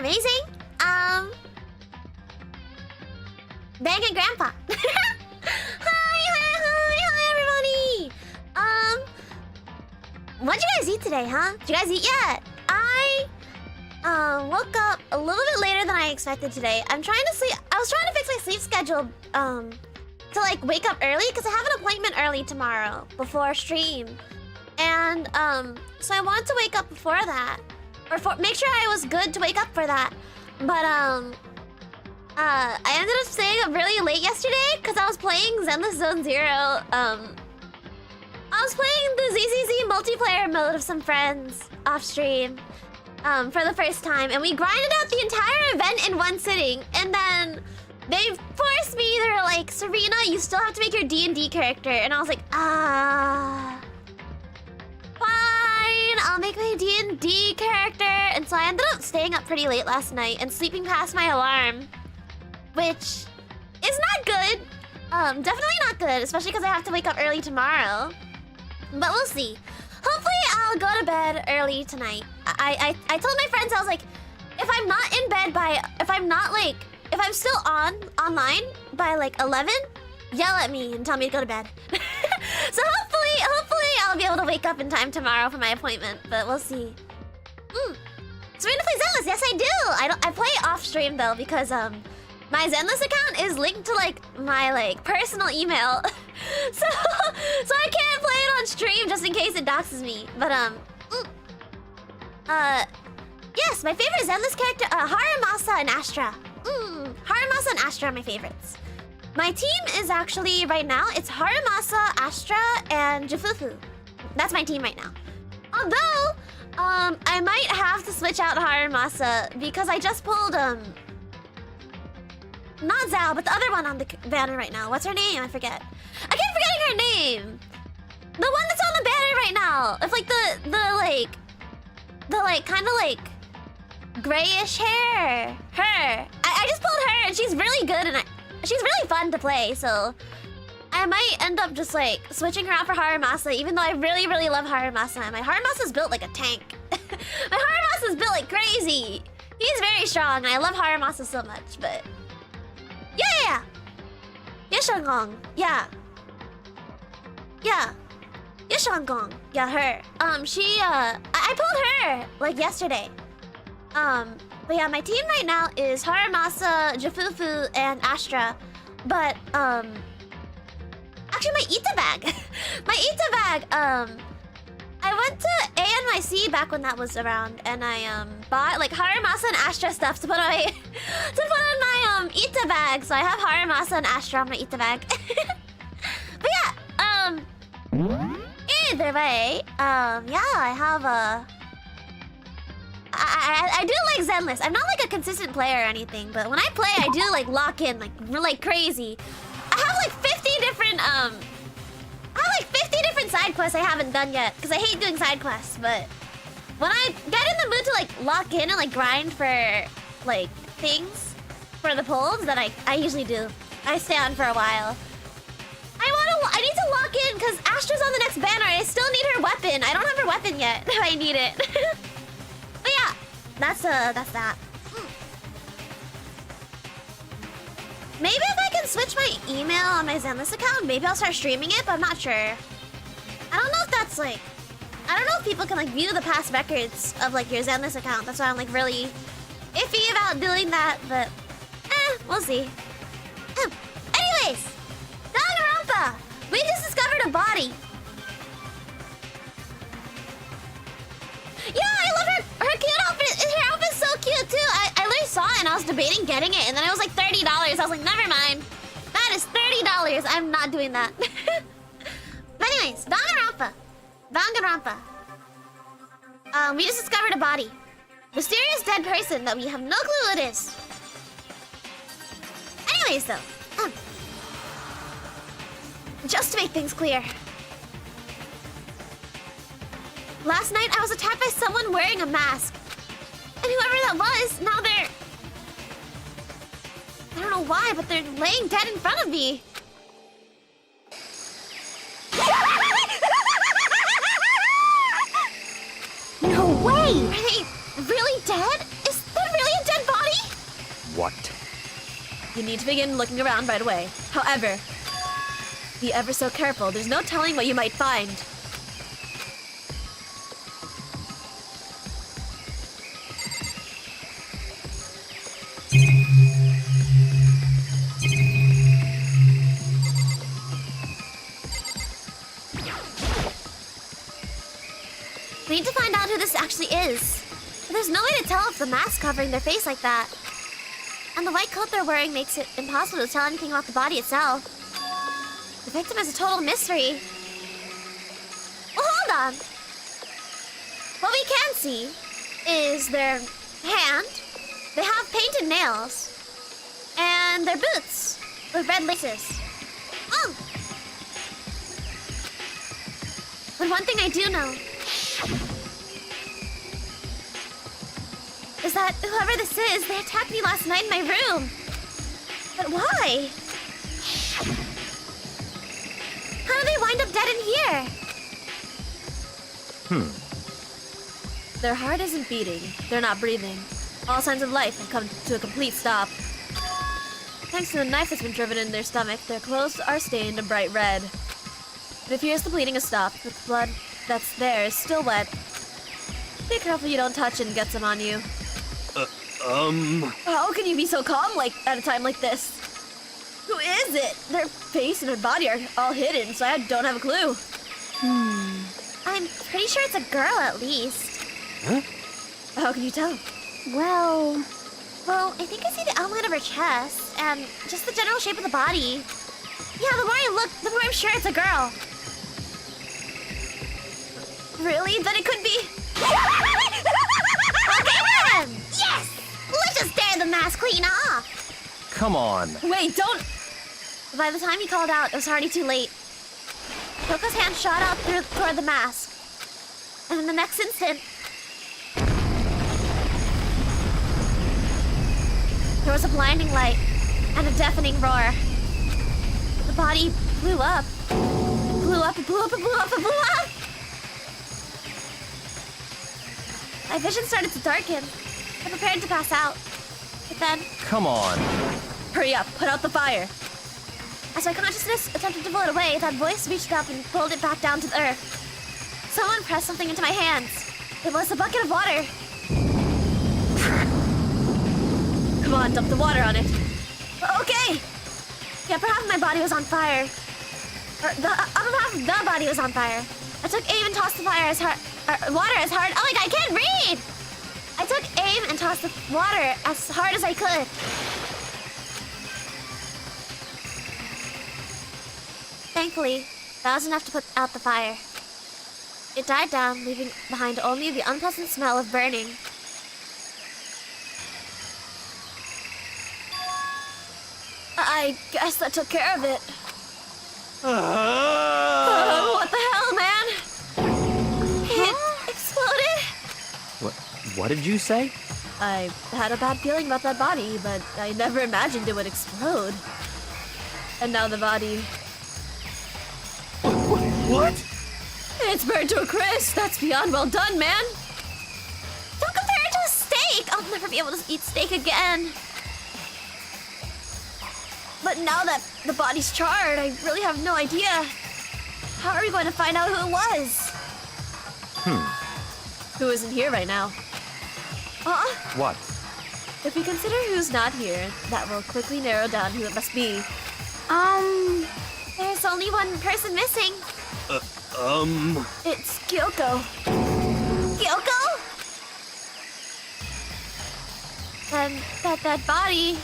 amazing. Danganronpa. Hi, everybody. What'd you guys eat today, huh? Did you guys eat yet? I woke up a little bit later than I expected today. I was trying to fix my sleep schedule to like wake up early because I have an appointment early tomorrow before stream. And so I wanted to wake up before that. Or make sure I was good to wake up for that. But I ended up staying up really late yesterday because I was playing Zenless Zone Zero. I was playing the ZZZ multiplayer mode of some friends off stream for the first time, and we grinded out the entire event in one sitting. And then they forced me. They were like, "Serena, you still have to make your D&D character," and I was like, fine, I'll make my D&D character. And so I ended up staying up pretty late last night and sleeping past my alarm, which is not good. Definitely not good, especially because I have to wake up early tomorrow. But we'll see. Hopefully I'll go to bed early tonight. I told my friends, I was like, if I'm not in bed by, if I'm still online by like 11, yell at me and tell me to go to bed. So hopefully I'll be able to wake up in time tomorrow for my appointment, but we'll see. Serena plays Zenless, yes I do! I play off stream though because my Zenless account is linked to like my personal email. so I can't play it on stream just in case it doxes me. But yes, my favorite Zenless character, Haramasa and Astra. Haramasa and Astra are my favorites. My team is actually right now, it's Haramasa, Astra, and Jufufu. That's my team right now. Although, I might have to switch out Haramasa because I just pulled not Zao, but the other one on the banner right now. What's her name? I forget. I keep forgetting her name. The one that's on the banner right now. It's like the kind of like grayish hair. Her. I just pulled her, and she's really good, and she's really fun to play. So I might end up just like switching her out for Haramasa, even though I really, really love Haramasa. My Haramasa's built like a tank. My Haramasa's built like crazy. He's very strong, and I love Haramasa so much, but. Yeah! Yeshangong. Yeah. Yeshangong. Yeah, her. I pulled her, like, yesterday. But yeah, my team right now is Haramasa, Jufufu, and Astra. But, actually, my Ita bag. My Ita bag, I went to ANYC back when that was around, and I bought like Haramasa and Astra stuff to put on my Ita bag. So I have Haramasa and Astra on my Ita bag. But yeah, either way, yeah, I have I do like Zenless. I'm not like a consistent player or anything, but when I play, I do like lock in like crazy. I have like 50 different side quests I haven't done yet because I hate doing side quests. But when I get in the mood to like lock in and like grind for like things for the pulls, that I usually do. I stay on for a while. I need to lock in because Astra's on the next banner. I still need her weapon. I don't have her weapon yet. I need it. But yeah, that's that. Maybe if I can switch my email on my Zenless account, maybe I'll start streaming it, but I'm not sure. I don't know if that's like... I don't know if people can like view the past records of like your Zenless account. That's why I'm like really iffy about doing that, but... we'll see. Anyways! Danganronpa! We just discovered a body! Yeah, I love her cute outfit! Her outfit's so cute too! I literally saw it and I was debating getting it, and then it was like $30. I was like, never mind. That is $30. I'm not doing that. But anyways, Danganronpa. We just discovered a body. Mysterious dead person that we have no clue what it is. Anyways though, just to make things clear. Last night I was attacked by someone wearing a mask. And whoever that was, now they're... I don't know why, but they're laying dead in front of me. No way! Are they really dead? Is that really a dead What? You need to begin looking around right away. However, be ever so careful. There's no telling what you might find. We need to find out who this actually is. But there's no way to tell if the mask covering their face like that. And the white coat they're wearing makes it impossible to tell anything about the body itself. The victim is a total mystery. Well, hold on. What we can see is their hand. They have painted nails. And their boots with red laces. Oh! But one thing I do know is that whoever this is, they attacked me last night in my room. But why? How do they wind up dead in here? Their heart isn't beating. They're not breathing. All signs of life have come to a complete stop. Thanks to the knife that's been driven in their stomach, their clothes are stained a bright red. It appears the bleeding has stopped, but the blood that's there is still wet. Be careful you don't touch and get some on you. How can you be so calm at a time like this? Who is it? Their face and their body are all hidden, so I don't have a clue. I'm pretty sure it's a girl at least. Huh? How can you tell? Well, I think I see the outline of her chest and just the general shape of the body. Yeah, the more I look, the more I'm sure it's a girl. Really? Then it could be... Okay then! Yes! Let's just tear the mask clean off! Come on. Wait, don't... By the time he called out, it was already too late. Kyoko's hand shot out toward the mask. And in the next instant... there was a blinding light and a deafening roar. The body blew up. It blew up, it blew up, it blew up, it blew up! My vision started to darken. I prepared to pass out. But then... Come on. Hurry up, put out the fire. As my consciousness attempted to pull it away, that voice reached up and pulled it back down to the earth. Someone pressed something into my hands. It was a bucket of water. Come on, dump the water on it. Okay! The upper half of my body was on fire. Or the upper half of the body was on fire. I took aim and tossed the fire as hard... water as hard... Oh my god, I can't read! I took aim and tossed the water as hard as I could. Thankfully, that was enough to put out the fire. It died down, leaving behind only the unpleasant smell of burning. I guess that took care of it. What the hell, man? It exploded. What did you say? I had a bad feeling about that body, but I never imagined it would explode. And now the body... What? It's burned to a crisp. That's beyond well done, man. Don't compare it to a steak. I'll never be able to eat steak again. But now that the body's charred, I really have no idea. How are we going to find out who it was? Who isn't here right now? What? If we consider who's not here, that will quickly narrow down who it must be. There's only one person missing. It's Kyoko. Kyoko? And that body...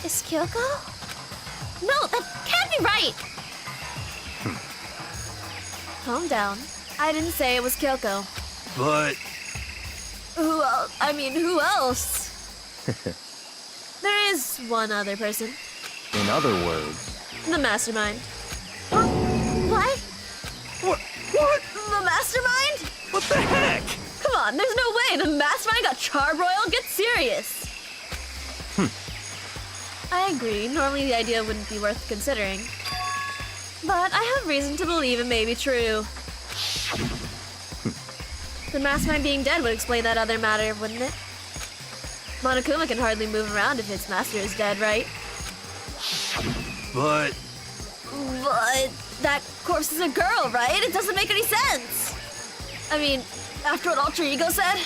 is Kyoko? No, that can't be right! Calm down. I didn't say it was Kyoko. But... Who else? I mean, who else? There is one other person. In other words... The mastermind. What? What? The mastermind? What the heck? Come on, there's no way the mastermind got charbroiled. Get serious. I agree. Normally the idea wouldn't be worth considering. But I have reason to believe it may be true. The mastermind being dead would explain that other matter, wouldn't it? Monokuma can hardly move around if its master is dead, right? But But that corpse is a girl, right? It doesn't make any sense. I mean, after what Alter Ego said.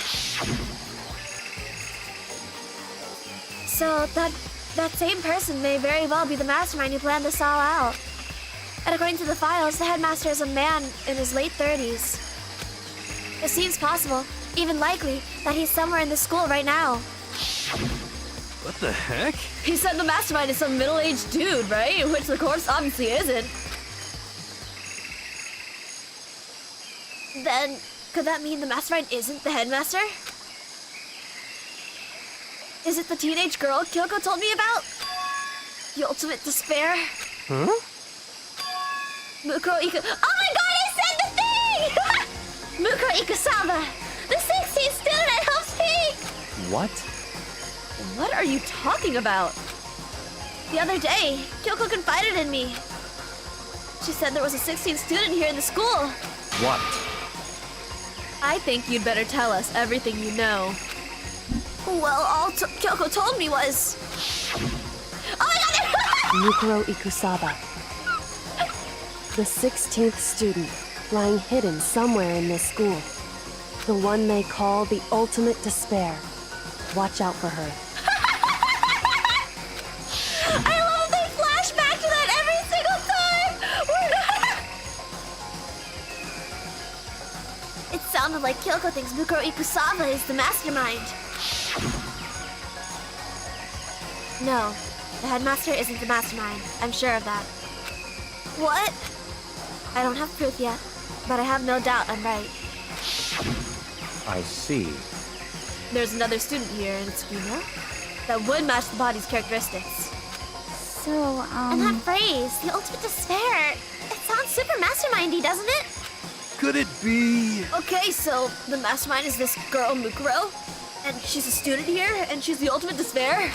So that same person may very well be the mastermind who planned this all out. And according to the files, the headmaster is a man in his late 30s. It seems possible, even likely, that he's somewhere in the school right now. what the heck? He said the mastermind is some middle-aged dude, right? Which the corpse obviously isn't. Then, could that mean the mastermind isn't the headmaster? Is it the teenage girl Kyoko told me about? The ultimate despair? Huh? Mukuro Iku- Oh my god, I said the thing! Mukuro Ikusawa, the 16th student at Hope's Peak! What? What are you talking about? The other day, Kyoko confided in me. She said there was a 16th student here in the school. What? I think you'd better tell us everything you know. Well, all Kyoko told me was... Oh my god! Mukuro Ikusawa. The 16th student, lying hidden somewhere in this school. The one they call the ultimate despair. Watch out for her. I love they flash back to that every single time! It sounded like Kyoko thinks Mukuro Ikusawa is the mastermind. No, the headmaster isn't the mastermind. I'm sure of that. What? I don't have proof yet, but I have no doubt I'm right. I see. There's another student here in Tsukino that would match the body's characteristics. So, And that phrase, the ultimate despair, it sounds super mastermindy, doesn't it? Could it be? Okay, so the mastermind is this girl Mukuro, and she's a student here, and she's the ultimate despair?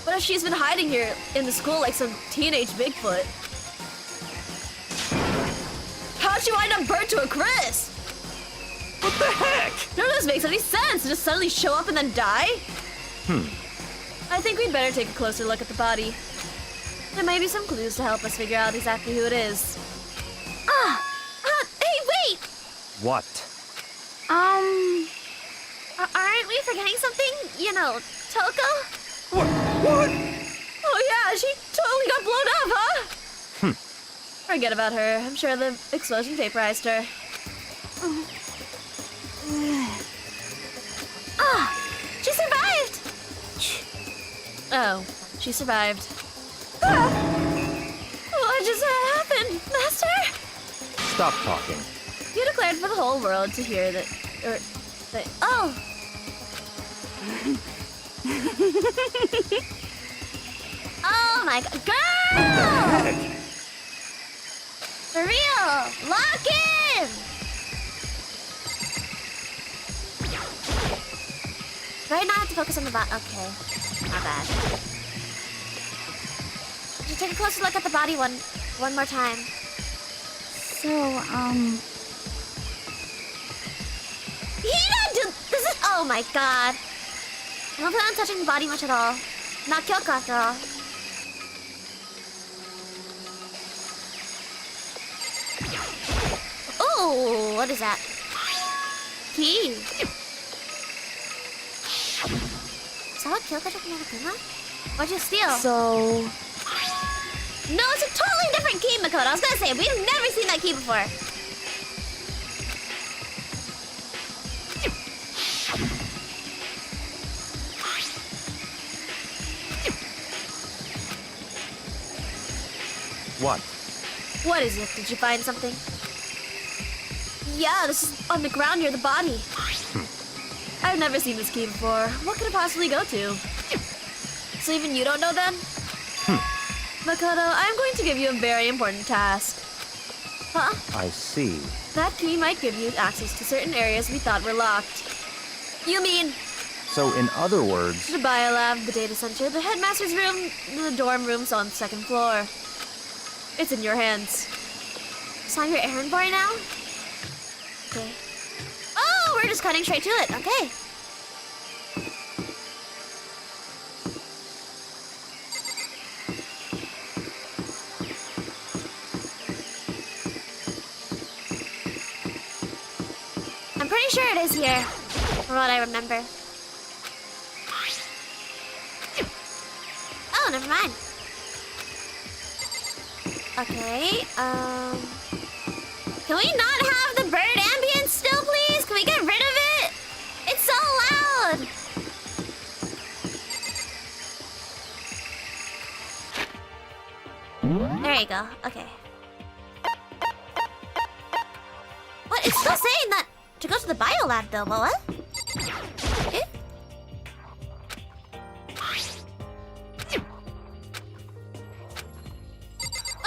What if she's been hiding here in the school like some teenage Bigfoot? How'd she wind up burnt to a crisp? What the heck? None of this makes any sense. Just suddenly show up and then die? I think we'd better take a closer look at the body. There may be some clues to help us figure out exactly who it is. Hey, wait! What? Aren't we forgetting something? You know, Toko? What? Oh yeah, she totally got blown up, huh? Forget about her. I'm sure the explosion vaporized her. She survived! Oh, she survived. What just happened, Master? Stop talking. You declared for the whole world to hear that, oh! Oh my god, girl! Heck? For real, lock in! Right now I have to focus on the bot. Okay, not bad. Just take a closer look at the body one more time. so, This is. Oh my god. I don't plan on touching the body much at all. Not Kyoko after all. Oh, what is that? Key. Is that what Kyoko took from Monokuma? What'd you steal? so... No, it's a totally different key, Makoto. I was gonna say, we've never seen that key before. What? What is it? Did you find something? Yeah, this is on the ground near the body. I've never seen this key before. What could it possibly go to? So even you don't know then? Makoto, I'm going to give you a very important task. Huh? I see. That key might give you access to certain areas we thought were locked. You mean So in other words, the biolab, the data center, the headmaster's room, the dorm rooms on the second floor. It's in your hands. So I'm your errand boy now? Okay. Oh, we're just cutting straight to it. Okay. it is here. From what I remember. Oh, never mind. Okay, can we not have the bird ambience still, please? Can we get rid of it? It's so loud! There you go, okay. What? It's still saying that to go to the bio lab though, but what? Eh?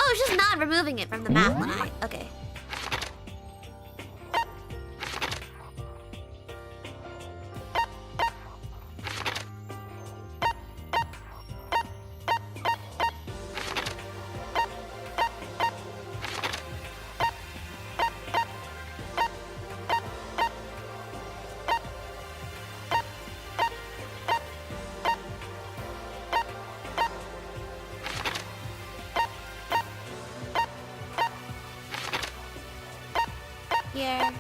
Oh, it's just not removing it from the map when I... Okay. Here.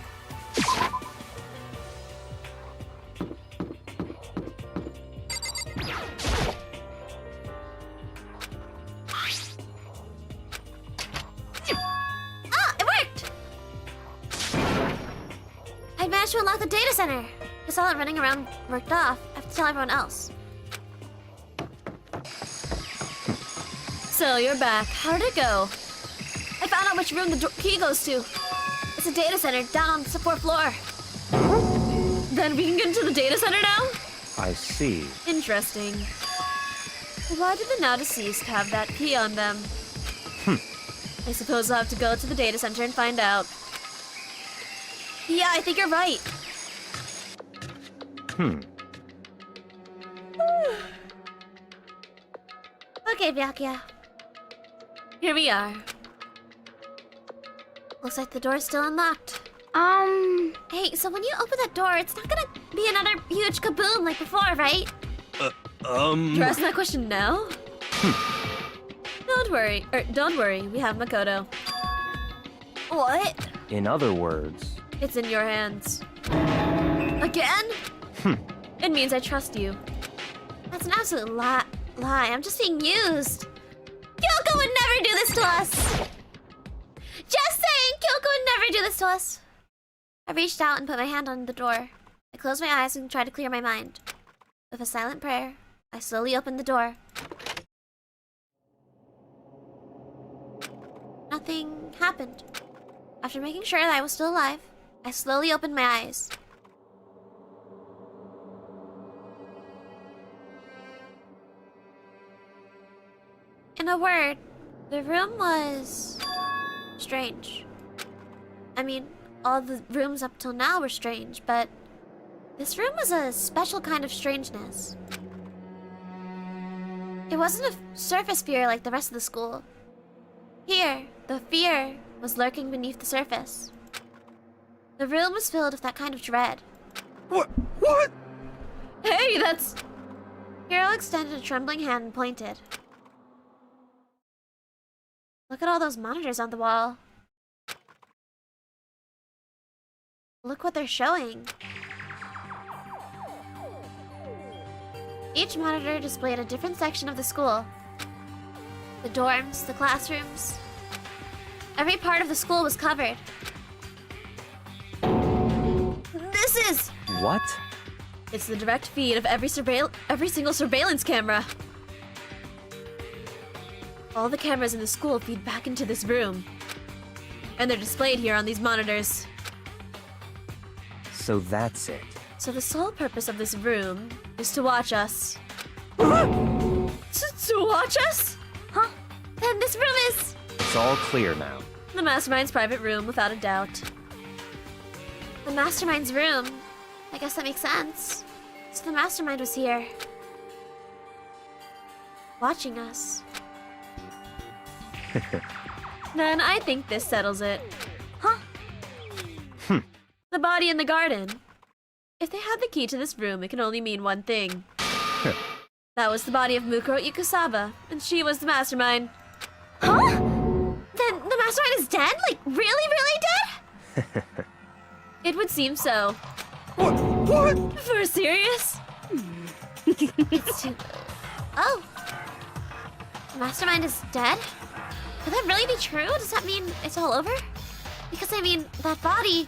Ah, it worked! I managed to unlock the data center. I saw it running around worked off. I have to tell everyone else. So, you're back. How did it go? I found out which room the key goes to. It's a data center down on the 4th floor. Then we can get into the data center now? I see. Interesting. Why did the now deceased have that key on them? I suppose I'll have to go to the data center and find out. Yeah, I think you're right. Okay, Byakuya. Here we are. Looks like the door's still unlocked. Hey, so when you open that door, it's not gonna be another huge kaboom like before, right? You're asking that question now? Don't worry, we have Makoto. What? In other words, It's in your hands. Again? It means I trust you. That's an absolute lie. I'm just being used. Kyoko would never do this to us. Just saying, Kyoko would never do this to us. I reached out and put my hand on the door. I closed my eyes and tried to clear my mind. With a silent prayer, I slowly opened the door. Nothing happened. After making sure that I was still alive, I slowly opened my eyes. In a word, the room was strange. I mean, all the rooms up till now were strange, but this room was a special kind of strangeness. It wasn't a surface fear like the rest of the school. Here, the fear was lurking beneath the surface. The room was filled with that kind of dread. What? Hey, that's... Hiro extended a trembling hand and pointed. Look at all those monitors on the wall. Look what they're showing. Each monitor displayed a different section of the school. The dorms, the classrooms. Every part of the school was covered. This is... What? It's the direct feed of every single surveillance camera. All the cameras in the school feed back into this room. And they're displayed here on these monitors. So that's it. So the sole purpose of this room is to watch us. To watch us? Huh? Then this room is... It's all clear now. The Mastermind's private room, without a doubt. The Mastermind's room. I guess that makes sense. So the Mastermind was here. Watching us. Then I think this settles it. Huh? The body in the garden. If they had the key to this room, it can only mean one thing. That was the body of Mukuro Ikusaba, and she was the Mastermind. Huh? Then the Mastermind is dead? Like, really, really dead? It would seem so. What? For serious? It's too... Oh. The mastermind is dead? Could that really be true? Does that mean it's all over? Because, I mean, that body...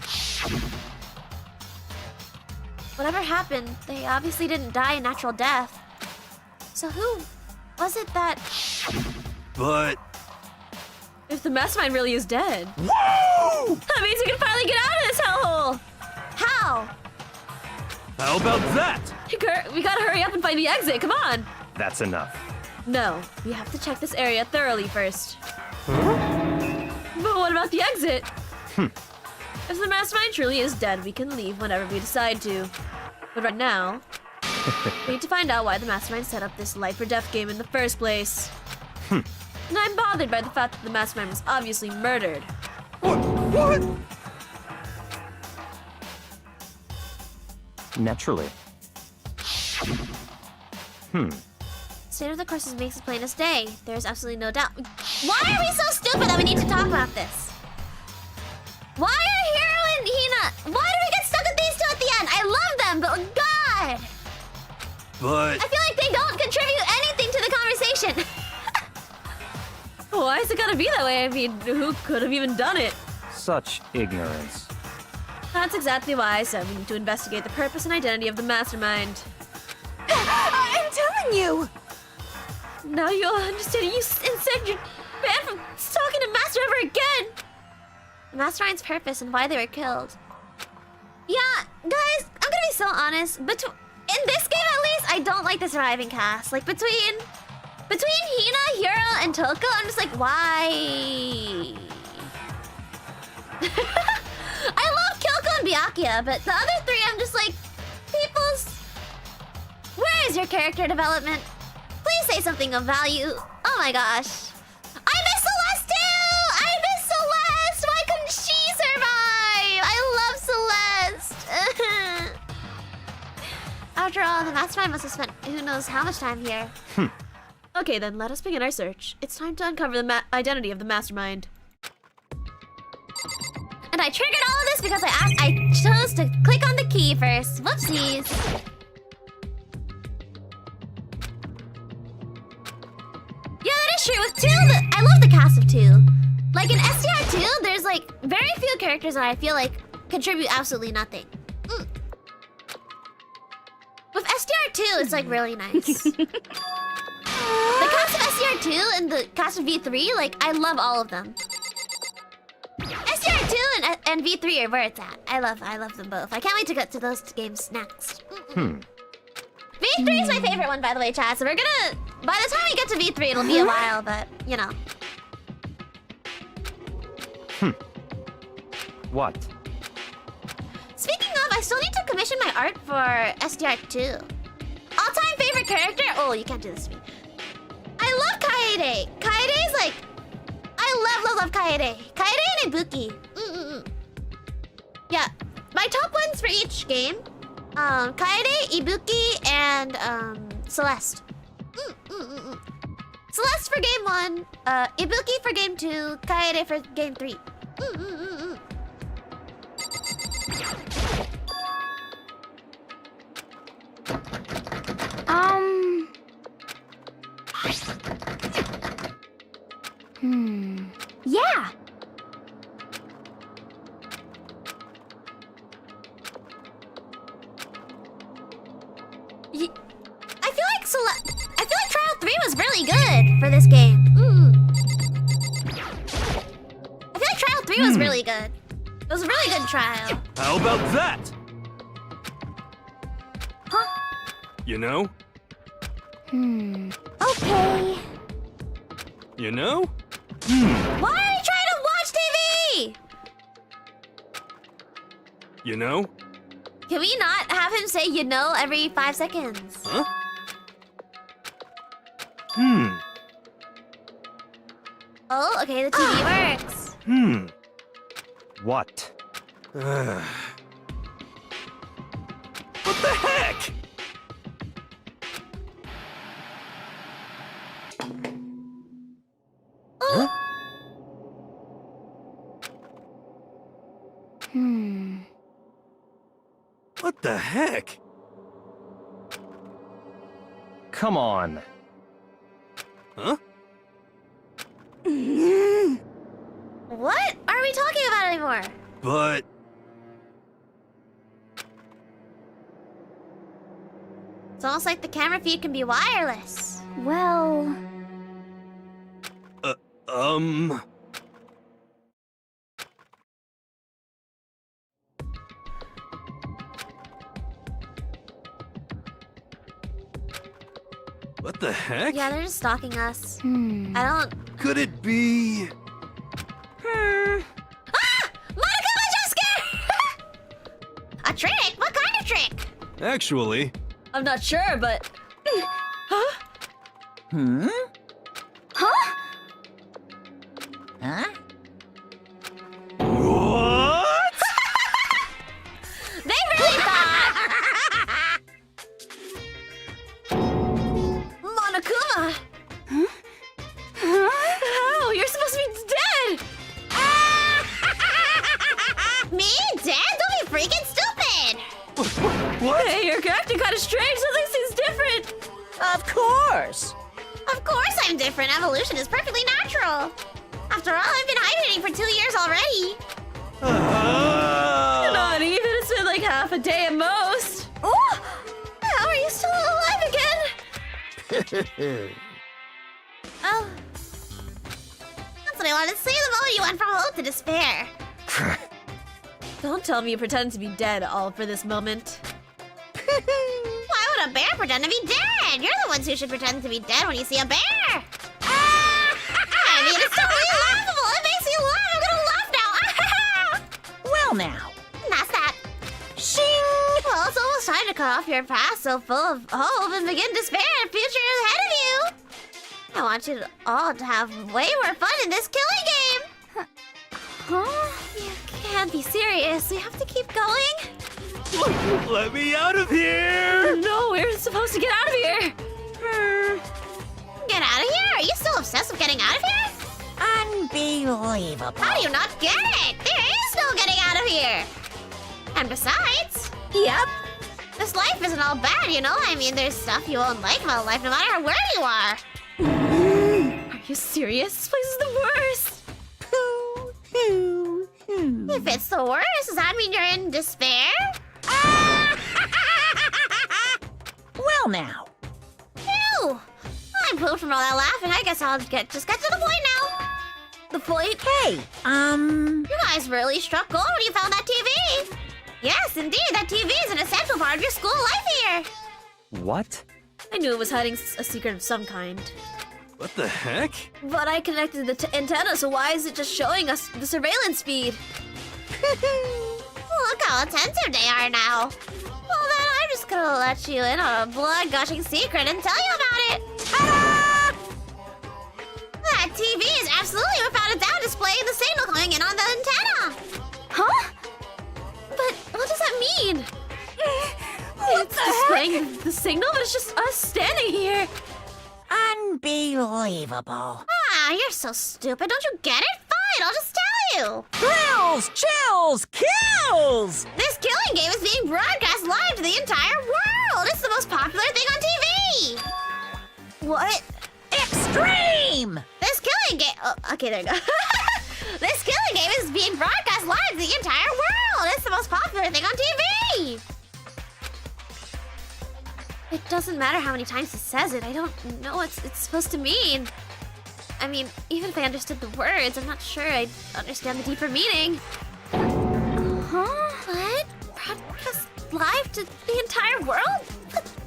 Whatever happened, they obviously didn't die a natural death. So who was it that... But... If the mastermind really is dead, Whoa! that means we can finally get out of this hellhole! How? How about that? We gotta hurry up and find the exit, come on! That's enough. No, we have to check this area thoroughly first. But what about the exit? If the mastermind truly is dead, we can leave whenever we decide to. But right now, we need to find out why the mastermind set up this life or death game in the first place. And I'm bothered by the fact that the mastermind was obviously murdered. What? Naturally. State of the courses makes it plain as day. There's absolutely no doubt. Why are we so stupid that we need to talk about this? Why are Hiro and Hina... Why do we get stuck with these two at the end? I love them, but God! But... I feel like they don't contribute anything to the conversation. Why is it gotta be that way? I mean, who could have even done it? Such ignorance. That's exactly why I said we need to investigate the purpose and identity of the mastermind. I'm telling you! Now you'll understand. You instead you're banned from talking to Master ever again! The mastermind's purpose and why they were killed. Yeah, guys, I'm gonna be so honest. In this game, at least, I don't like the surviving cast. Like, between Hina, Hiro, and Toko, I'm just like, why? I love Kyoko and Byakuya, but the other three, I'm just like, where is your character development? Please say something of value. Oh my gosh. I miss Celeste too! I miss Celeste! Why couldn't she survive? I love Celeste! After all, the mastermind must have spent who knows how much time here. Okay then, let us begin our search. It's time to uncover the identity of the mastermind. And I triggered all of this because I chose to click on the key first. Whoopsies. Yeah, that is true. With 2, I love the cast of 2. Like in SDR 2, there's like very few characters that I feel like contribute absolutely nothing. With SDR 2, it's like really nice. The cast of SDR 2 and the cast of V3, like I love all of them. SDR 2 and V3 are where it's at. I love them both. I can't wait to get to those games next. V3 is my favorite one, by the way, chat. So we're gonna... By the time we get to V3, it'll be a while, but, you know. What? Speaking of, I still need to commission my art for SDR2. All-time favorite character? Oh, you can't do this to me. I love Kaede. Kaede's like... I love Kaede. Kaede and Ibuki. Yeah. My top ones for each game. Kaede, Ibuki, and Celeste. Celeste for game 1, Ibuki for game 2, Kaede for game 3. Yeah! I feel like Trial 3 was really good for this game. I feel like Trial 3 was really good. It was a really good trial. How about that? Huh? You know? Okay. You know? Why are you trying to watch TV? You know? Can we not have him say you know every 5 seconds? Huh? Oh, okay, the TV works. What? What the heck? Hmm. What the the heck? Come on. Huh? What are we talking about anymore? But... It's almost like the camera feed can be wireless. Well... What the heck? Yeah, they're just stalking us. Hmm. I don't... Could it be... Ah! Monica, my jump scare! A trick? What kind of trick? Actually... I'm not sure, but... Huh? Hmm? Huh? Huh? What? They really thought... Monokuma! How? You're supposed to be dead! Me? Dad? Don't be freaking stupid! What? Hey, you're acting kind of strange. Something seems different. Of course! Of course I'm different. Evolution is perfectly natural. After all, I've been hibernating for 2 years already. Not even. It's been like half a day at most. Oh! How are you still alive again? Oh. That's what I wanted to say the moment you went from hope to despair. Don't tell me you pretend to be dead all for this moment. Why would a bear pretend to be dead? You're the ones who should pretend to be dead when you see a bear. I mean, it's totally laughable. It makes me laugh. I'm gonna laugh now. Well now. And that's that. Shing! Well, it's almost time to cut off your past so full of hope and begin despair and future ahead of you. I want you all to have way more fun in this killing game. Huh? You can't be serious. We have to keep going. Let me out of here! No, we're supposed to get out of here. Get out of here? Are you still obsessed with getting out of here? Unbelievable. How do you not get it? There is no getting out of here. And besides, Yep. this life isn't all bad, you know? I mean, there's stuff you won't like about life no matter where you are. Are you serious? This place is the worst. If it's the worst, does that mean you're in despair? Well now. Ew! I'm pooped from all that laughing. I guess I'll just get to the point now. The point? Hey, You guys really struck gold when you found that TV. Yes, indeed, that TV is an essential part of your school life here. What? I knew it was hiding a secret of some kind. What the heck? But I connected the antenna, so why is it just showing us the surveillance feed? Look how attentive they are now. Well then, I'm just gonna let you in on a blood-gushing secret and tell you about it. Ta-da! That TV is absolutely without a doubt displaying the signal coming in on the antenna. Huh? But what does that mean? It's displaying the signal, but it's just us standing here. unbelievable. Ah, you're so stupid. Don't you get it? Fine, I'll just tell you. Thrills, chills, kills! This killing game is being broadcast live to the entire world. It's the most popular thing on TV. What? Extreme! This killing game... Oh, okay, there you go. This killing game is being broadcast live to the entire world. It's the most popular thing on TV. It doesn't matter how many times he says it. I don't know what it's supposed to mean. I mean, even if I understood the words, I'm not sure I'd understand the deeper meaning. Huh? What? Broadcast live to the entire world?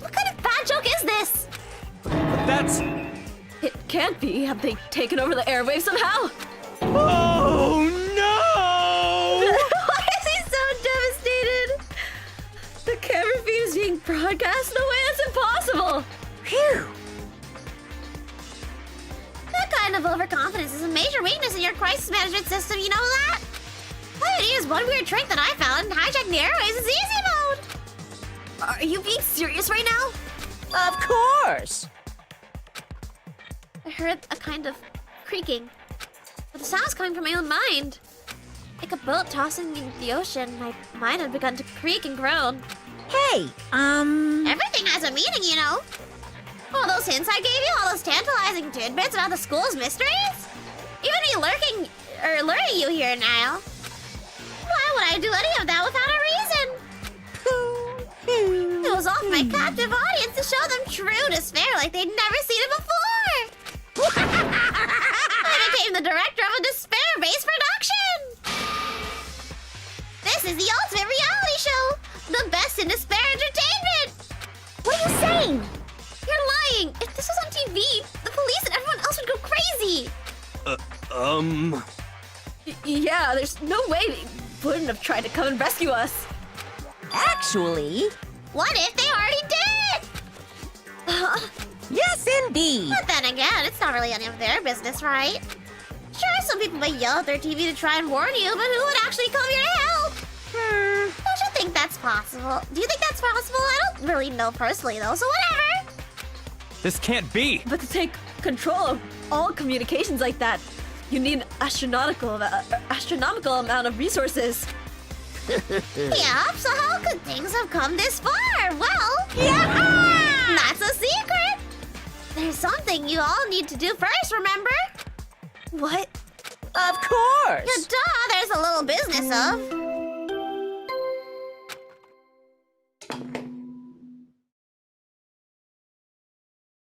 What kind of bad joke is this? But that's... It can't be. Have they taken over the airwaves somehow? Oh no! Why is he so devastated? The camera feed is being broadcast? No way, that's impossible! Phew! That kind of overconfidence is a major weakness in your crisis management system, you know that? All you need is one weird trick that I found, and hijacking the airways is easy mode. Are you being serious right now? Of course! I heard a kind of creaking, but the sound's coming from my own mind. Like a boat tossing in the ocean, my mind had begun to creak and groan. Hey, Everything has a meaning, you know. All those hints I gave you, all those tantalizing tidbits about the school's mysteries? Even me luring you here now. Why would I do any of that without a reason? It was all for my captive audience to show them true despair like they'd never seen it before. I became the director of a despair-based production. This is the ultimate reality show. The best in despair entertainment. What are you saying? You're lying. If this was on TV, the police and everyone else would go crazy. Yeah, there's no way they wouldn't have tried to come and rescue us. actually, What if they already did? yes indeed. But then again, it's not really any of their business, right? Sure, some people may yell at their TV to try and warn you, but who would actually come here to help? Don't you think that's possible? Do you think that's possible? I don't really know personally, though, so whatever. This can't be! But to take control of all communications like that, you need an astronomical amount of resources. Yeah, so how could things have come this far? Well, yeah, that's a secret. There's something you all need to do first, remember? What? Of course. Yeah, duh, there's a little business of.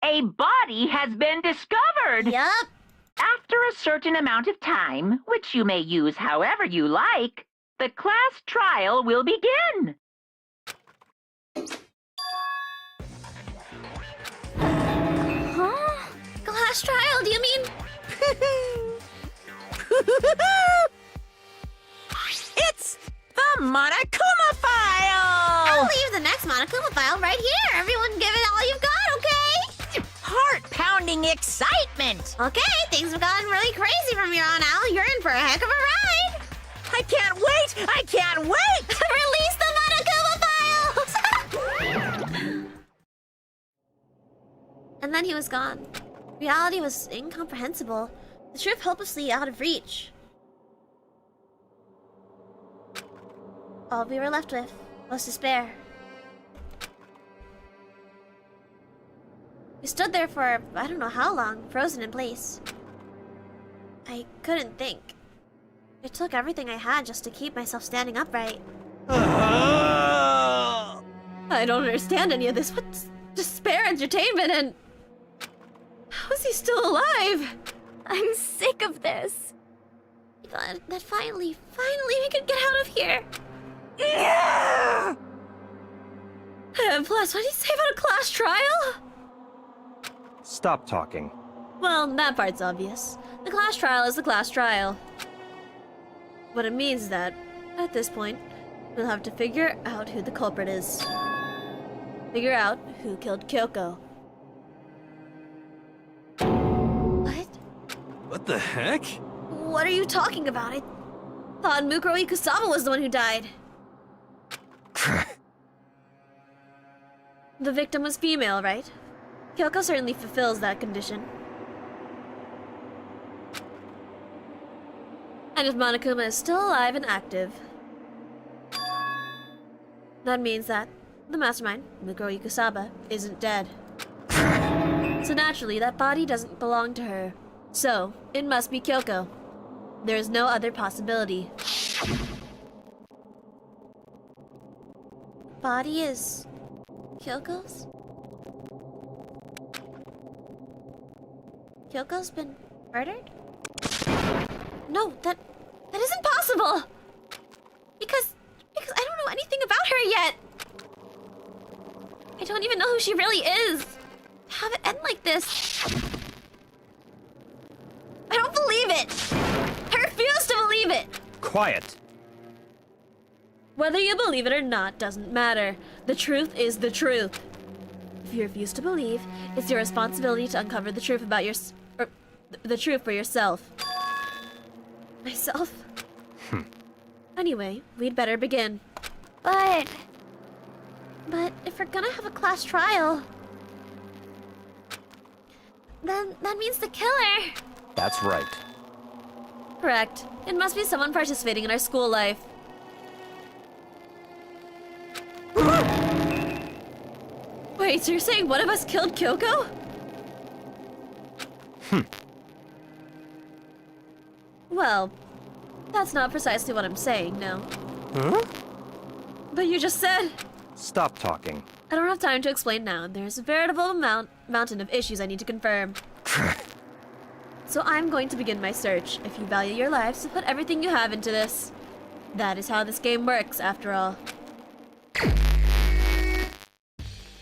A body has been discovered. Yup. After a certain amount of time, which you may use however you like, the class trial will begin. Huh? Class trial, do you mean? It's the Monokuma I'll file! leave the next Monokuma file right here. Everyone give it all you've got, okay? Heart-pounding excitement! Okay, things have gotten really crazy from here on out. You're in for a heck of a ride. I can't wait! I can't wait! Release the Monokuma files! And then he was gone. Reality was incomprehensible. The truth hopelessly out of reach. All we were left with was despair. We stood there for I don't know how long, frozen in place. I couldn't think. It took everything I had just to keep myself standing upright. I don't understand any of this. What's despair entertainment and... How is he still alive? I'm sick of this. Glad that finally we could get out of here. And plus, what did he say about a class trial? Stop talking. Well, that part's obvious. The class trial is the class trial. What it means is that, at this point, we'll have to figure out who the culprit is. Figure out who killed Kyoko. What? What the heck? What are you talking about? I thought Mukuro Ikusama was the one who died. The victim was female, right? Kyoko certainly fulfills that condition. And if Monokuma is still alive and active, that means that the mastermind, Mukuro Ikusaba, isn't dead. So naturally, that body doesn't belong to her. So, it must be Kyoko. There is no other possibility. Body is Kyoko's? Kyoko's been murdered? No, that isn't possible! Because I don't know anything about her yet! I don't even know who she really is! Have it end like this? I don't believe it! I refuse to believe it! Quiet! Whether you believe it or not doesn't matter. The truth is the truth. If you refuse to believe, it's your responsibility to uncover the truth about the truth for yourself. Myself? Anyway, we'd better begin. But if we're gonna have a class trial, then that means the killer. That's right. Correct. It must be someone participating in our school life. Wait, so you're saying one of us killed Kyoko? Well, that's not precisely what I'm saying, no. Huh? But you just said... Stop talking. I don't have time to explain now. There's a veritable mountain of issues I need to confirm. So I'm going to begin my search. If you value your lives, to put everything you have into this. That is how this game works, after all.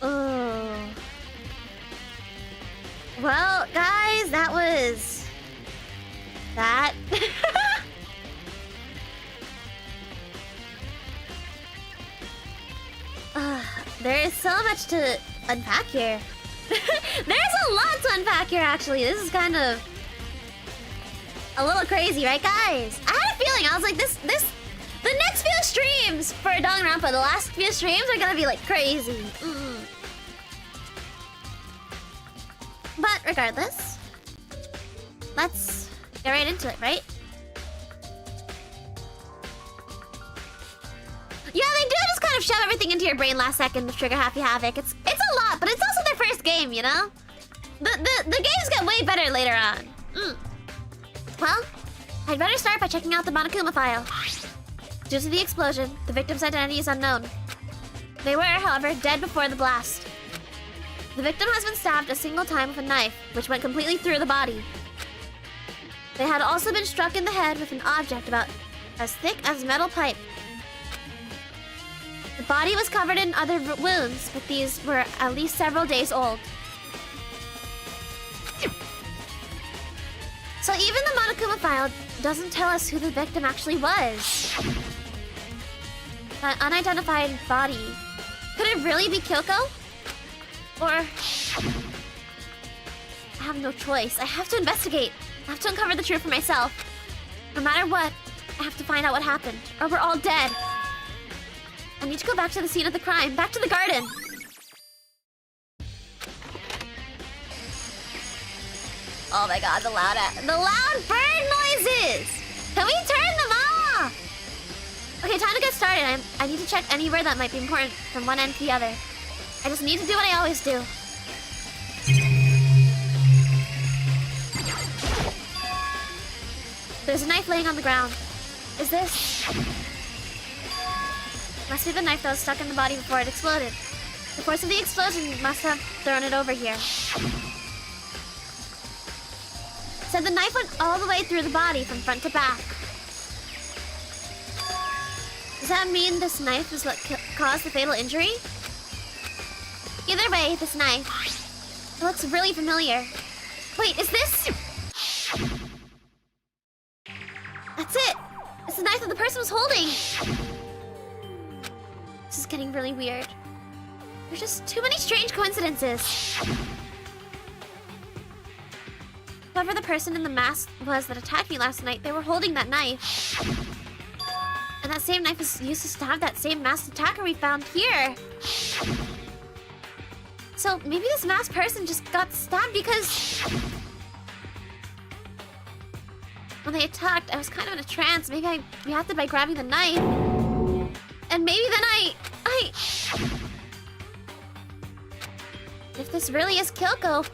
Oh. Well, guys, that was... that. There is so much to unpack here. There's a lot to unpack here, actually. This is kind of a little crazy, right, guys? I had a feeling. I was like, the next few streams for Danganronpa, the last few streams are gonna be like crazy. But regardless, let's get right into it, right? Yeah, they do just kind of shove everything into your brain last second to trigger Happy Havoc. It's a lot, but it's also their first game, you know? The games get way better later on. Well, I'd better start by checking out the Monokuma file. Due to the explosion, the victim's identity is unknown. They were, however, dead before the blast. The victim has been stabbed a single time with a knife, which went completely through the body. They had also been struck in the head with an object about as thick as a metal pipe. The body was covered in other wounds, but these were at least several days old. So even the Monokuma file doesn't tell us who the victim actually was. That unidentified body. Could it really be Kyoko? Or... I have no choice. I have to investigate. I have to uncover the truth for myself. No matter what, I have to find out what happened, or we're all dead. I need to go back to the scene of the crime, back to the garden. Oh my god, the loud bird noises! Can we turn them off? Okay, time to get started. I need to check anywhere that might be important from one end to the other. I just need to do what I always do. There's a knife laying on the ground. Is this... Must be the knife that was stuck in the body before it exploded. The force of the explosion must have thrown it over here. So the knife went all the way through the body from front to back. Does that mean this knife is what caused the fatal injury? Either way, this knife. It looks really familiar. Wait, is this... That's it! It's the knife that the person was holding! This is getting really weird. There's just too many strange coincidences. Whoever the person in the mask was that attacked me last night, they were holding that knife. And that same knife was used to stab that same masked attacker we found here. So maybe this masked person just got stabbed because... When they attacked, I was kind of in a trance. Maybe I reacted by grabbing the knife. And maybe then I... If this really is Kyoko,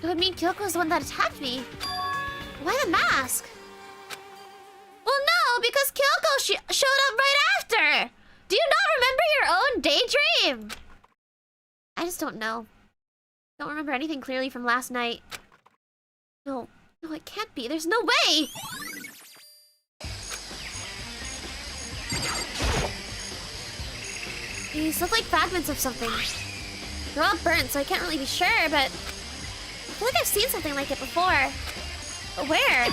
it would mean Kyoko's the one that attacked me. Why the mask? Well, no, because Kyoko showed up right after. Do you not remember your own daydream? I just don't know. Don't remember anything clearly from last night. No, it can't be. There's no way! These look like fragments of something. They're all burnt, so I can't really be sure, but... I feel like I've seen something like it before. But where?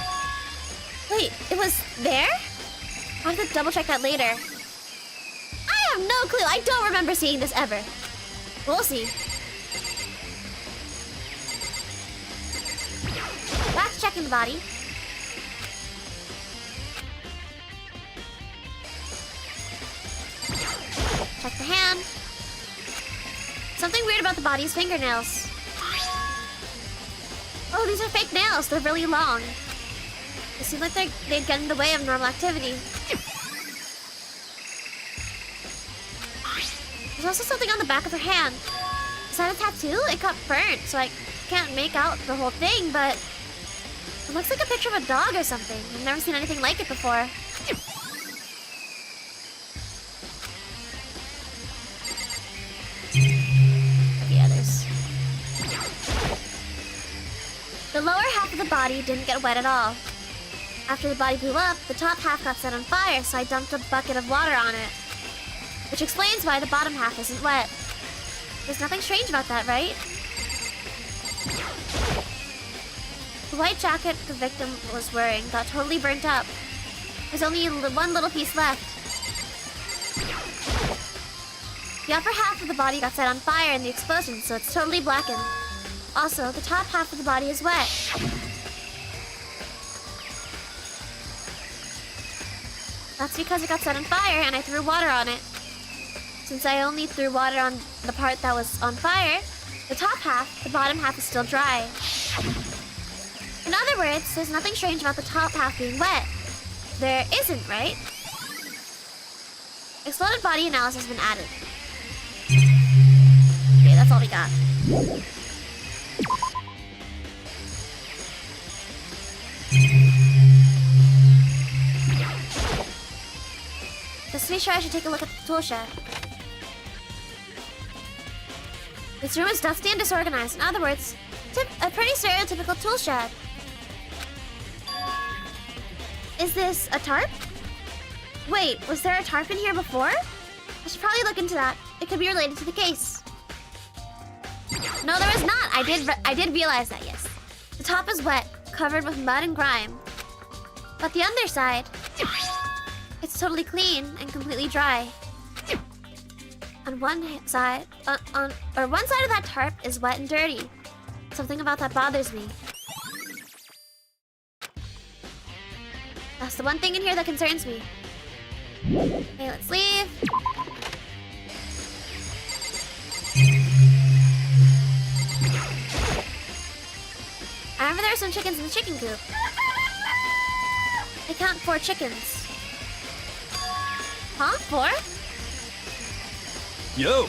Wait, it was there? I'll have to double check that later. I have no clue. I don't remember seeing this ever. We'll see. Back to checking the body. Check the hand. Something weird about the body's fingernails. Oh, these are fake nails. They're really long. They seem like they'd get in the way of normal activity. There's also something on the back of her hand. Is that a tattoo? It got burnt, so I can't make out the whole thing, but it looks like a picture of a dog or something. I've never seen anything like it before. Yeah, there's... The lower half of the body didn't get wet at all. After the body blew up, the top half got set on fire, so I dumped a bucket of water on it. Which explains why the bottom half isn't wet. There's nothing strange about that, right? The white jacket the victim was wearing got totally burnt up. There's only one little piece left. The upper half of the body got set on fire in the explosion, so it's totally blackened. Also, the top half of the body is wet. That's because it got set on fire and I threw water on it. Since I only threw water on the part that was on fire, the top half, the bottom half is still dry. In other words, there's nothing strange about the top half being wet. There isn't, right? Exploded body analysis has been added. Okay, that's all we got. Just to be sure, I should take a look at the tool shed. This room is dusty and disorganized. In other words, a pretty stereotypical tool shed. Is this a tarp? Wait, was there a tarp in here before? I should probably look into that. It could be related to the case. No, there was not. I did realize that, yes. The top is wet, covered with mud and grime. But the underside, it's totally clean and completely dry. On one side, one side of that tarp is wet and dirty. Something about that bothers me. That's the one thing in here that concerns me. Okay, let's leave. I remember there were some chickens in the chicken coop. I count 4 chickens. Huh? 4? Yo!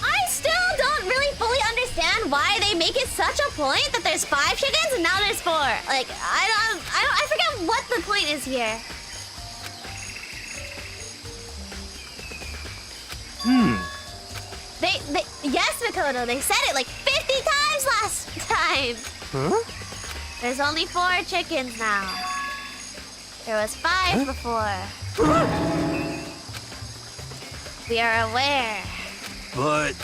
I still don't really fully understand why they make it such a point that there's 5 chickens and now there's 4. Like, I forget what the point is here. Yes, Makoto, they said it like 50 times last time. Huh? There's only 4 chickens now. There was 5 before. We are aware. But...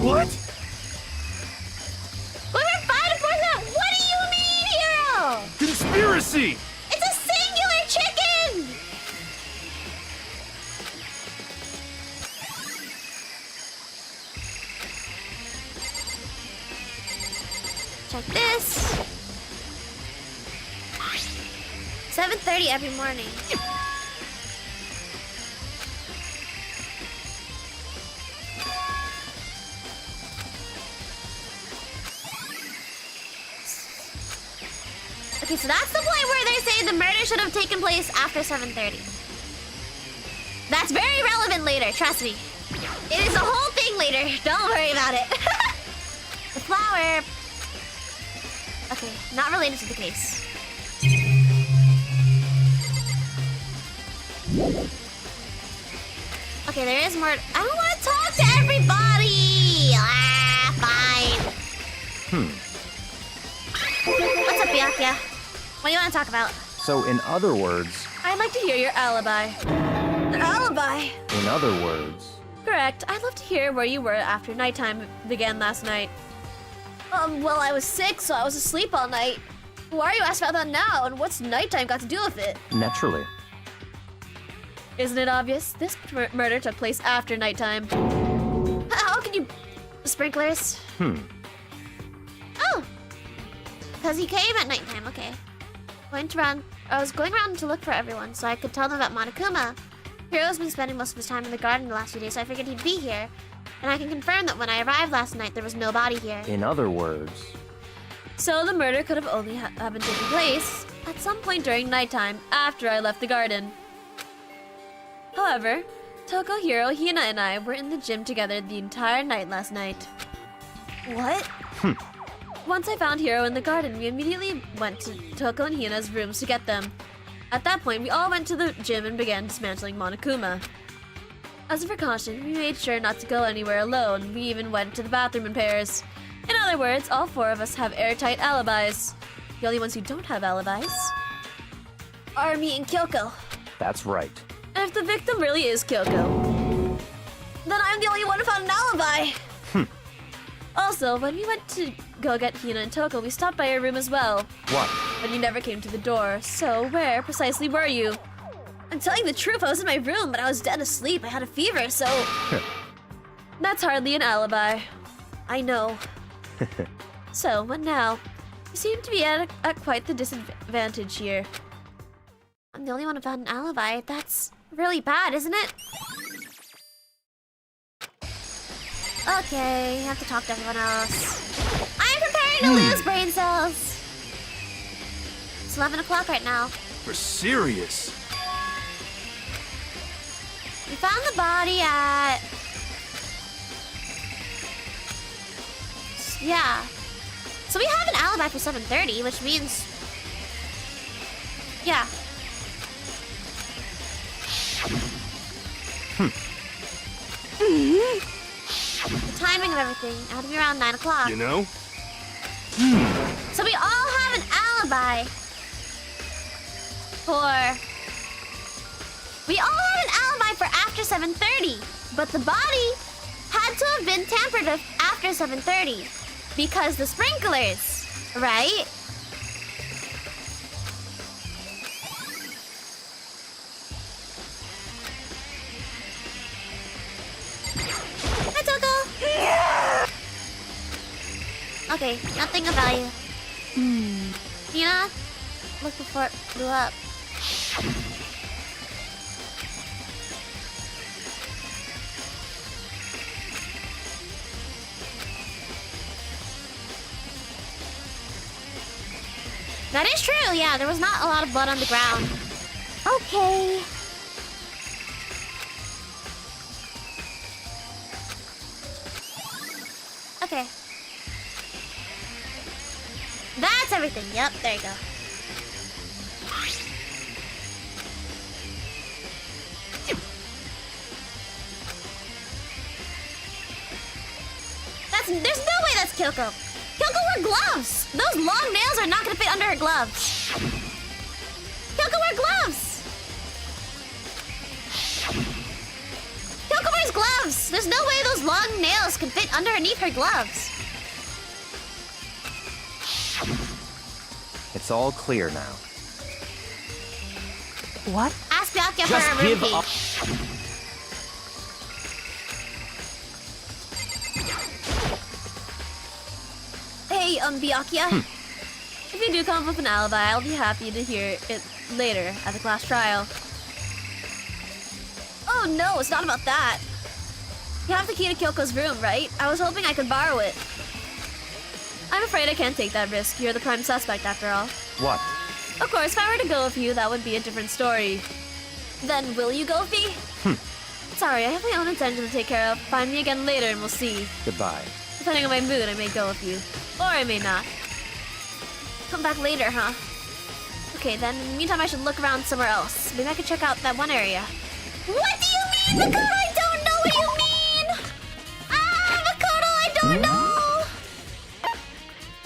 What? We were 5 to 4 now. What do you mean, Hero? Conspiracy! It's a singular chicken! Check this. 7:30 every morning. Okay, so that's the point where they say the murder should have taken place after 7:30. That's very relevant later, trust me. It is a whole thing later. Don't worry about it. The flower... Okay, not related to the case. Okay, there is more... I don't want to talk to everybody! Ah, fine. What's up, Byakuya? What do you want to talk about? So, in other words, I'd like to hear your alibi. Alibi? in other words, Correct. I'd love to hear where you were after nighttime began last night. Well, I was sick, so I was asleep all night. Why are you asking about that now, and what's nighttime got to do with it? naturally. Isn't it obvious? This murder took place after nighttime. How can you... Sprinklers? Oh! Because he came at nighttime, okay. I was going around to look for everyone, so I could tell them about Monokuma. Hiro's been spending most of his time in the garden the last few days, so I figured he'd be here. And I can confirm that when I arrived last night, there was no body here. In other words, So the murder could have only have been taking place at some point during nighttime after I left the garden. However, Toko, Hiro, Hina, and I were in the gym together the entire night last night. What? Once I found Hiro in the garden, we immediately went to Toko and Hina's rooms to get them. At that point, we all went to the gym and began dismantling Monokuma. As a precaution, we made sure not to go anywhere alone. We even went to the bathroom in pairs. In other words, all four of us have airtight alibis. The only ones who don't have alibis are me and Kyoko. That's right. And if the victim really is Kyoko, then I'm the only one who found an alibi. Also, when we went to go get Hina and Toko, we stopped by your room as well. What? But you never came to the door, so where precisely were you? I'm telling the truth, I was in my room, but I was dead asleep. I had a fever, so... That's hardly an alibi. I know. So, what now? You seem to be at quite the disadvantage here. I'm the only one who found an alibi. That's really bad, isn't it? Okay, I have to talk to everyone else. I'm preparing to lose brain cells. It's 11 o'clock right now. For serious. We found the body at... Yeah. So we have an alibi for 7:30, which means... Yeah. The timing of everything had to be around 9 o'clock. You know? So we all have an alibi for... We all have an alibi for after 7:30, but the body had to have been tampered with after 7:30 because the sprinklers, right? Hi, Toko. Okay, nothing of value. Hina, look before it blew up. That is true, yeah, there was not a lot of blood on the ground. Okay. Okay. That's everything. Yep, there you go. There's no way that's Kyoko. Kyoko wore gloves! Those long nails are not gonna fit under her gloves. Kyoko wear gloves! Kyoko wears gloves! There's no way those long nails can fit underneath her gloves. It's all clear now. What? Ask Byakuya for Just her room give key. up. Hey, Byakuya. If you do come up with an alibi, I'll be happy to hear it later at the class trial. Oh no, it's not about that. You have the key to Kyoko's room, right? I was hoping I could borrow it. I'm afraid I can't take that risk. You're the prime suspect after all. What? Of course, if I were to go with you, that would be a different story. Then will you go with me? Sorry, I have my own intention to take care of. Find me again later and we'll see. Goodbye. Depending on my mood, I may go with you. Or I may not. Come back later, huh? Okay, then in the meantime I should look around somewhere else. Maybe I could check out that one area. What do you mean, Makoto? I don't know what you mean! Ah, Makoto, I don't know!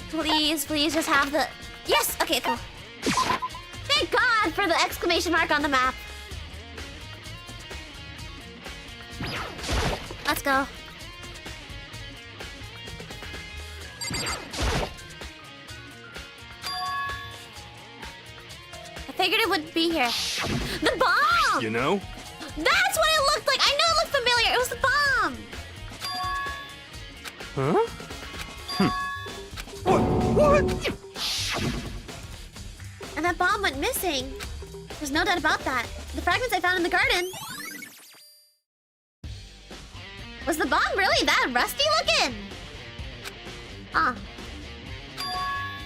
Please, please just have the... Yes! Okay, cool. Thank God for the exclamation mark on the map. Let's go. I figured it would be here. The bomb! You know? That's what it looked like! I know it looked familiar! It was the bomb! Huh? What? And that bomb went missing. There's no doubt about that. The fragments I found in the garden. Was the bomb really that rusty looking? Huh.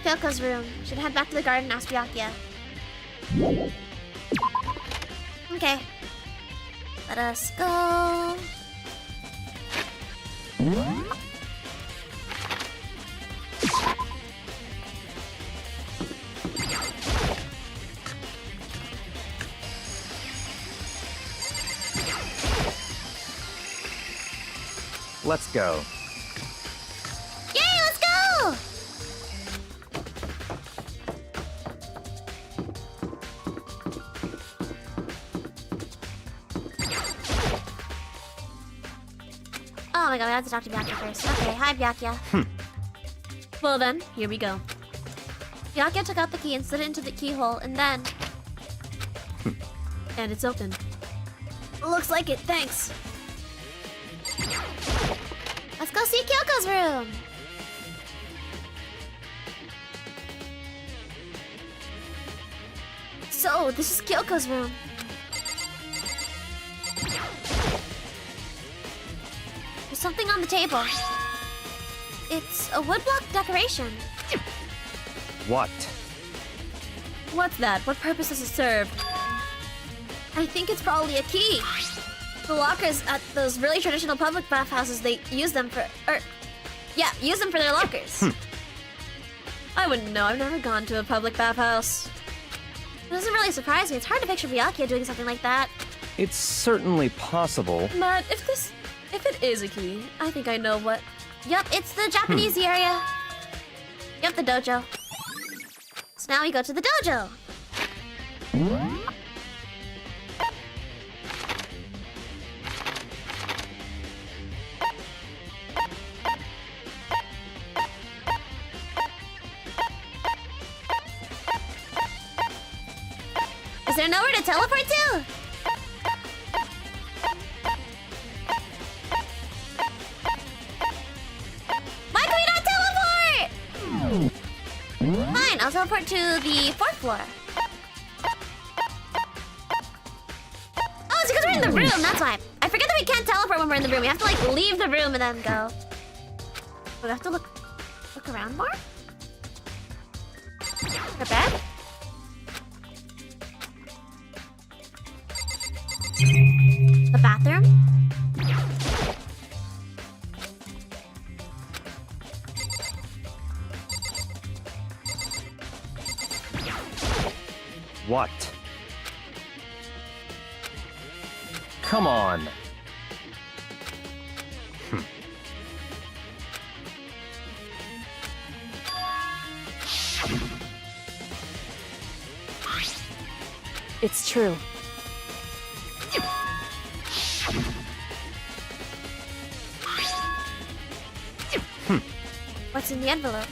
Kyoko's room. Should head back to the garden and ask Byakuya. Okay. Let us go. Let's go. Yay, let's go! Oh my god, we have to talk to Byakuya first. Okay, hi Byakuya. Well then, here we go. Byakuya took out the key and slid it into the keyhole, and then... And it's open. Looks like it, thanks. Let's go see Kyoko's room! So, this is Kyoko's room. There's something on the table. It's a woodblock decoration. What? What's that? What purpose does it serve? I think it's probably a key. The lockers at those really traditional public bathhouses, they use them for... use them for their lockers. I wouldn't know. I've never gone to a public bathhouse. It doesn't really surprise me. It's hard to picture Byakuya doing something like that. It's certainly possible. But if it is a key, I think I know what... Yup, it's the Japanese area. Yup, the dojo. So now we go to the dojo. Is there nowhere to teleport to? Why can we not teleport? Fine, I'll teleport to the 4th floor. Oh, it's because we're in the room, that's why. I forget that we can't teleport when we're in the room. We have to like leave the room and then go. We have to look around more? Her bed? The bathroom? What? Come on. It's true. What's in the envelope?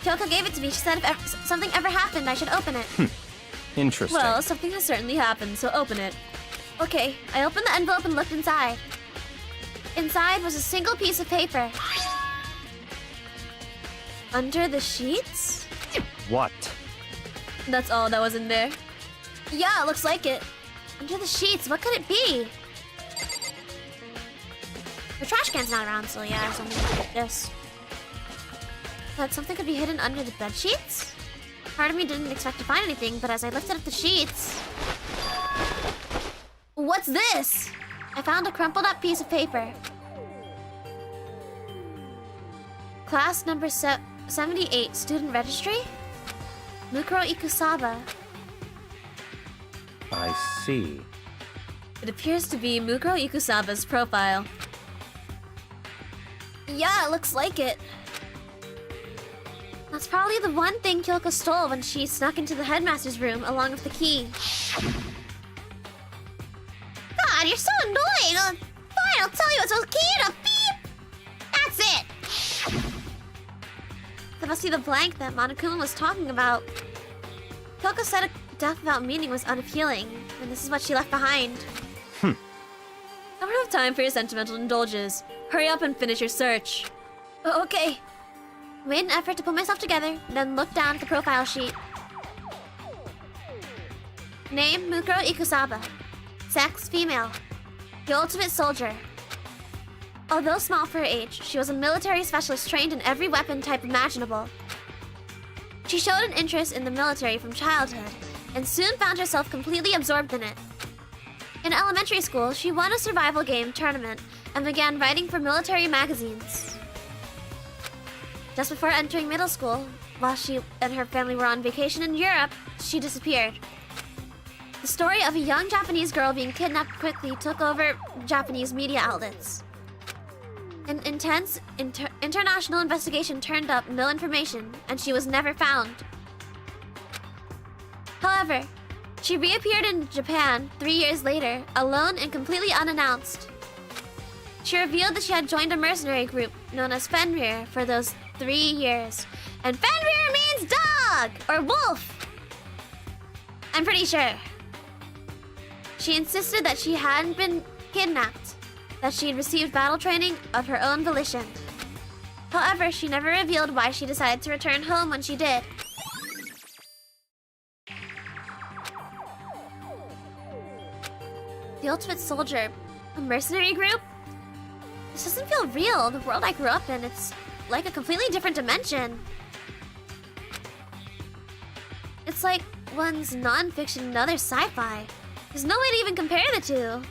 Kyoko gave it to me. She said if something ever happened, I should open it. Interesting. Well, something has certainly happened, so open it. Okay, I opened the envelope and looked inside. Inside was a single piece of paper. Under the sheets? What? That's all that was in there. Yeah, it looks like it. Under the sheets, what could it be? The trash can's not around, so yeah, something like this. But something could be hidden under the bed sheets? Part of me didn't expect to find anything, but as I lifted up the sheets... What's this? I found a crumpled up piece of paper. Class number 78, student registry? Mukuro Ikusaba. I see. It appears to be Mukuro Ikusaba's profile. Yeah, it looks like it. That's probably the one thing Kyoko stole when she snuck into the headmaster's room along with the key. God, you're so annoying! Fine, I'll tell you it's okay to beep! That's it! That must be the blank that Monokuma was talking about. Kyoko said a death without meaning was unappealing, and this is what she left behind. I don't have time for your sentimental indulges. Hurry up and finish your search. Okay. I made an effort to put myself together, then looked down at the profile sheet. Name, Mukuro Ikusaba. Sex, female. The ultimate soldier. Although small for her age, she was a military specialist trained in every weapon type imaginable. She showed an interest in the military from childhood, and soon found herself completely absorbed in it. In elementary school, she won a survival game tournament and began writing for military magazines. Just before entering middle school, while she and her family were on vacation in Europe, she disappeared. The story of a young Japanese girl being kidnapped quickly took over Japanese media outlets. An intense international investigation turned up no information, and she was never found. However, she reappeared in Japan 3 years later, alone and completely unannounced. She revealed that she had joined a mercenary group known as Fenrir for those 3 years. And Fenrir means dog! Or wolf! I'm pretty sure. She insisted that she hadn't been kidnapped, that she had received battle training of her own volition. However, she never revealed why she decided to return home when she did. The Ultimate Soldier, a mercenary group? This doesn't feel real. The world I grew up in, it's like a completely different dimension. It's like one's non-fiction and other sci-fi. There's no way to even compare the two.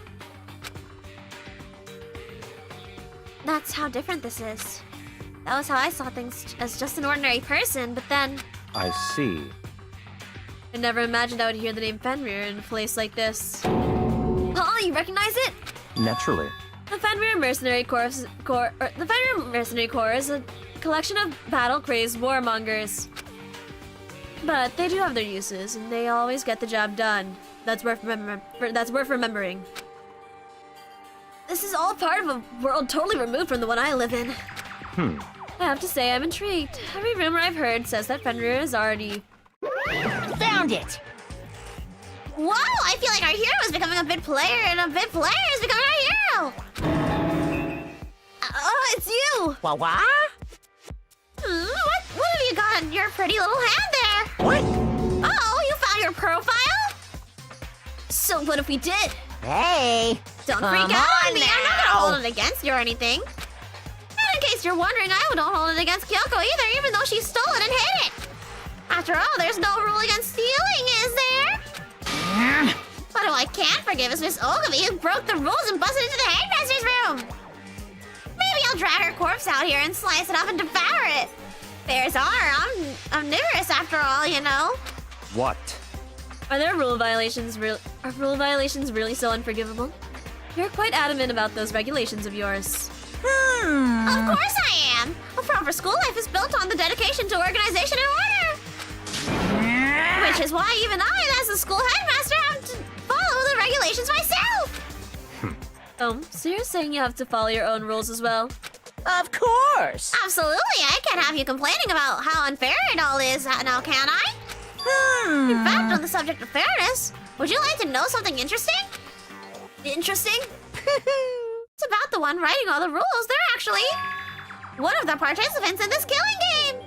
That's how different this is. That was how I saw things as just an ordinary person, but then... I see. I never imagined I would hear the name Fenrir in a place like this. Oh, you recognize it? Naturally. The Fenrir Mercenary Corps is a collection of battle-crazed warmongers. But they do have their uses, and they always get the job done. That's worth remembering. This is all part of a world totally removed from the one I live in. I have to say, I'm intrigued. Every rumor I've heard says that Fenrir is already... Found it! Whoa, I feel like our hero is becoming a bit player, and a bit player is becoming our hero! Oh, it's you! What? What have you got in your pretty little hand there? What? Oh, you found your profile? So what if we did? Hey! Don't Come freak out on on me, I'm not now. gonna hold it against you or anything. And in case you're wondering, I don't hold it against Kyoko either, even though she stole it and hid it. After all, there's no rule against stealing, is there? But who I can't forgive is Miss Ogilvy, who broke the rules and busted into the headmaster's room. Maybe I'll drag her corpse out here and slice it up and devour it. Bears are. I'm omnivorous after all, you know. What? Are rule violations really so unforgivable? You're quite adamant about those regulations of yours. Of course I am. A proper school life is built on the dedication to organization and order. Which is why even I, as a school headmaster, have to follow the regulations myself. Oh, so you're saying you have to follow your own rules as well? Of course! Absolutely. I can't have you complaining about how unfair it all is now, can I? In fact, on the subject of fairness, would you like to know something interesting? Interesting? It's about the one writing all the rules. They're actually one of the participants in this killing game.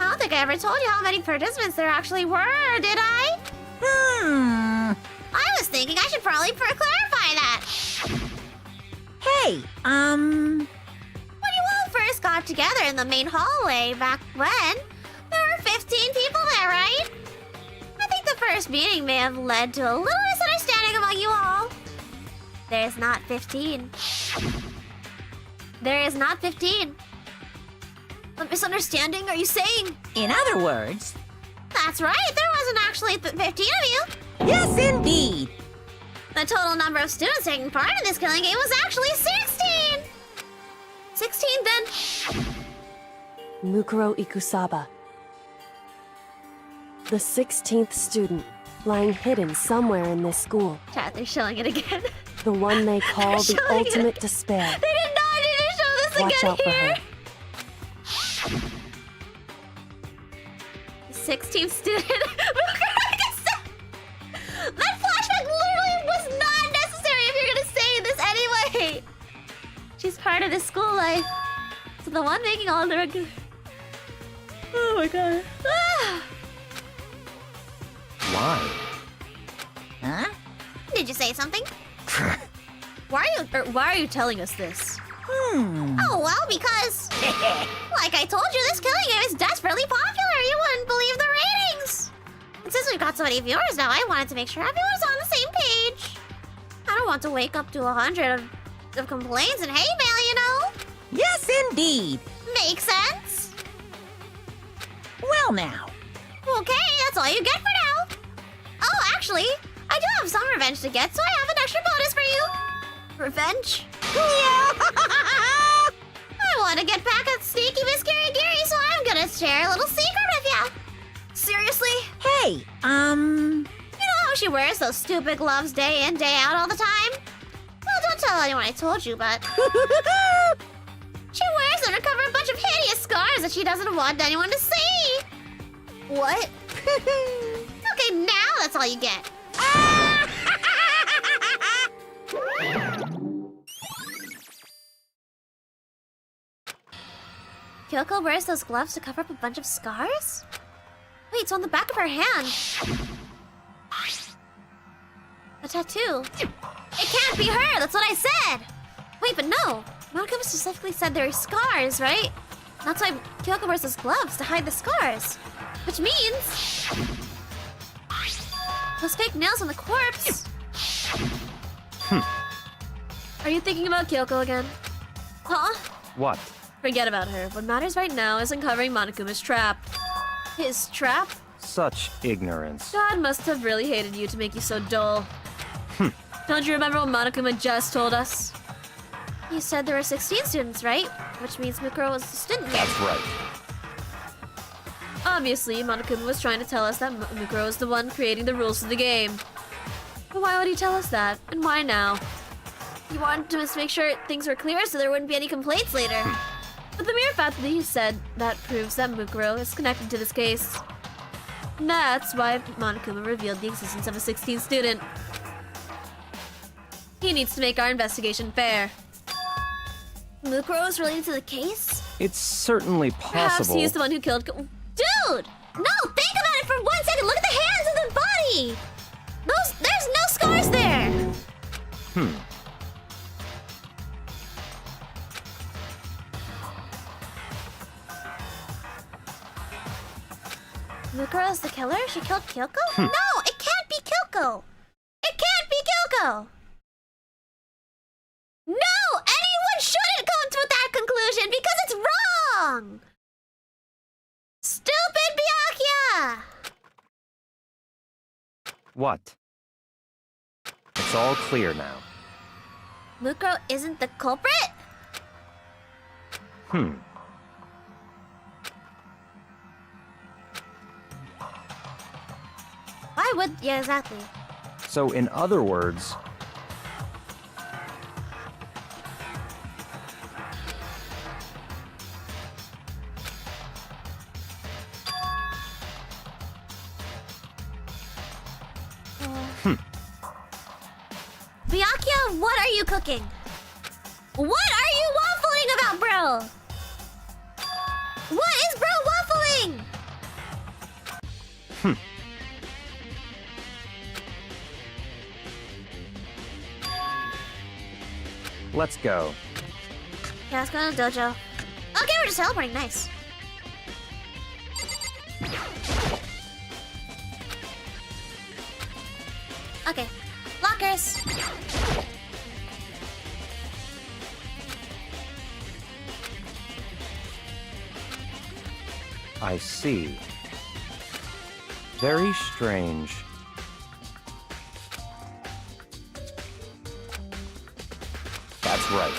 I don't think I ever told you how many participants there actually were, did I? I was thinking I should probably clarify that. Hey, When you all first got together in the main hallway back when, there were 15 people there, right? I think the first meeting may have led to a little misunderstanding among you all. There's not 15. There is not 15. A misunderstanding, are you saying? in other words, That's right, there wasn't actually 15 of you. yes indeed! The total number of students taking part in this killing game was actually 16! 16 then... Mukuro Ikusaba. The 16th student, lying hidden somewhere in this school. Chat, they're showing it again. The one they call the Showing it. ultimate despair. They did not need to show this Watch again out for here! her. 16th student. That flashback literally was not necessary if you're gonna say this anyway. She's part of the school life. So the one making all the regular. Oh my god. Why? Huh? Did you say something? Why are you telling us this? Oh well, because like I told you, this killing game is desperately popular. You wouldn't believe the ratings. And since we've got so many viewers now, I wanted to make sure everyone's on the same page. don't want to wake up to 100 of complaints and hate mail, you know? Yes, indeed. Makes sense. Well, now. Okay, that's all you get for now. Oh, actually, I do have some revenge to get, so I have an extra bonus for you. Revenge? I want to get back at Sneaky Miss Gary Gary, so I'm gonna share a little secret with ya. Seriously? Hey, You know how she wears those stupid gloves day in, day out all the time? Well, don't tell anyone I told you, but... she wears them to cover a bunch of hideous scars that she doesn't want anyone to see. What? Okay, now that's all you get. Kyoko wears those gloves to cover up a bunch of scars? Wait, it's on the back of her hand. A tattoo. It can't be her, that's what I said! Wait, but no. Monokuma specifically said there are scars, right? That's why Kyoko wears those gloves, to hide the scars. Which means... those fake nails on the corpse. Are you thinking about Kyoko again? Huh? What? Forget about her. What matters right now is uncovering Monokuma's trap. His trap? Such ignorance. God must have really hated you to make you so dull. Don't you remember what Monokuma just told us? You said there were 16 students, right? Which means Mukuro was the student here. That's right. Obviously, Monokuma was trying to tell us that Mukuro is the one creating the rules of the game. But why would he tell us that? And why now? He wanted to just make sure things were clear so there wouldn't be any complaints later. But the mere fact that he said that proves that Mukuro is connected to this case. And that's why Monokuma revealed the existence of a 16th student. He needs to make our investigation fair. Mukuro is related to the case? It's certainly Perhaps possible. he's the one who killed... Dude! No, think about it for 1 second! Look at the hands and the body! There's no scars there! Mukuro's the killer? She killed Kyoko? No, it can't be Kyoko! It can't be Kyoko! No! Anyone shouldn't come to that conclusion because it's wrong! Stupid Byakuya! What? It's all clear now. Mukuro isn't the culprit? Why would... Yeah, exactly. So in other words, Byakuya, what are you cooking? What are you waffling about, bro? What is bro waffling? let's go. Yeah, let's go to the dojo. Okay, we're just teleporting. Nice. Okay. Lockers. I see. Very strange. That's right.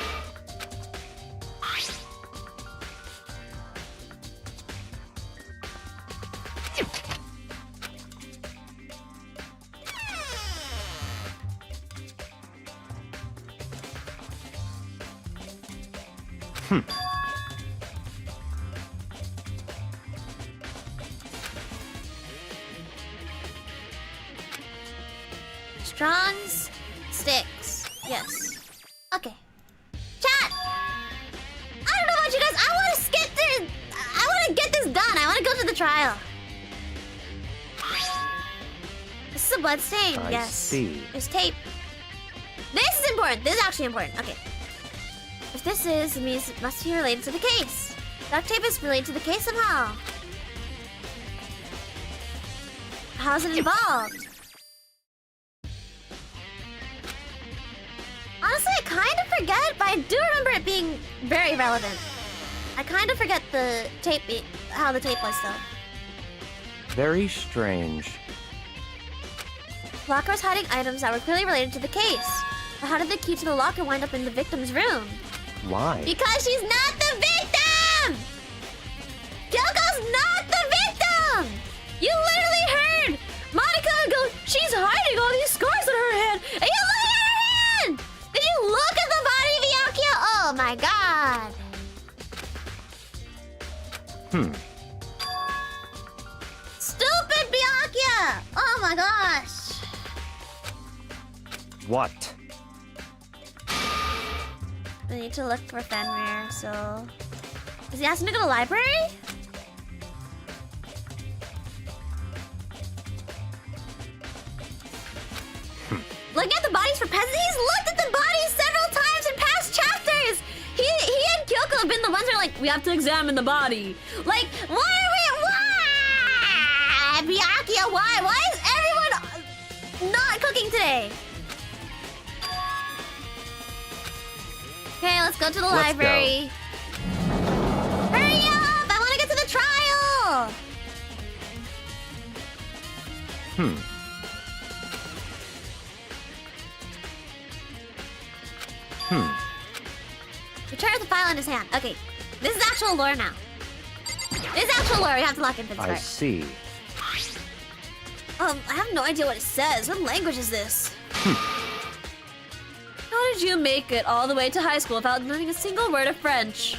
Strong's sticks. Yes. Okay. Chat! I don't know about you guys. I want to skip this. I want to get this done. I want to go to the trial. This is a blood stain. I Yes. see. There's tape. This is important. This is actually important. Okay. If this is, it means it must be related to the case. Duct tape is related to the case somehow. How is it involved? I do remember it being very relevant. I kind of forget the tape, how the tape was though. Very strange. Locker was hiding items that were clearly related to the case. But how did the key to the locker wind up in the victim's room? Why? Because she's not the victim! Kyoko's not the victim! You literally heard Monica go, she's hiding all these scars on her hand, and you look at her hand! Did you look at the body of Byakuya? Oh my god. Stupid Byakuya! Oh my gosh. What? We need to look for Fenrir, so... Is he asking to go to the library? Looking at the bodies for peasants? He's looked at the bodies several times in past chapters! He and Kyoko have been the ones that are like, we have to examine the body. Like, why are we... Why? Byakuya, why? Why is everyone not cooking today? Okay, let's go to the library. Hurry up! I want to get to the trial! Return the file in his hand. Okay, this is actual lore now. This is actual lore. We have to lock in for this I part. see. I have no idea what it says. What language is this? How did you make it all the way to high school without knowing a single word of French?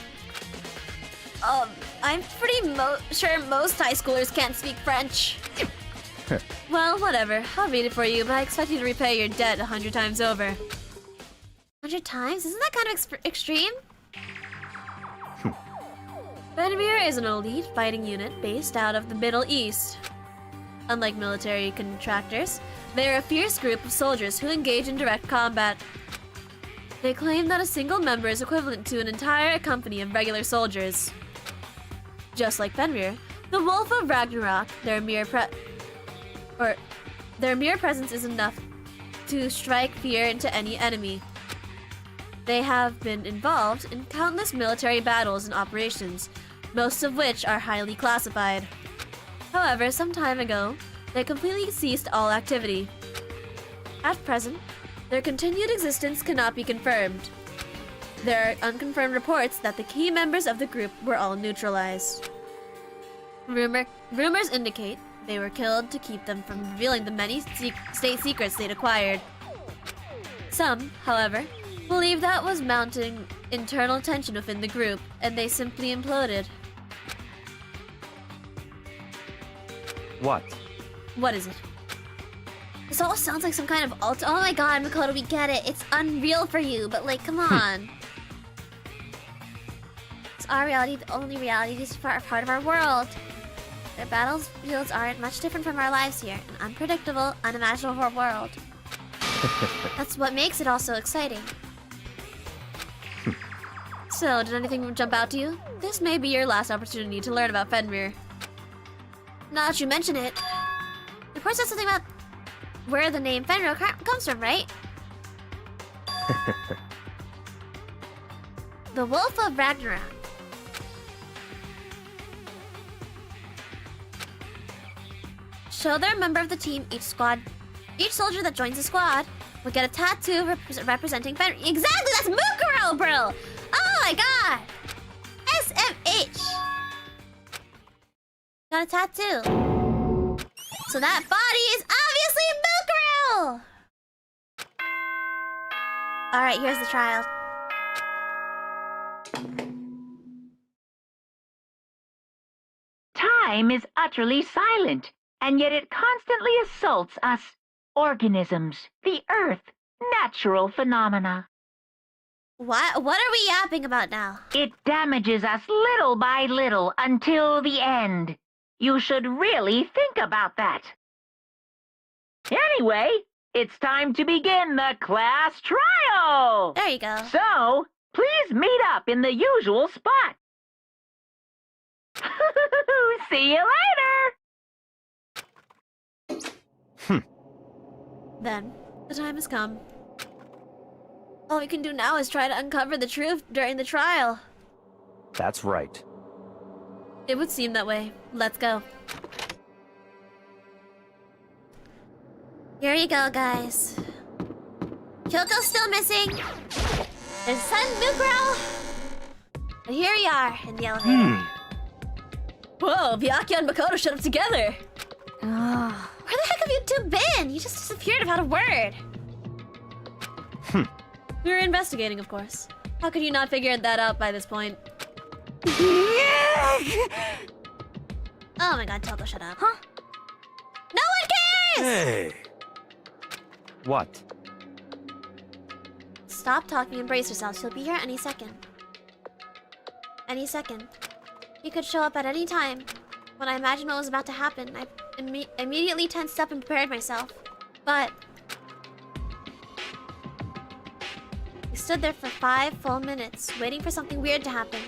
I'm pretty sure most high schoolers can't speak French. Well, whatever. I'll read it for you, but I expect you to repay your debt 100 times over. 100 times? Isn't that kind of extreme? Fenrir is an elite fighting unit based out of the Middle East. Unlike military contractors, they are a fierce group of soldiers who engage in direct combat. They claim that a single member is equivalent to an entire company of regular soldiers. Just like Fenrir, the Wolf of Ragnarok, their mere presence is enough to strike fear into any enemy. They have been involved in countless military battles and operations, most of which are highly classified. However, some time ago, they completely ceased all activity. At present, their continued existence cannot be confirmed. There are unconfirmed reports that the key members of the group were all neutralized. Rumors indicate they were killed to keep them from revealing the many state secrets they'd acquired. Some, however, believe that was mounting internal tension within the group, and they simply imploded. What? What is it? This all sounds like some kind of oh my god, Makoto, we get it. It's unreal for you, but like, come on. It's our reality, the only reality. These are part of our world. Their battlefields aren't much different from our lives here. An unpredictable, unimaginable world. That's what makes it all so exciting. So, did anything jump out to you? This may be your last opportunity to learn about Fenrir. Now that you mention it, the report said something about where the name Fenrir comes from, right? The Wolf of Ragnarok. So they're a member of the team. Each soldier that joins the squad will get a tattoo representing Fenrir. Exactly, that's Mukuro, bro! Oh my god! SMH! Got a tattoo. So that body is obviously Mukuro! Alright, here's the trial. Time is utterly silent, and yet it constantly assaults us, organisms, the earth, natural phenomena. What are we yapping about now? It damages us little by little until the end. You should really think about that. Anyway, it's time to begin the class trial! There you go. So, please meet up in the usual spot. See you later! Then, the time has come. All we can do now is try to uncover the truth during the trial. That's right. It would seem that way. Let's go. Here you go, guys. Kyoko's still missing. There's Sun Bukuro. But here we are in the elevator. Whoa, Byakuya and Makoto showed up together. Where the heck have you two been? You just disappeared without a word. We were investigating, of course. How could you not figure that out by this point? Oh my god, Kyoko, shut up. Huh? No one cares! Hey. What? Stop talking and brace yourself. She'll be here any second. Any second. He could show up at any time. When I imagined what was about to happen, I immediately tensed up and prepared myself. But we stood there for 5 full minutes, waiting for something weird to happen.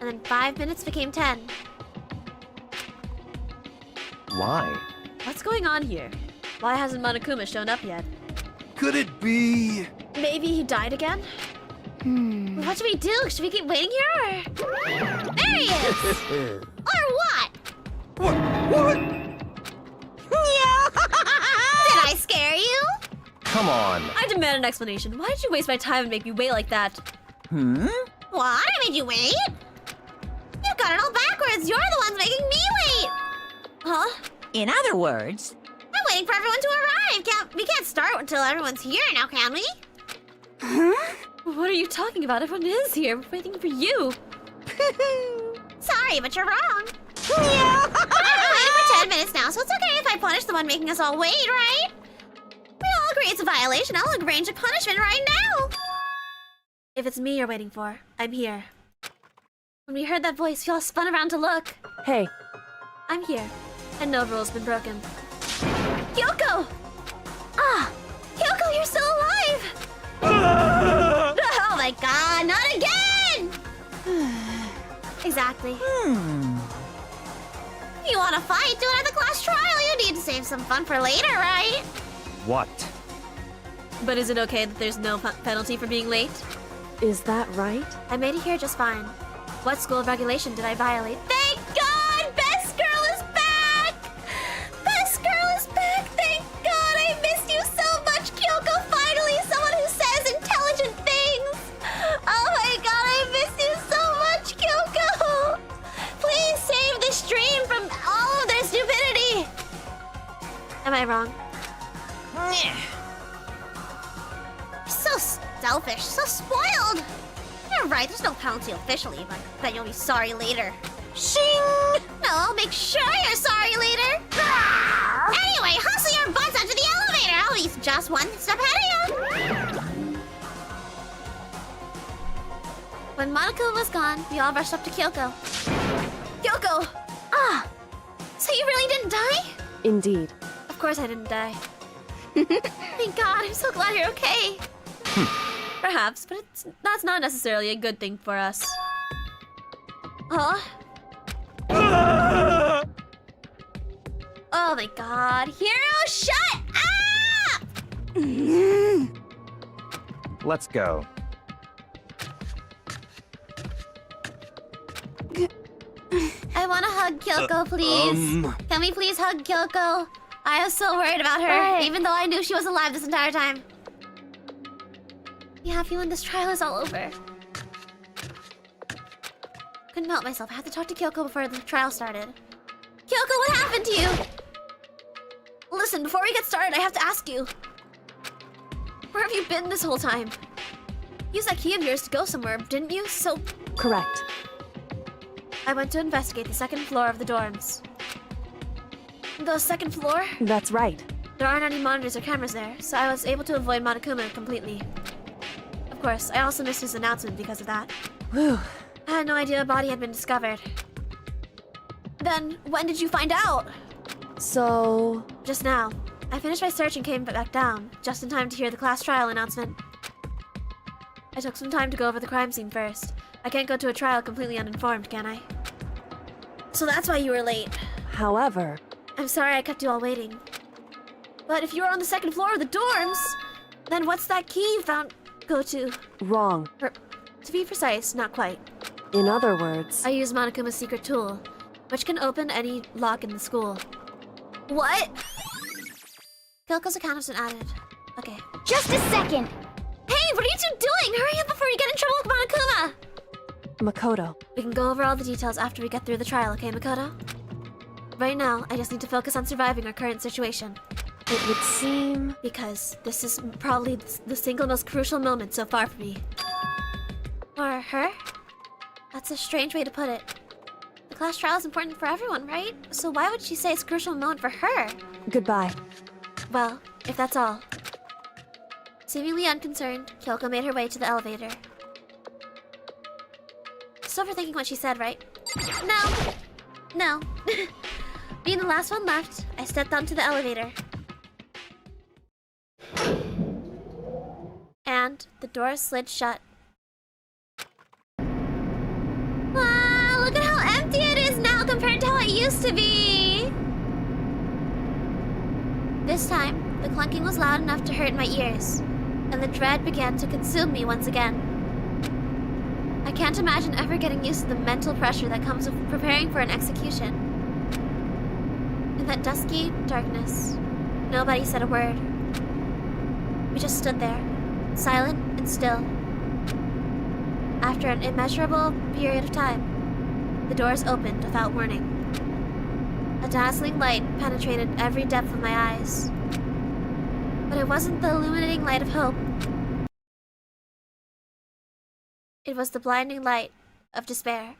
And then 5 minutes became 10. Why? What's going on here? Why hasn't Monokuma shown up yet? Could it be? Maybe he died again? What should we do? Should we keep waiting here or... There he is! Or what? What? Did I scare you? Come on. I demand an explanation. Why did you waste my time and make me wait like that? What? I made you wait? You got it all backwards. You're the ones making me wait. Huh? In other words, I'm waiting for everyone to arrive. We can't start until everyone's here now, can we? What are you talking about? Everyone is here. We're waiting for you. Sorry, but you're wrong. I've been waiting for 10 minutes now, so it's okay if I punish the one making us all wait, right? We all agree it's a violation. I'll arrange a punishment right now. If it's me you're waiting for, I'm here. When we heard that voice, we all spun around to look. Hey, I'm here, and no rule's been broken. Kyoko! Ah! Kyoko, you're still alive! Oh my god, not again! Exactly. You wanna fight? Do it at the class trial. You need to save some fun for later, right? What? But is it okay that there's no penalty for being late? is that right? I made it here just fine. What school of regulation did I violate? Thank God! Best girl is back! Best girl is back! Thank God! I missed you so much, Kyoko! Finally, someone who says intelligent things! Oh my God, I miss you so much, Kyoko! Please save the stream from all of their stupidity! Am I wrong? So selfish, so spoiled! You're right, there's no penalty officially, but then you'll be sorry later. Shing! No, I'll make sure you're sorry later! Anyway, hustle your butts onto the elevator! I'll be just one step ahead of you! When Monokuma was gone, we all rushed up to Kyoko. Kyoko! Ah! So you really didn't die? Indeed. Of course I didn't die. Thank God, I'm so glad you're okay. Perhaps, but that's not necessarily a good thing for us. Huh? Oh my God, Hiro, shut up! Let's go. I want to hug Kyoko, please. Can we please hug Kyoko? I was so worried about her, even though I knew she was alive this entire time. Yeah, I feel when this trial is all over. Couldn't help myself. I had to talk to Kyoko before the trial started. Kyoko, what happened to you? Listen, before we get started, I have to ask you. Where have you been this whole time? Use that key of yours to go somewhere, didn't you? So... Correct. I went to investigate the second floor of the dorms. The second floor? That's right. There aren't any monitors or cameras there, so I was able to avoid Monokuma completely. Of course, I also missed his announcement because of that. Whew. I had no idea a body had been discovered. Then, when did you find out? So... Just now. I finished my search and came back down, just in time to hear the class trial announcement. I took some time to go over the crime scene first. I can't go to a trial completely uninformed, can I? So that's why you were late. However... I'm sorry I kept you all waiting. But if you were on the second floor of the dorms, then what's that key you found go to... Wrong. Or, to be precise, not quite. In other words, I use Monokuma's secret tool, which can open any lock in the school. What? Kyoko's account has been added. Okay. Just a second. Hey, what are you two doing? Hurry up before you get in trouble with Monokuma. Makoto. We can go over all the details after we get through the trial, okay, Makoto? Right now, I just need to focus on surviving our current situation. It would seem... Because this is probably the single most crucial moment so far for me. Or her? That's a strange way to put it. The class trial is important for everyone, right? So why would she say it's a crucial moment for her? Goodbye. Well, if that's all. Seemingly unconcerned, Kyoko made her way to the elevator. Just overthinking what she said, right? No. Being the last one left, I stepped onto the elevator. And the door slid shut. Wow, look at how empty it is now compared to how it used to be. This time, the clunking was loud enough to hurt my ears, and the dread began to consume me once again. I can't imagine ever getting used to the mental pressure that comes with preparing for an execution. In that dusky darkness, nobody said a word. We just stood there, silent and still. After an immeasurable period of time, the doors opened without warning. A dazzling light penetrated every depth of my eyes. But it wasn't the illuminating light of hope. It was the blinding light of despair.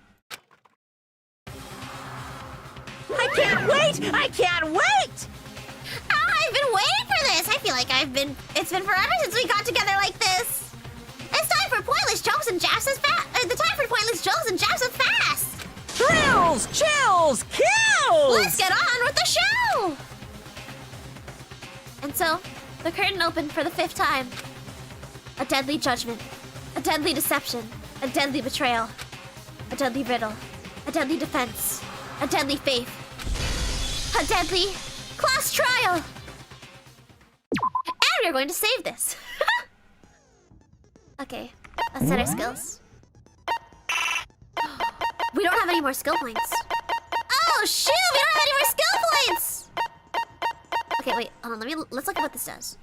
I can't wait! I can't wait! I've been waiting for this. I feel like it's been forever since we got together like this. It's time for pointless jokes and jabs as fast. The time for pointless jokes and jabs as fast. Thrills, chills, kills! Let's get on with the show. And so, the curtain opened for the 5th time. A deadly judgment, a deadly deception, a deadly betrayal, a deadly riddle, a deadly defense, a deadly faith, a deadly class trial. And we are going to save this. Okay, let's set our skills. We don't have any more skill points. Oh shoot! We don't have any more skill points. Okay, wait, hold on, let's look at what this does.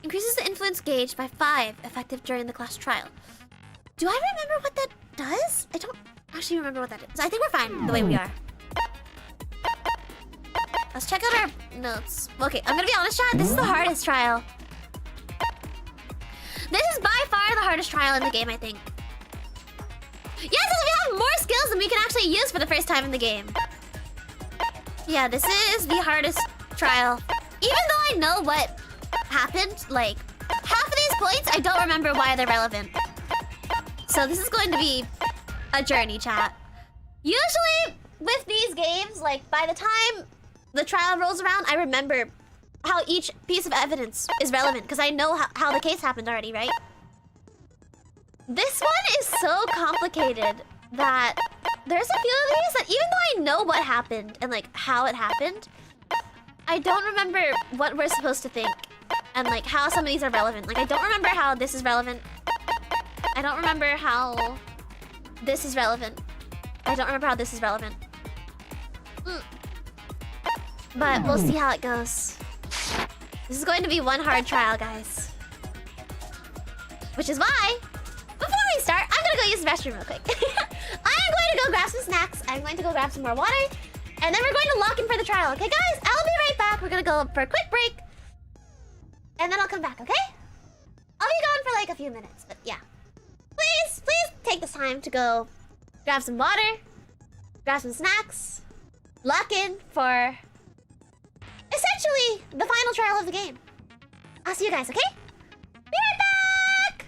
Increases the influence gauge by 5, effective during the class trial. Do I remember what that does? I don't actually remember what that is. I think we're fine the way we are. Let's check out our notes. Okay, I'm gonna be honest, chat, this is the hardest trial. This is by far the hardest trial in the game, I think. Yes, we have more skills than we can actually use for the first time in the game. Yeah, this is the hardest trial. Even though I know what happened, like, half of these points, I don't remember why they're relevant. So this is going to be a journey, chat. Usually, with these games, like, by the time the trial rolls around, I remember how each piece of evidence is relevant, because I know how the case happened already, right? This one is so complicated that there's a few of these that even though I know what happened and, like, how it happened, I don't remember what we're supposed to think and, like, how some of these are relevant. Like, I don't remember how this is relevant. I don't remember how this is relevant. I don't remember how this is relevant. But we'll see how it goes. This is going to be one hard trial, guys. Which is why, before we start, I'm gonna go use the restroom real quick. I'm going to go grab some snacks. I'm going to go grab some more water. And then we're going to lock in for the trial. Okay, guys? I'll be right back. We're gonna go for a quick break. And then I'll come back, okay? I'll be gone for like a few minutes, but yeah. Please take this time to go grab some water, grab some snacks, lock in for essentially the final trial of the game. I'll see you guys, okay? Be right back!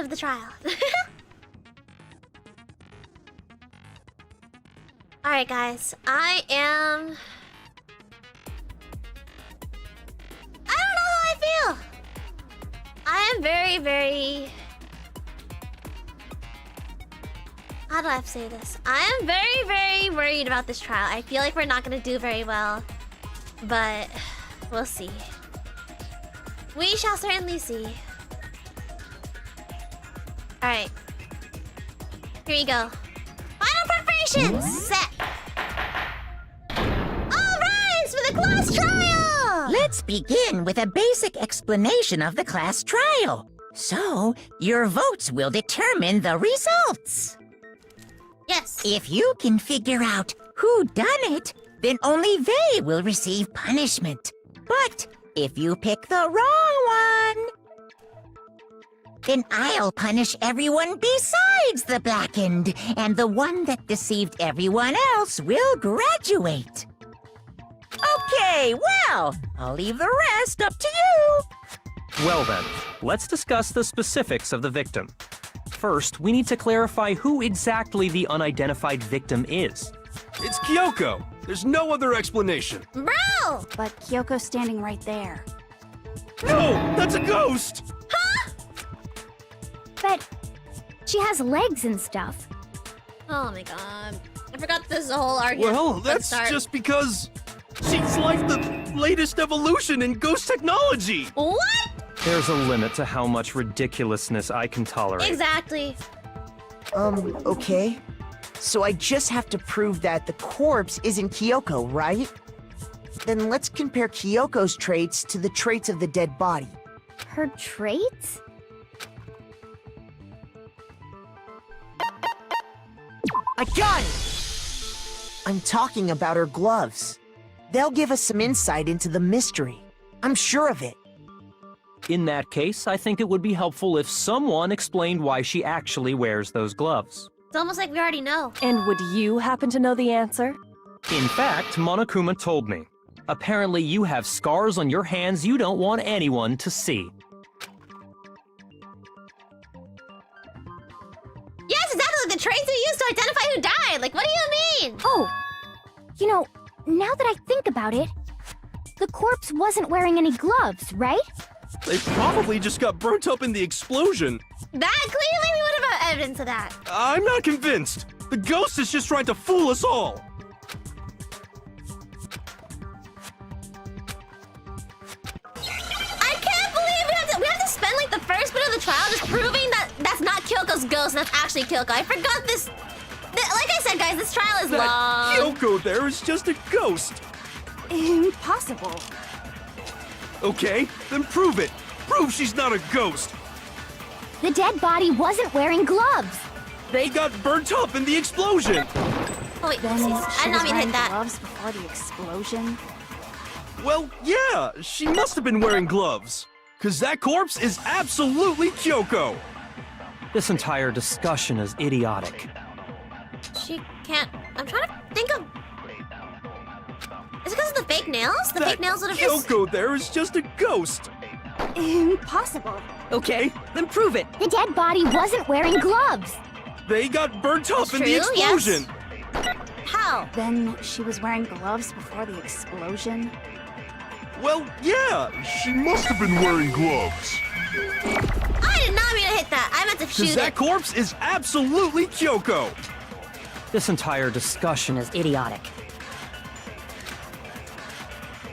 of the trial. Alright, guys. I don't know how I feel. I am very, very... How do I have to say this? I am very, very worried about this trial. I feel like we're not going to do very well. But we'll see. We shall certainly see. Alright. Here you go. Final preparations! Set! All rise for the class trial! Let's begin with a basic explanation of the class trial. So, your votes will determine the results. Yes. If you can figure out who done it, then only they will receive punishment. But if you pick the wrong one, then I'll punish everyone besides the blackened, and the one that deceived everyone else will graduate. Okay, well, I'll leave the rest up to you. Well then, let's discuss the specifics of the victim. First, we need to clarify who exactly the unidentified victim is. It's Kyoko. There's no other explanation. Bro! But Kyoko's standing right there. No, that's a ghost! But she has legs and stuff. Oh my god. I forgot this whole argument. Well, Let's that's start. just because she's like the latest evolution in ghost technology. What? There's a limit to how much ridiculousness I can tolerate. Exactly. Okay. So I just have to prove that the corpse isn't Kyoko, right? Then let's compare Kyoko's traits to the traits of the dead body. Her traits? I got it! I'm talking about her gloves. They'll give us some insight into the mystery. I'm sure of it. In that case, I think it would be helpful if someone explained why she actually wears those gloves. It's almost like we already know. And would you happen to know the answer? In fact, Monokuma told me. Apparently you have scars on your hands you don't want anyone to see. Yes, exactly. The traits we used to identify who died. Like, what do you mean? Oh, you know, now that I think about it, the corpse wasn't wearing any gloves, right? They probably just got burnt up in the explosion. That clearly we would have evidence of that. I'm not convinced. The ghost is just trying to fool us all. I can't believe we have to spend like the first bit of the trial just proving that that's not Kyoko's ghost and that's actually Kyoko. I forgot this. Like I said, guys, this trial is That long. Kyoko there is just a ghost. Impossible. Okay, then prove it. Prove she's not a ghost. The dead body wasn't wearing gloves. They got burnt up in the explosion. Oh wait, Then oopsies. I she did was not mean to wearing hit that. gloves before the explosion. Well, yeah, she must have been wearing gloves. Cause that corpse is absolutely Kyoko. This entire discussion is idiotic. She can't. I'm trying to think of. Is it because of the fake nails? The That fake nails would have just. Kyoko there is just a ghost. Impossible. Okay, then prove it. The dead body wasn't wearing gloves. They got burnt up That's in the true, yes. explosion. How? Then she was wearing gloves before the explosion. Well, yeah, she must have been wearing gloves. I did not mean to hit that. I meant to Cause shoot that it. corpse is absolutely Kyoko. This entire discussion is idiotic.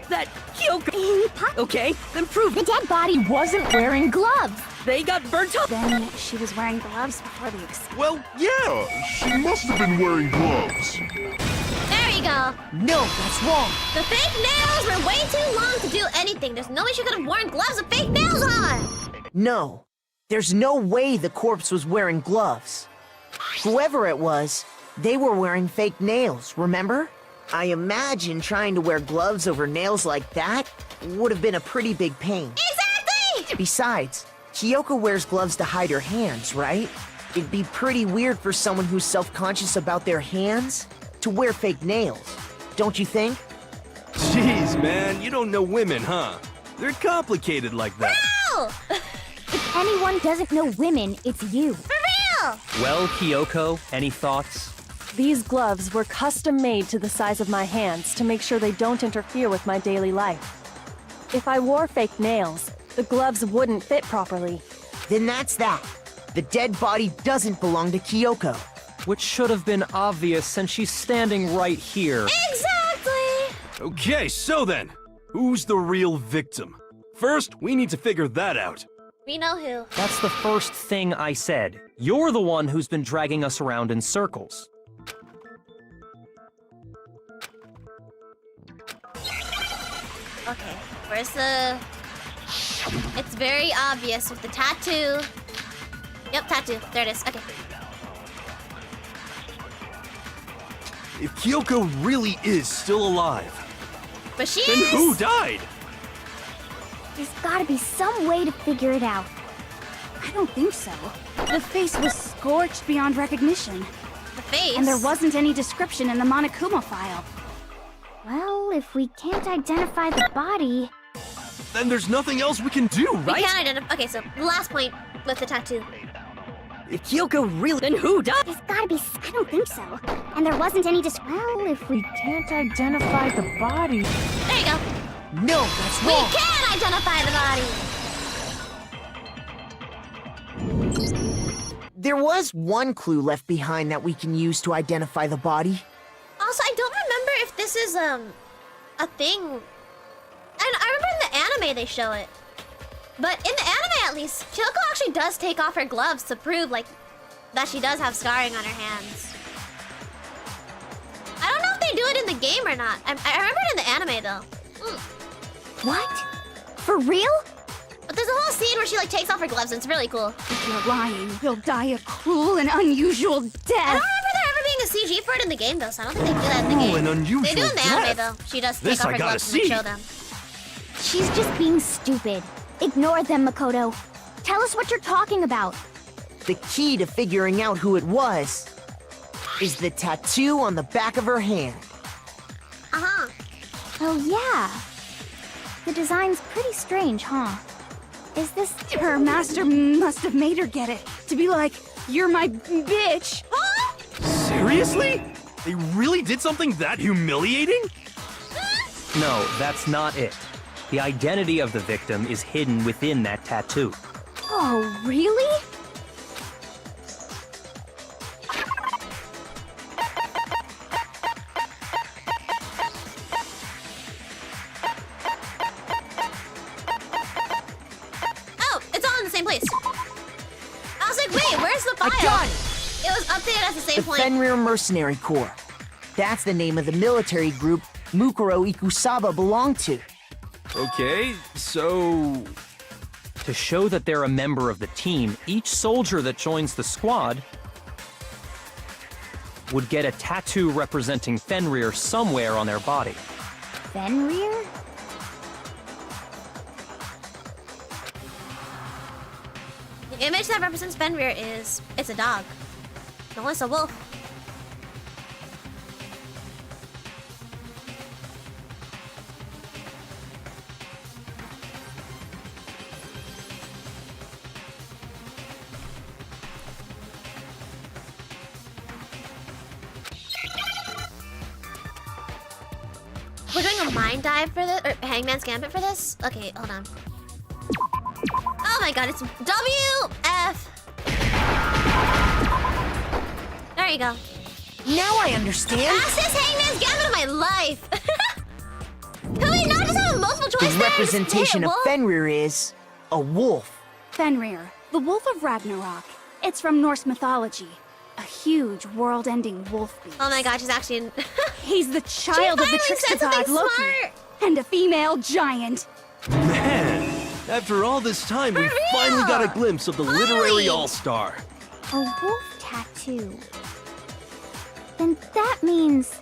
That Kyoko. Okay, then prove The it. dead body wasn't wearing gloves. They got burnt up. Then she was wearing gloves before the explosion. Well, yeah, she must have been wearing gloves. There you go. No, that's wrong. The fake nails were way too long to do anything. There's no way she could have worn gloves with fake nails on. No. There's no way the corpse was wearing gloves. Whoever it was, they were wearing fake nails, remember? I imagine trying to wear gloves over nails like that would have been a pretty big pain. Exactly. Besides, Kyoko wears gloves to hide her hands, right? It'd be pretty weird for someone who's self-conscious about their hands to wear fake nails, don't you think? Jeez, man, you don't know women, huh? They're complicated like that. No. If anyone doesn't know women, it's you. For real! Well, Kyoko, any thoughts? These gloves were custom made to the size of my hands to make sure they don't interfere with my daily life. If I wore fake nails, the gloves wouldn't fit properly. Then that's that. The dead body doesn't belong to Kyoko. Which should have been obvious since she's standing right here. Exactly! Okay, so then, who's the real victim? First, we need to figure that out. We know who. That's the first thing I said. You're the one who's been dragging us around in circles. Okay, where's the... It's very obvious with the tattoo. Yep, tattoo. There it is. Okay. If Kyoko really is still alive, But she then is... who died? There's gotta be some way to figure it out. I don't think so. The face was scorched beyond recognition, The face. and there wasn't any description in the Monokuma file. Well, if we can't identify the body... Then there's nothing else we can do, We right? can't identify... Okay, so last point with the tattoo. If Kyoko really... Then who died? There's gotta be... I don't think so. And there wasn't any Well, if we can't identify the body... There you go. No, that's We wrong. can identify the body. There was one clue left behind that we can use to identify the body. Also, I don't remember if this is, a thing. And I remember in the anime they show it. But in the anime, at least, Kyoko actually does take off her gloves to prove, like, that she does have scarring on her hands. I don't know if they do it in the game or not. I remember it in the anime, though. What? For real? But there's a whole scene where she, like, takes off her gloves, and it's really cool. If you're lying, you'll die a cruel and unusual I don't death. remember there ever being a CG for it in the game, though, so I don't think they do that in the Cruel game. and unusual They do in the anime, death. though. She does This take off I her gotta gloves and see. show them. She's just being stupid. Ignore them, Makoto. Tell us what you're talking about. The key to figuring out who it was is the tattoo on the back of her hand. Uh-huh. Oh, yeah. The design's pretty strange, huh? Is this... Her master must have made her get it. To be like, you're my bitch. Seriously? They really did something that humiliating? No, that's not it. The identity of the victim is hidden within that tattoo. Oh, really? Oh, it's all in the same place. I was like, wait, where's the file? I got it! It was updated at the same The point. Fenrir Mercenary Corps. That's the name of the military group Mukuro Ikusaba belonged to. Okay, so... To show that they're a member of the team, each soldier that joins the squad would get a tattoo representing Fenrir somewhere on their body. Fenrir? The image that represents Fenrir is... It's a dog. No, it's a wolf. We're doing a mind dive for this, or Hangman's Gambit for this? Okay, hold on. Oh my god, it's WF. There you go. Now I understand. Fastest Hangman's Gambit of my life. Can we not just have a multiple choice The there? representation of Wolf? Fenrir is a wolf. Fenrir, the wolf of Ragnarok. It's from Norse mythology. A huge, world-ending wolf beast. Oh my god, she's actually in... He's the child of the finally trickster said god something Loki. smart. And a female giant. Man, after all this time, we real? finally got a glimpse of the literary Finally. all-star. A wolf tattoo. Then that means...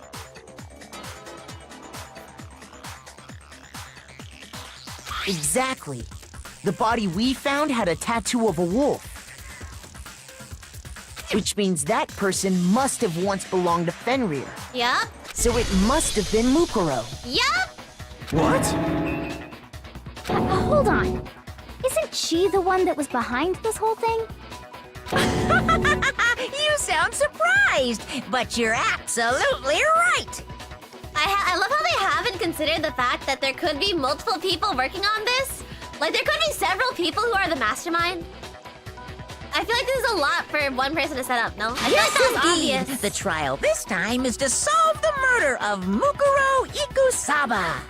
Exactly. The body we found had a tattoo of a wolf. Which means that person must have once belonged to Fenrir. Yup. So it must have been Mukuro. Yup. What? Hold on. Isn't she the one that was behind this whole thing? You sound surprised, but you're absolutely right. I love how they haven't considered the fact that there could be multiple people working on this. Like, there could be several people who are the mastermind. I feel like this is a lot for one person to set up, no? I Yes, feel like that was indeed. obvious. The trial this time is to solve the murder of Mukuro Ikusaba.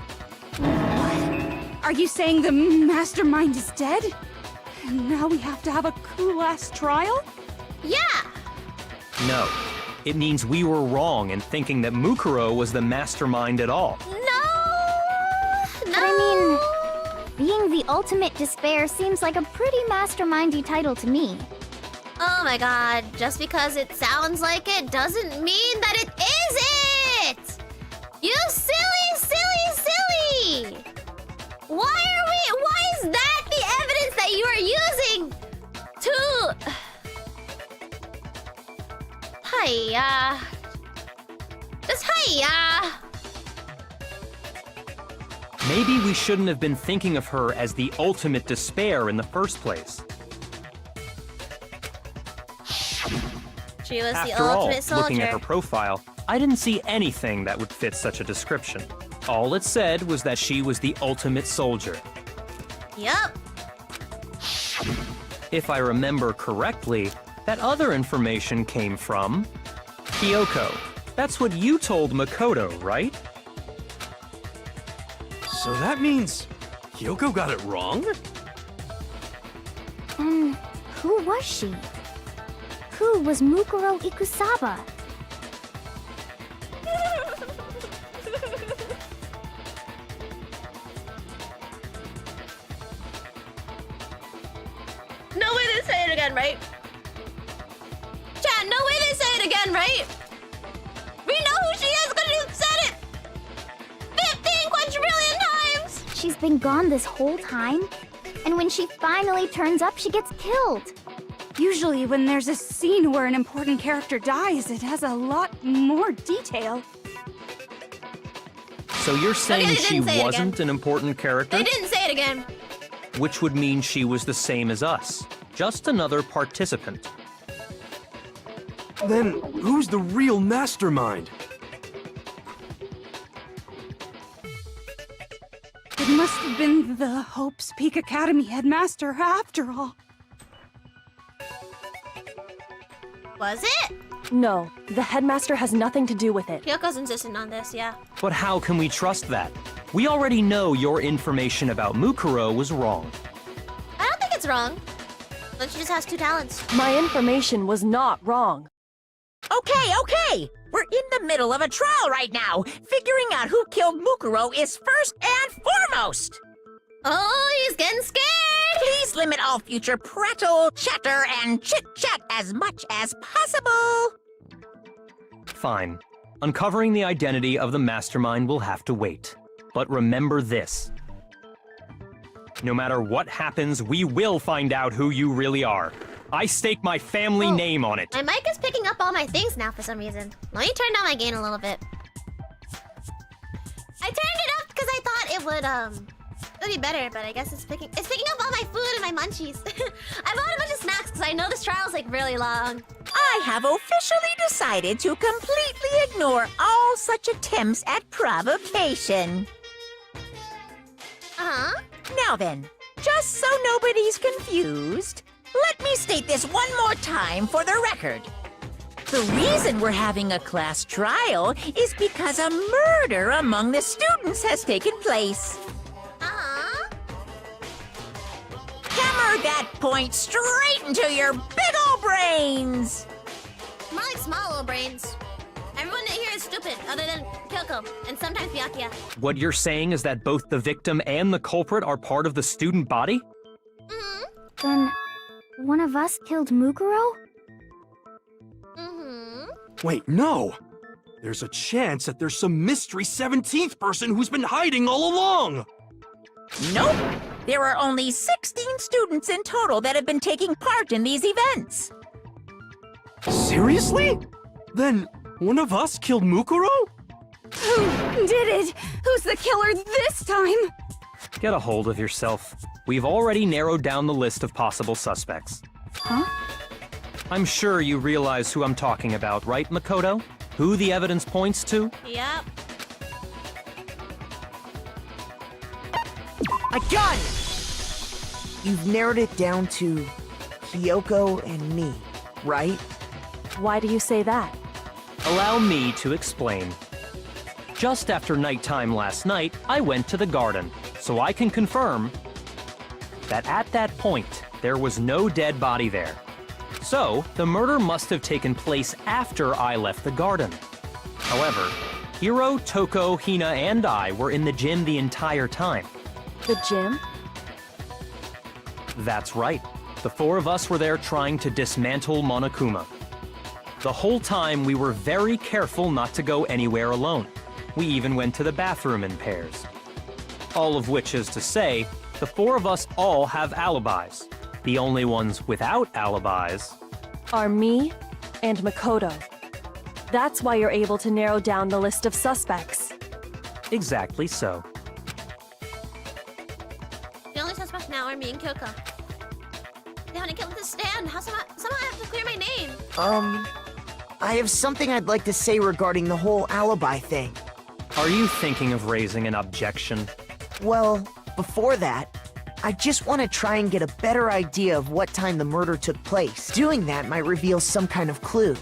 Are you saying the mastermind is dead? And now we have to have a cool-ass trial? Yeah. No. It means we were wrong in thinking that Mukuro was the mastermind at all. No. But I mean, being the ultimate despair seems like a pretty mastermindy title to me. Oh my god, just because it sounds like it doesn't mean that it is it! You silly, silly, silly! Why is that the evidence that you are using to... Hiya. Just hiya. Maybe we shouldn't have been thinking of her as the ultimate despair in the first place. She was the After all, ultimate soldier. looking at her profile, I didn't see anything that would fit such a description. All it said was that she was the ultimate soldier. Yup. If I remember correctly, that other information came from Kyoko. That's what you told Makoto, right? So that means Kyoko got it wrong? And who was she? Who was Mukuro Ikusaba? No way they say it again, right? Chat, no way they say it again, right? We know who she is because you said it 15 quadrillion times! She's been gone this whole time, and when she finally turns up, she gets killed. Usually when there's a scene where an important character dies, it has a lot more detail. So you're saying they she didn't say it wasn't again. an important character? They didn't say it again. Which would mean she was the same as us. Just another participant. Then who's the real mastermind? It must have been the Hope's Peak Academy headmaster after all. Was it? No, the headmaster has nothing to do with it. Kyoko's insistent on this, yeah. But how can we trust that? We already know your information about Mukuro was wrong. I don't think it's wrong. But she just has 2 talents. My information was not wrong. Okay. We're in the middle of a trial right now. Figuring out who killed Mukuro is first and foremost. Oh, he's getting scared! Please limit all future prattle, chatter, and chit-chat as much as possible. Fine. Uncovering the identity of the mastermind will have to wait. But remember this. No matter what happens, we will find out who you really are. I stake my family name on it. My mic is picking up all my things now for some reason. Let me turn down my gain a little bit. I turned it up because I thought it would be better, but I guess it's picking up all my food and my munchies. I bought a bunch of snacks because I know this trial's like really long. I have officially decided to completely ignore all such attempts at provocation. Uh-huh. Now then, just so nobody's confused, let me state this one more time for the record. The reason we're having a class trial is because a murder among the students has taken place. Uh-huh. Hammer that point straight into your big ol' brains! More like small little brains. Everyone here is stupid, other than Kyoko, and sometimes Byakuya. What you're saying is that both the victim and the culprit are part of the student body? Mm-hmm. Then, one of us killed Mukuro? Mm-hmm. Wait, no! There's a chance that there's some mystery 17th person who's been hiding all along! Nope! There are only 16 students in total that have been taking part in these events. Seriously? Then one of us killed Mukuro? Who did it? Who's the killer this time? Get a hold of yourself. We've already narrowed down the list of possible suspects. Huh? I'm sure you realize who I'm talking about, right, Makoto? Who the evidence points to? Yep. I got it! You've narrowed it down to Kyoko and me, right? Why do you say that? Allow me to explain. Just after nighttime last night, I went to the garden, so I can confirm that at that point, there was no dead body there. So, the murder must have taken place after I left the garden. However, Hiro, Toko, Hina, and I were in the gym the entire time. The gym? That's right. The four of us were there trying to dismantle Monokuma. The whole time, we were very careful not to go anywhere alone. We even went to the bathroom in pairs. All of which is to say, the four of us all have alibis. The only ones without alibis Are me and Makoto. That's why you're able to narrow down the list of suspects. exactly so. The only suspects now are me and Kyoko. They haven't killed this stand. Somehow I have to clear my name. I have something I'd like to say regarding the whole alibi thing. Are you thinking of raising an objection? Well, before that, I just want to try and get a better idea of what time the murder took place. Doing that might reveal some kind of clue.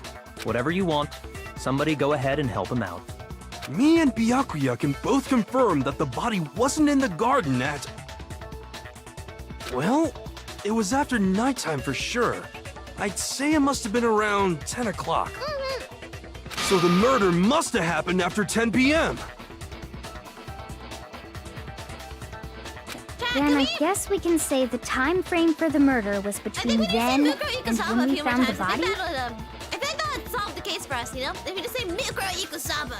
Whatever you want. Somebody go ahead and help him out. Me and Byakuya can both confirm that the body wasn't in the garden at... Well, it was after nighttime for sure. I'd say it must have been around 10 o'clock. So the murder must have happened after 10 p.m. Then I guess we can say the time frame for the murder was between then and when we found the body? I think that would solve the case for us, you know? If we just say Mikuro Ikusaba,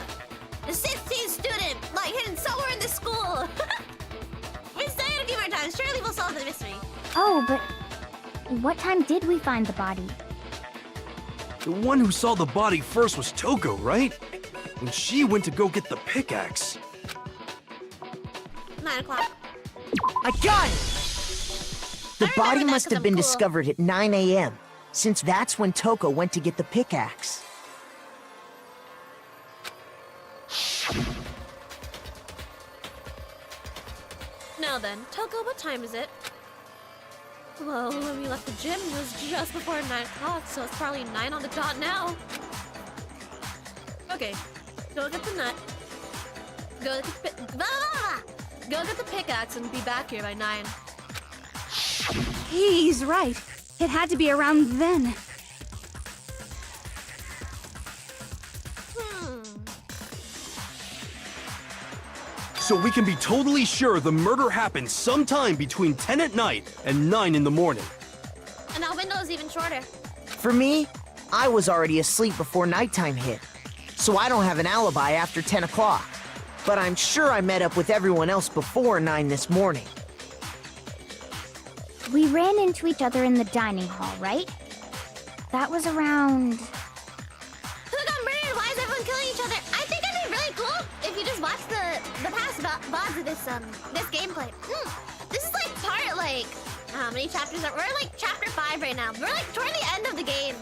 the 16th student, like, hidden somewhere in the school. We say it a few more times, surely we'll solve the mystery. Oh, but what time did we find the body? The one who saw the body first was Toko, right? And she went to go get the pickaxe. 9 o'clock. I got it! The I remember body that must 'cause have I'm been cool. discovered at 9 a.m., since that's when Toko went to get the pickaxe. Now then, Toko, what time is it? Well, when we left the gym, it was just before 9 o'clock, so it's probably 9 on the dot now. Okay, go get the nut. Go get the pickaxe and be back here by 9. He's right. It had to be around then. So we can be totally sure the murder happened sometime between 10 at night and 9 in the morning. And that window is even shorter. For me, I was already asleep before nighttime hit, so I don't have an alibi after 10 o'clock. But I'm sure I met up with everyone else before 9 this morning. We ran into each other in the dining hall, right? That was around... Who got murdered? Why is everyone killing each other? I think it'd be really cool if you just watch the past VODs of this gameplay. This is like part, like, how many chapters are... We're like chapter 5 right now. We're like toward the end of the game.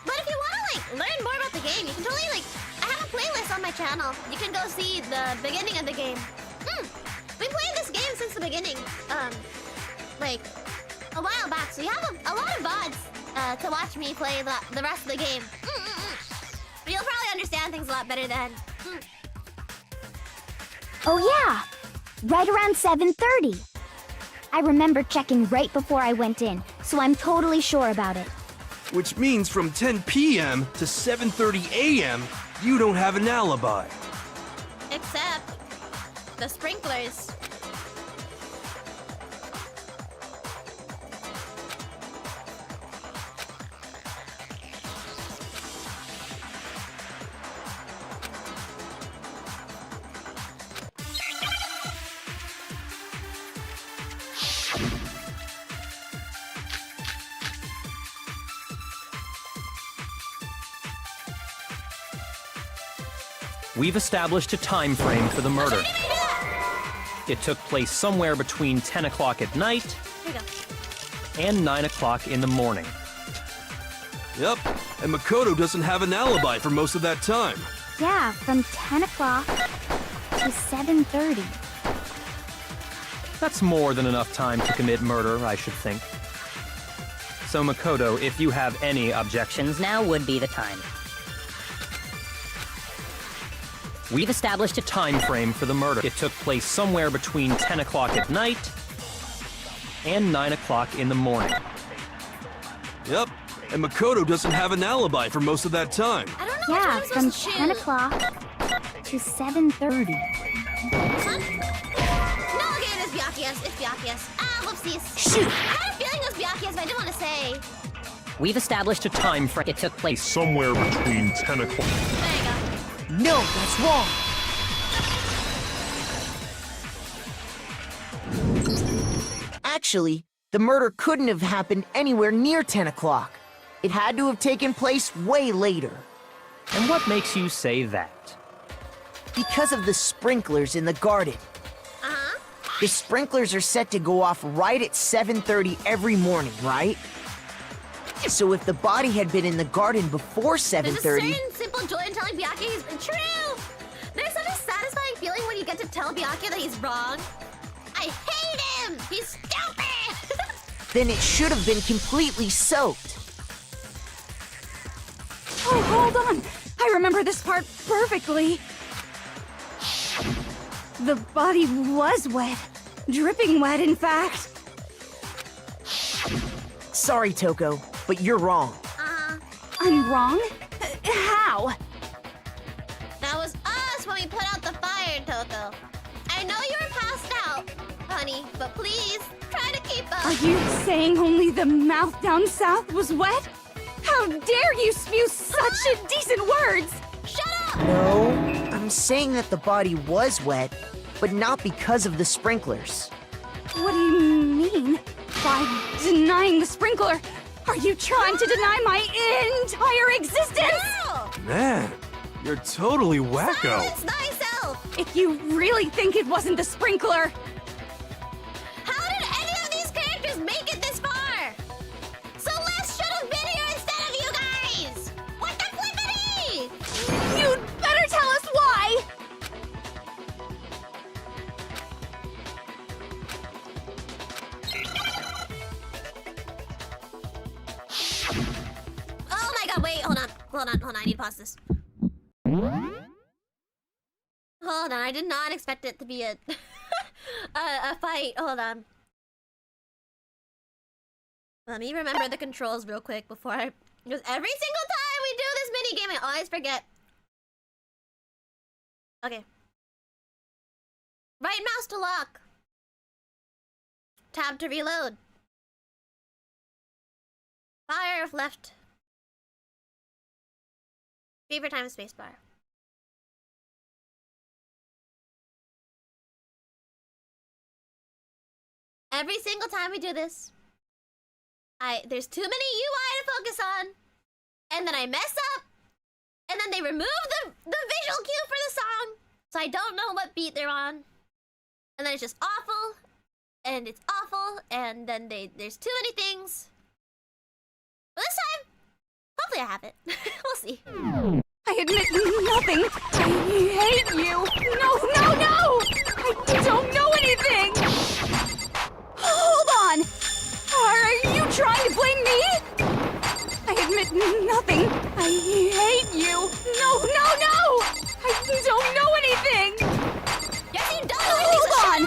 But if you want to like learn more about the game, you can totally like... I have a playlist on my channel. You can go see the beginning of the game. We played this game since the beginning. Like, a while back. So you have a lot of VODs to watch me play the rest of the game. But you'll probably understand things a lot better then. Oh yeah! Right around 7:30. I remember checking right before I went in, so I'm totally sure about it. Which means from 10 p.m. to 7:30 a.m., you don't have an alibi. Except the sprinklers. We've established a time frame for the murder. It took place somewhere between 10 o'clock at night Here we go. and 9 o'clock in the morning. Yep, and Makoto doesn't have an alibi for most of that time. Yeah, from 10 o'clock to 7:30. That's more than enough time to commit murder, I should think. So Makoto, if you have any objections, Now would be the time. we've established a time frame for the murder. It took place somewhere between 10 o'clock at night and 9 o'clock in the morning. Yep, and Makoto doesn't have an alibi for most of that time. I don't know Yeah, which one from I'm supposed to 10 choose. o'clock to 7:30. Huh? No, okay, it is Byakuya's. It's Byakuya's. Ah, whoopsies. Shoot! I had a feeling it was Byakuya's, but I didn't want to say. We've established a time frame. It took place Somewhere between 10 o'clock. There you go. No, that's wrong. Actually, the murder couldn't have happened anywhere near 10 o'clock. It had to have taken place way later. And what makes you say that? Because of the sprinklers in the garden. Uh-huh. The sprinklers are set to go off right at 7:30 every morning, right? So if the body had been in the garden before There's a 7:30, certain simple joy in telling Byakuya he's been true. There's such a satisfying feeling when you get to tell Byakuya that he's wrong. I hate him. He's stupid. then it should have been completely soaked. Oh, hold on! I remember this part perfectly. The body was wet. Dripping wet, in fact. Sorry, Toko, but you're wrong. I'm wrong? How? That was us when we put out the fire, Toko. I know you were passed out, honey, but please try to keep up. Are you saying only the mouth down south was wet? How dare you spew such indecent words! Shut up! No, I'm saying that the body was wet, but not because of the sprinklers. What do you mean? By denying the sprinkler, are you trying to deny my entire existence? No! Man, you're totally wacko. Silence thyself! If you really think it wasn't the sprinkler, How did any of these characters make it this far? Celeste should have been here instead of you guys! What the flippity? you'd better tell us why! Oh my god, wait, hold on. I need to pause this. Hold on, I did not expect it to be a a fight. Hold on. Let me remember the controls real quick before I... Because every single time we do this mini game, I always forget. Okay. Right mouse to lock. Tab to reload. Fire left. Favorite time spacebar. Every single time we do this, there's too many UI to focus on, and then I mess up, and then they remove the visual cue for the song, so I don't know what beat they're on, and then it's just awful, and it's awful, and then there's too many things. But this time, hopefully I have it. We'll see. I admit nothing. I hate you. No! I don't know anything. Hold on. Are you trying to blame me? I admit nothing. I hate you. No! I don't know anything. Yes, you don't. Hold on.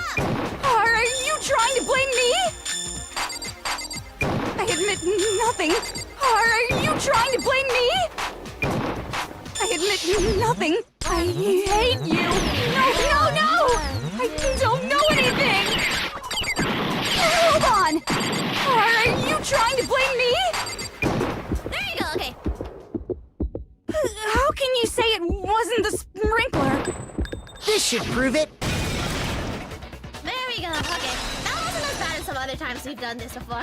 Are you trying to blame me? I admit nothing. Are you trying to blame me? I admit nothing. I hate you. No! I don't know anything. Hold on. Are you trying to blame me? There you go. Okay. How can you say it wasn't the sprinkler? This should prove it. There we go. Okay. That wasn't as bad as some other times we've done this before.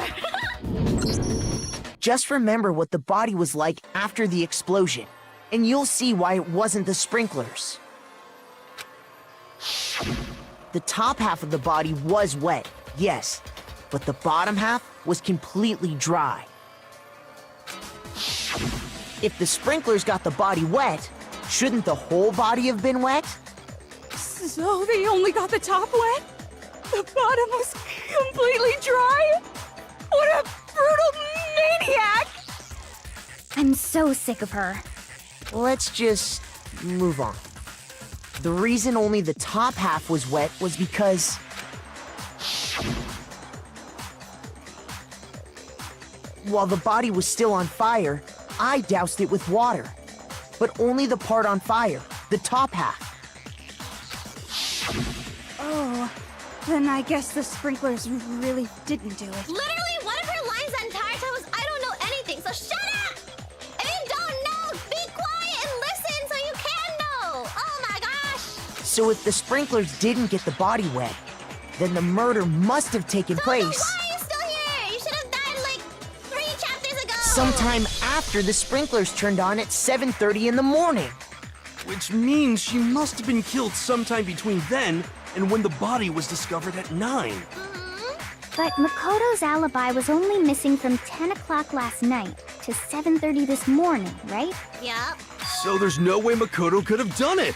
Just remember what the body was like after the explosion, and you'll see why it wasn't the sprinklers. The top half of the body was wet, yes, but the bottom half was completely dry. If the sprinklers got the body wet, shouldn't the whole body have been wet? So they only got the top wet? The bottom was completely dry? What a brutal maniac! I'm so sick of her. Let's just move on. The reason only the top half was wet was because... while the body was still on fire, I doused it with water. But only the part on fire, the top half. Oh, then I guess the sprinklers really didn't do it. Literally, one of her lines that entire time was, I don't know anything, so shut up! If you don't know, be quiet and listen so you can know! Oh my gosh! So if the sprinklers didn't get the body wet, then the murder must have taken place Why are you still here? You should have died like 3 chapters ago! sometime after the sprinklers turned on at 7:30 in the morning. Which means she must have been killed sometime between then and when the body was discovered at 9. But Makoto's alibi was only missing from 10 o'clock last night to 7:30 this morning, right? Yep. So there's no way Makoto could have done it.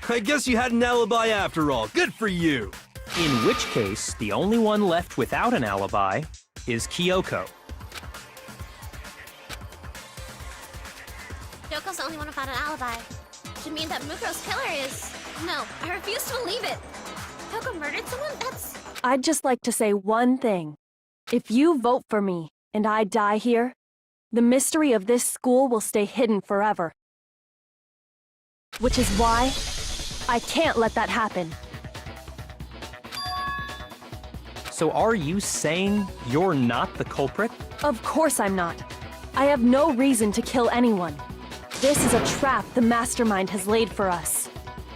I guess you had an alibi after all. Good for you. In which case, the only one left without an alibi is Kyoko. Yoko's the only one without an alibi. Should mean that Mukuro's killer is... No, I refuse to believe it. Kyoko murdered someone? That's... I'd just like to say one thing. If you vote for me and I die here, the mystery of this school will stay hidden forever. Which is why I can't let that happen. So are you saying you're not the culprit? Of course I'm not. I have no reason to kill anyone. This is a trap the mastermind has laid for us.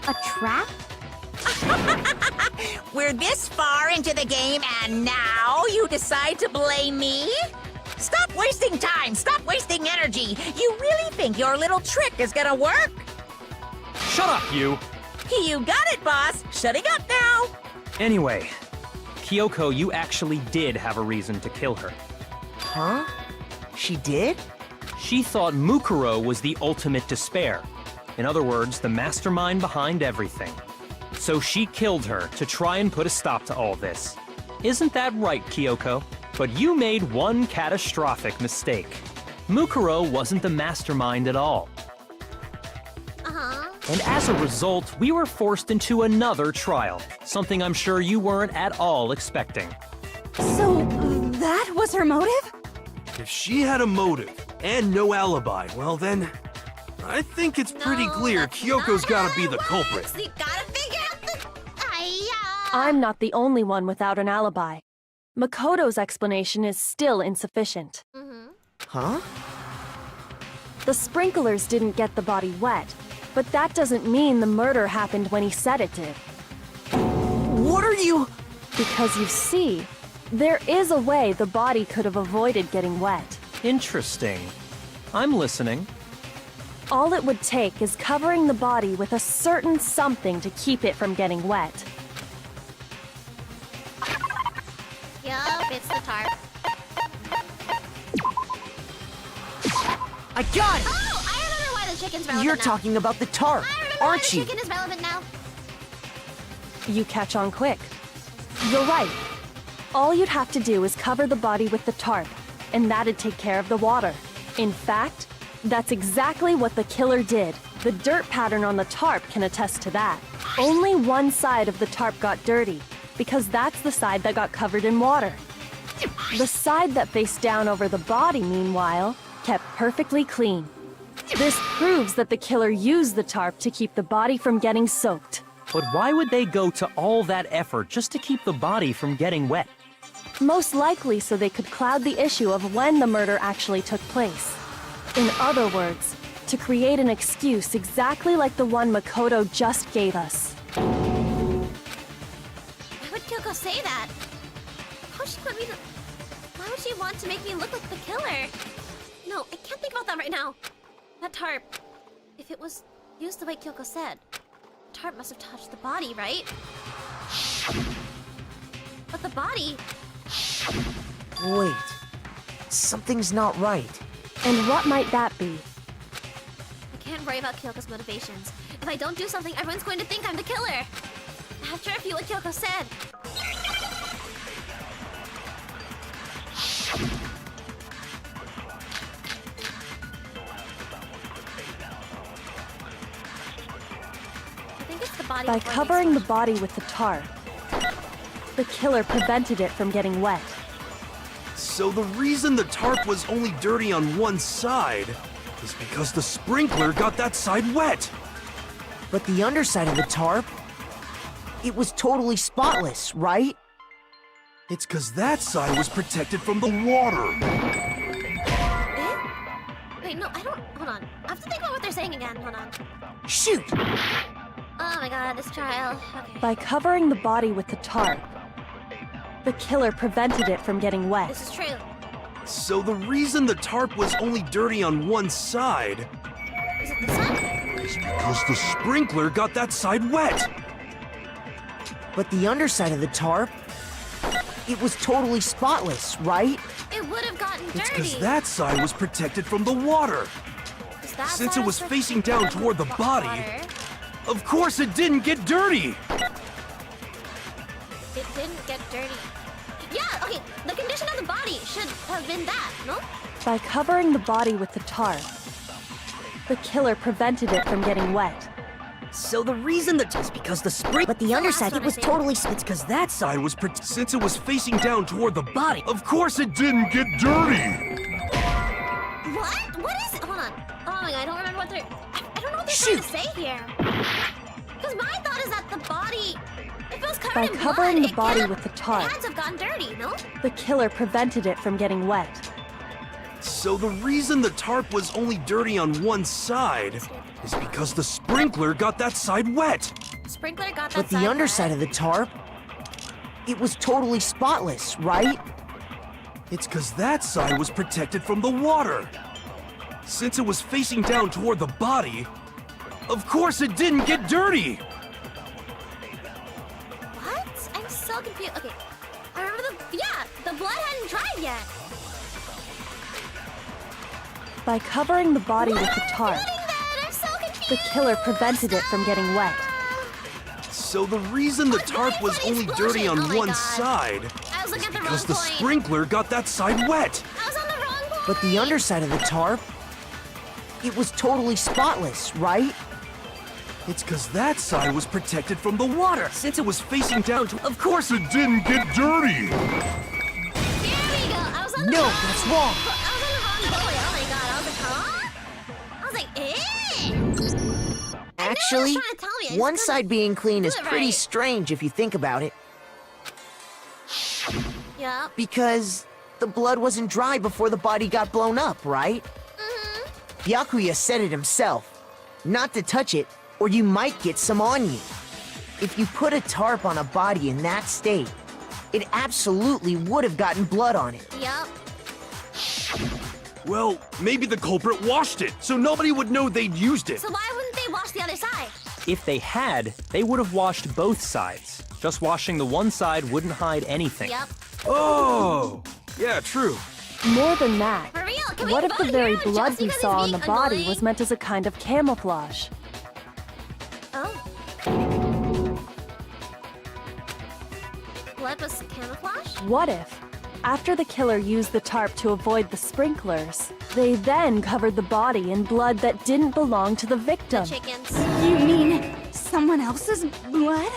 A trap? We're this far into the game and now you decide to blame me? Stop wasting time! Stop wasting energy! You really think your little trick is gonna work? Shut up, you! You got it, boss! Shutting up now! Anyway, Kyoko, you actually did have a reason to kill her. Huh? She did? She thought Mukuro was the ultimate despair. In other words, the mastermind behind everything. So she killed her to try and put a stop to all this. Isn't that right, Kyoko? But you made one catastrophic mistake. Mukuro wasn't the mastermind at all. Uh-huh. And as a result, we were forced into another trial, something I'm sure you weren't at all expecting. So, that was her motive? If she had a motive and no alibi, well then, I think it's pretty clear Kyoko's gotta be the culprit. You gotta figure out the... I'm not the only one without an alibi. Makoto's explanation is still insufficient. Huh? The sprinklers didn't get the body wet, but that doesn't mean the murder happened when he said it did. What are you... Because you see, there is a way the body could have avoided getting wet. Interesting. I'm listening. All it would take is covering the body with a certain something to keep it from getting wet. Yup, it's the tarp. I got it! Oh, I remember why the chicken's relevant You're now. talking about the tarp, I remember why aren't the you? chicken is relevant now. You catch on quick. You're right. All you'd have to do is cover the body with the tarp, and that'd take care of the water. In fact, that's exactly what the killer did. The dirt pattern on the tarp can attest to that. Only one side of the tarp got dirty, because that's the side that got covered in water. The side that faced down over the body, meanwhile, kept perfectly clean. This proves that the killer used the tarp to keep the body from getting soaked. But why would they go to all that effort just to keep the body from getting wet? Most likely so they could cloud the issue of when the murder actually took place. In other words, to create an excuse exactly like the one Makoto just gave us. Why would Kyoko say that? Why would she want to make me look like the killer? No, I can't think about that right now. That tarp, if it was used the way Kyoko said, the tarp must have touched the body, right? But the body... Wait. Something's not right. And what might that be? I can't worry about Kyoko's motivations. If I don't do something, everyone's going to think I'm the killer. I have to repeat what Kyoko said. I think it's the body. By covering the body with the tarp, the killer prevented it from getting wet. So the reason the tarp was only dirty on one side is because the sprinkler got that side wet. But the underside of the tarp, it was totally spotless, right? It's because that side was protected from the water. Wait, no, I don't... Hold on. I have to think about what they're saying again. Hold on. Shoot! Oh my god, this trial. Okay. By covering the body with the tarp, the killer prevented it from getting wet. This is true. So the reason the tarp was only dirty on one side Is it the sun? is because the sprinkler got that side wet. But the underside of the tarp, it was totally spotless, right? It would have gotten dirty. It's because that side was protected from the water. Is that Since side it was of facing down toward the body, water? of course it didn't get dirty. It didn't get dirty. Yeah, okay, the condition of the body should have been that, no? By covering the body with the tarp, the killer prevented it from getting wet. So the reason that is because the spring. But the underside, it was totally. It's because that side was. Since it was facing down toward the body, of course it didn't get dirty. What? What is it? Hold on. Oh my god, I don't remember what they're... I don't know what they're trying to say here. Because my thought is that the body... If it was covered By in covering blood, the body with the it tarp, had to have gotten dirty, no? the killer prevented it from getting wet. So the reason the tarp was only dirty on one side is because the sprinkler got that side wet. Sprinkler got that But side the underside wet. of the tarp, it was totally spotless, right? It's because that side was protected from the water. Since it was facing down toward the body, of course it didn't get dirty. What? I'm so confused. Okay, I remember the... Yeah, the blood hadn't dried yet. By covering the body with the tarp, I'm so confused. the killer prevented it from getting wet. So the reason the tarp was only dirty on Oh my one God. side I was is looking at the wrong because the point. sprinkler got that side wet. I was on the wrong point. But the underside of the tarp, it was totally spotless, right? It's because that side was protected from the water. Since it was facing down to... Of course it didn't get dirty. Here we go. I was on the No, wrong... that's wrong. I was on the wrong bullet. Oh my god. I was like, huh? I was like, eh? Actually, trying to tell me. I just one couldn't side being clean do is it pretty right. strange if you think about it, Yep. because the blood wasn't dry before the body got blown up, right? Byakuya said it himself. Not to touch it, or you might get some on you. If you put a tarp on a body in that state, it absolutely would have gotten blood on it. Yep. Well, maybe the culprit washed it, so nobody would know they'd used it. So why wouldn't they wash the other side? If they had, they would have washed both sides. Just washing the one side wouldn't hide anything. Yep. Oh, yeah, true. More than that, For real? Can what we if the vote very here blood just we because saw he's on the being body annoying? was meant as a kind of camouflage? Oh. Blood was camouflage? What if, after the killer used the tarp to avoid the sprinklers, they then covered the body in blood that didn't belong to the victim? Chickens. You mean someone else's blood?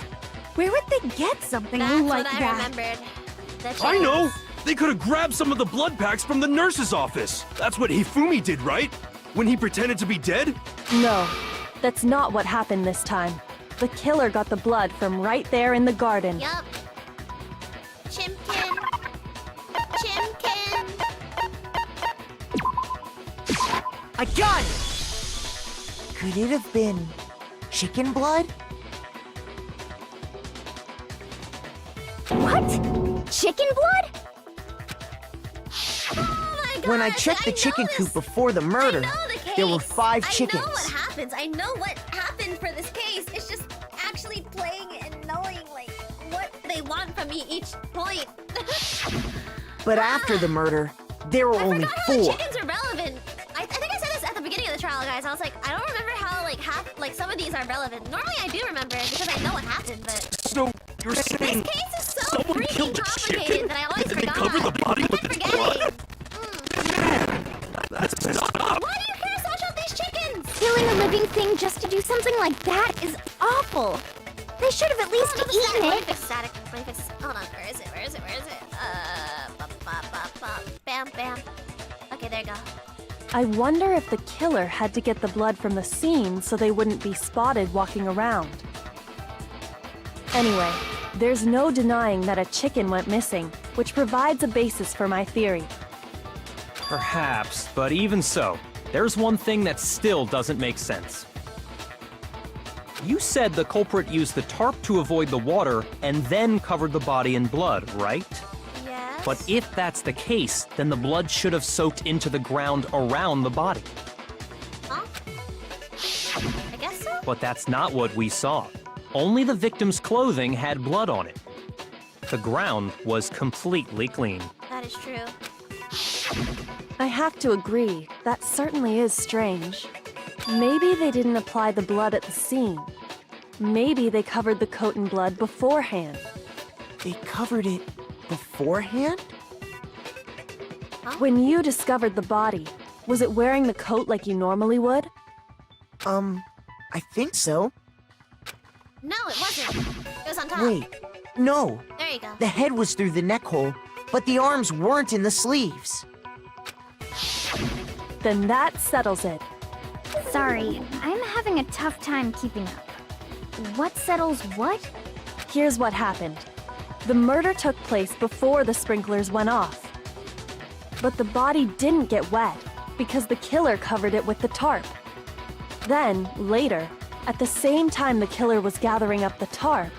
Where would they get something That's like what I that? remembered. The I chickens. know! They could have grabbed some of the blood packs from the nurse's office. That's what Hifumi did, right? When he pretended to be dead? No, that's not what happened this time. The killer got the blood from right there in the garden. Yup. Chimkin. Chimkin. I got it! Could it have been chicken blood? What? Chicken blood? Oh my god. When I checked the chicken coop before the murder, there were 5 chickens. I know what happens. I know what happened for this case. It's just actually playing it and knowing, like, what want from me each point. But after the murder, there were only I forgot how the 4. chickens are relevant. I think I said this at the beginning of the trial, guys. I was like, I don't remember how like some of these are relevant. Normally I do remember because I know what happened, but So you're saying this case is so someone freaking killed the complicated chicken that I always and they forgot. covered the body with its blood? That's messed up. Why do you care so much about these chickens? Killing a living thing just to do something like that is awful. They should have at least eaten Let me it. fix static. Let me fix. Hold on. Where is it? Where is it? Where is it? Bam, bam. Okay, there you go. I wonder if the killer had to get the blood from the scene so they wouldn't be spotted walking around. Anyway, there's no denying that a chicken went missing, which provides a basis for my theory. Perhaps, but even so, there's one thing that still doesn't make sense. You said the culprit used the tarp to avoid the water and then covered the body in blood, right? Yes. But if that's the case, then the blood should have soaked into the ground around the body. Huh? I guess so. But that's not what we saw. Only the victim's clothing had blood on it. The ground was completely clean. That is true. I have to agree, that certainly is strange. Maybe they didn't apply the blood at the scene. Maybe they covered the coat in blood beforehand. They covered it beforehand? When you discovered the body, was it wearing the coat like you normally would? I think so. No, it wasn't. It was on top. Wait, no. There you go. The head was through the neck hole, but the arms weren't in the sleeves. Then that settles it. Sorry, I'm having a tough time keeping up. What settles what? Here's what happened. The murder took place before the sprinklers went off. But the body didn't get wet because the killer covered it with the tarp. Then, later, at the same time the killer was gathering up the tarp,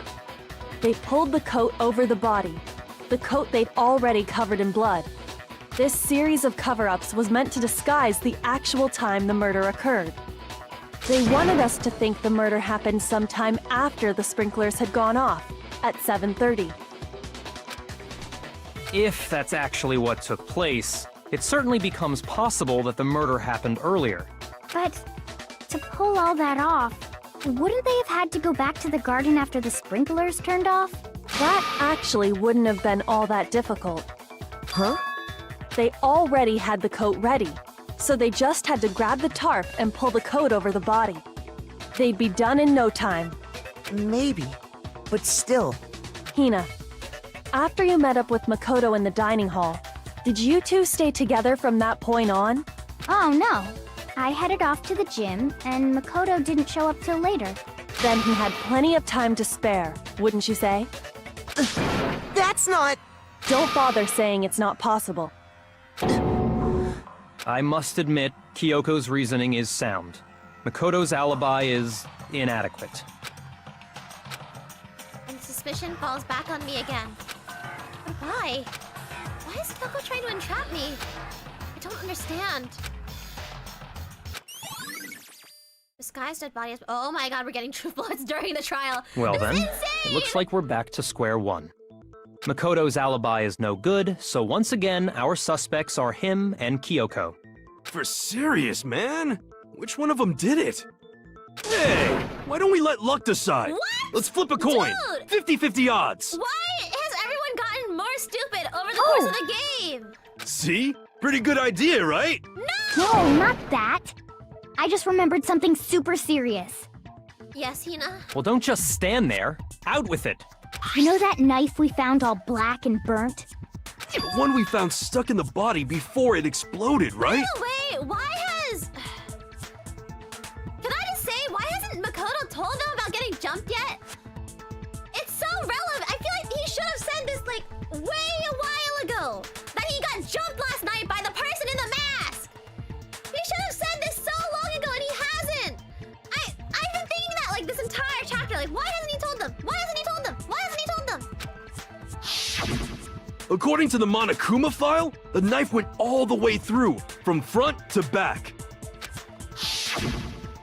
they pulled the coat over the body, the coat they'd already covered in blood. This series of cover-ups was meant to disguise the actual time the murder occurred. They wanted us to think the murder happened sometime after the sprinklers had gone off, at 7:30. If that's actually what took place, it certainly becomes possible that the murder happened earlier. But to pull all that off, wouldn't they have had to go back to the garden after the sprinklers turned off? That actually wouldn't have been all that difficult. Huh? They already had the coat ready, so they just had to grab the tarp and pull the coat over the body. They'd be done in no time. Maybe, but still. Hina, after you met up with Makoto in the dining hall, did you two stay together from that point on? Oh no. I headed off to the gym, and Makoto didn't show up till later. Then he had plenty of time to spare, wouldn't you say? That's not... Don't bother saying it's not possible. I must admit, Kyoko's reasoning is sound. Makoto's alibi is inadequate. And suspicion falls back on me again. But why? Why is Kyoko trying to entrap me? I don't understand. Disguised dead body. Oh my god, we're getting true bloods during the trial. Well This then, is it insane! looks like we're back to square one. Makoto's alibi is no good, so once again, our suspects are him and Kyoko. For serious, man? Which one of them did it? Hey, why don't we let luck decide? What? Let's flip a coin. Dude! 50-50 odds. Why has everyone gotten more stupid over the course of the game? See? Pretty good idea, right? No, not that. I just remembered something super serious. Yes, Hina? Well, don't just stand there. Out with it. You know that knife we found all black and burnt? The one we found stuck in the body before it exploded, right? No, wait, why has... Can I just say, why hasn't Makoto told them about getting jumped yet? It's so relevant. I feel like he should have said this, like, way a while ago. That he got jumped last night by the person in the mask. He should have said this so long ago, and he hasn't. I've been thinking that, like, this entire chapter. Like, why hasn't he told them? Why hasn't he told them? Why hasn't he told them? According to the Monokuma file, the knife went all the way through, from front to back.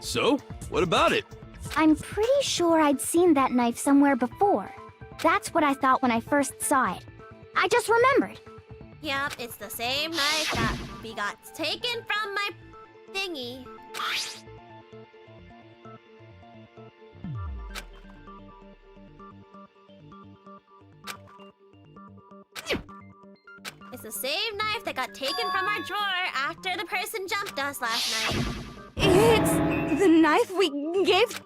So, what about it? I'm pretty sure I'd seen that knife somewhere before. That's what I thought when I first saw it. I just remembered. Yep, it's the same knife that we got taken from my thingy. It's the same knife that got taken from our drawer after the person jumped us last night. It's the knife we gave.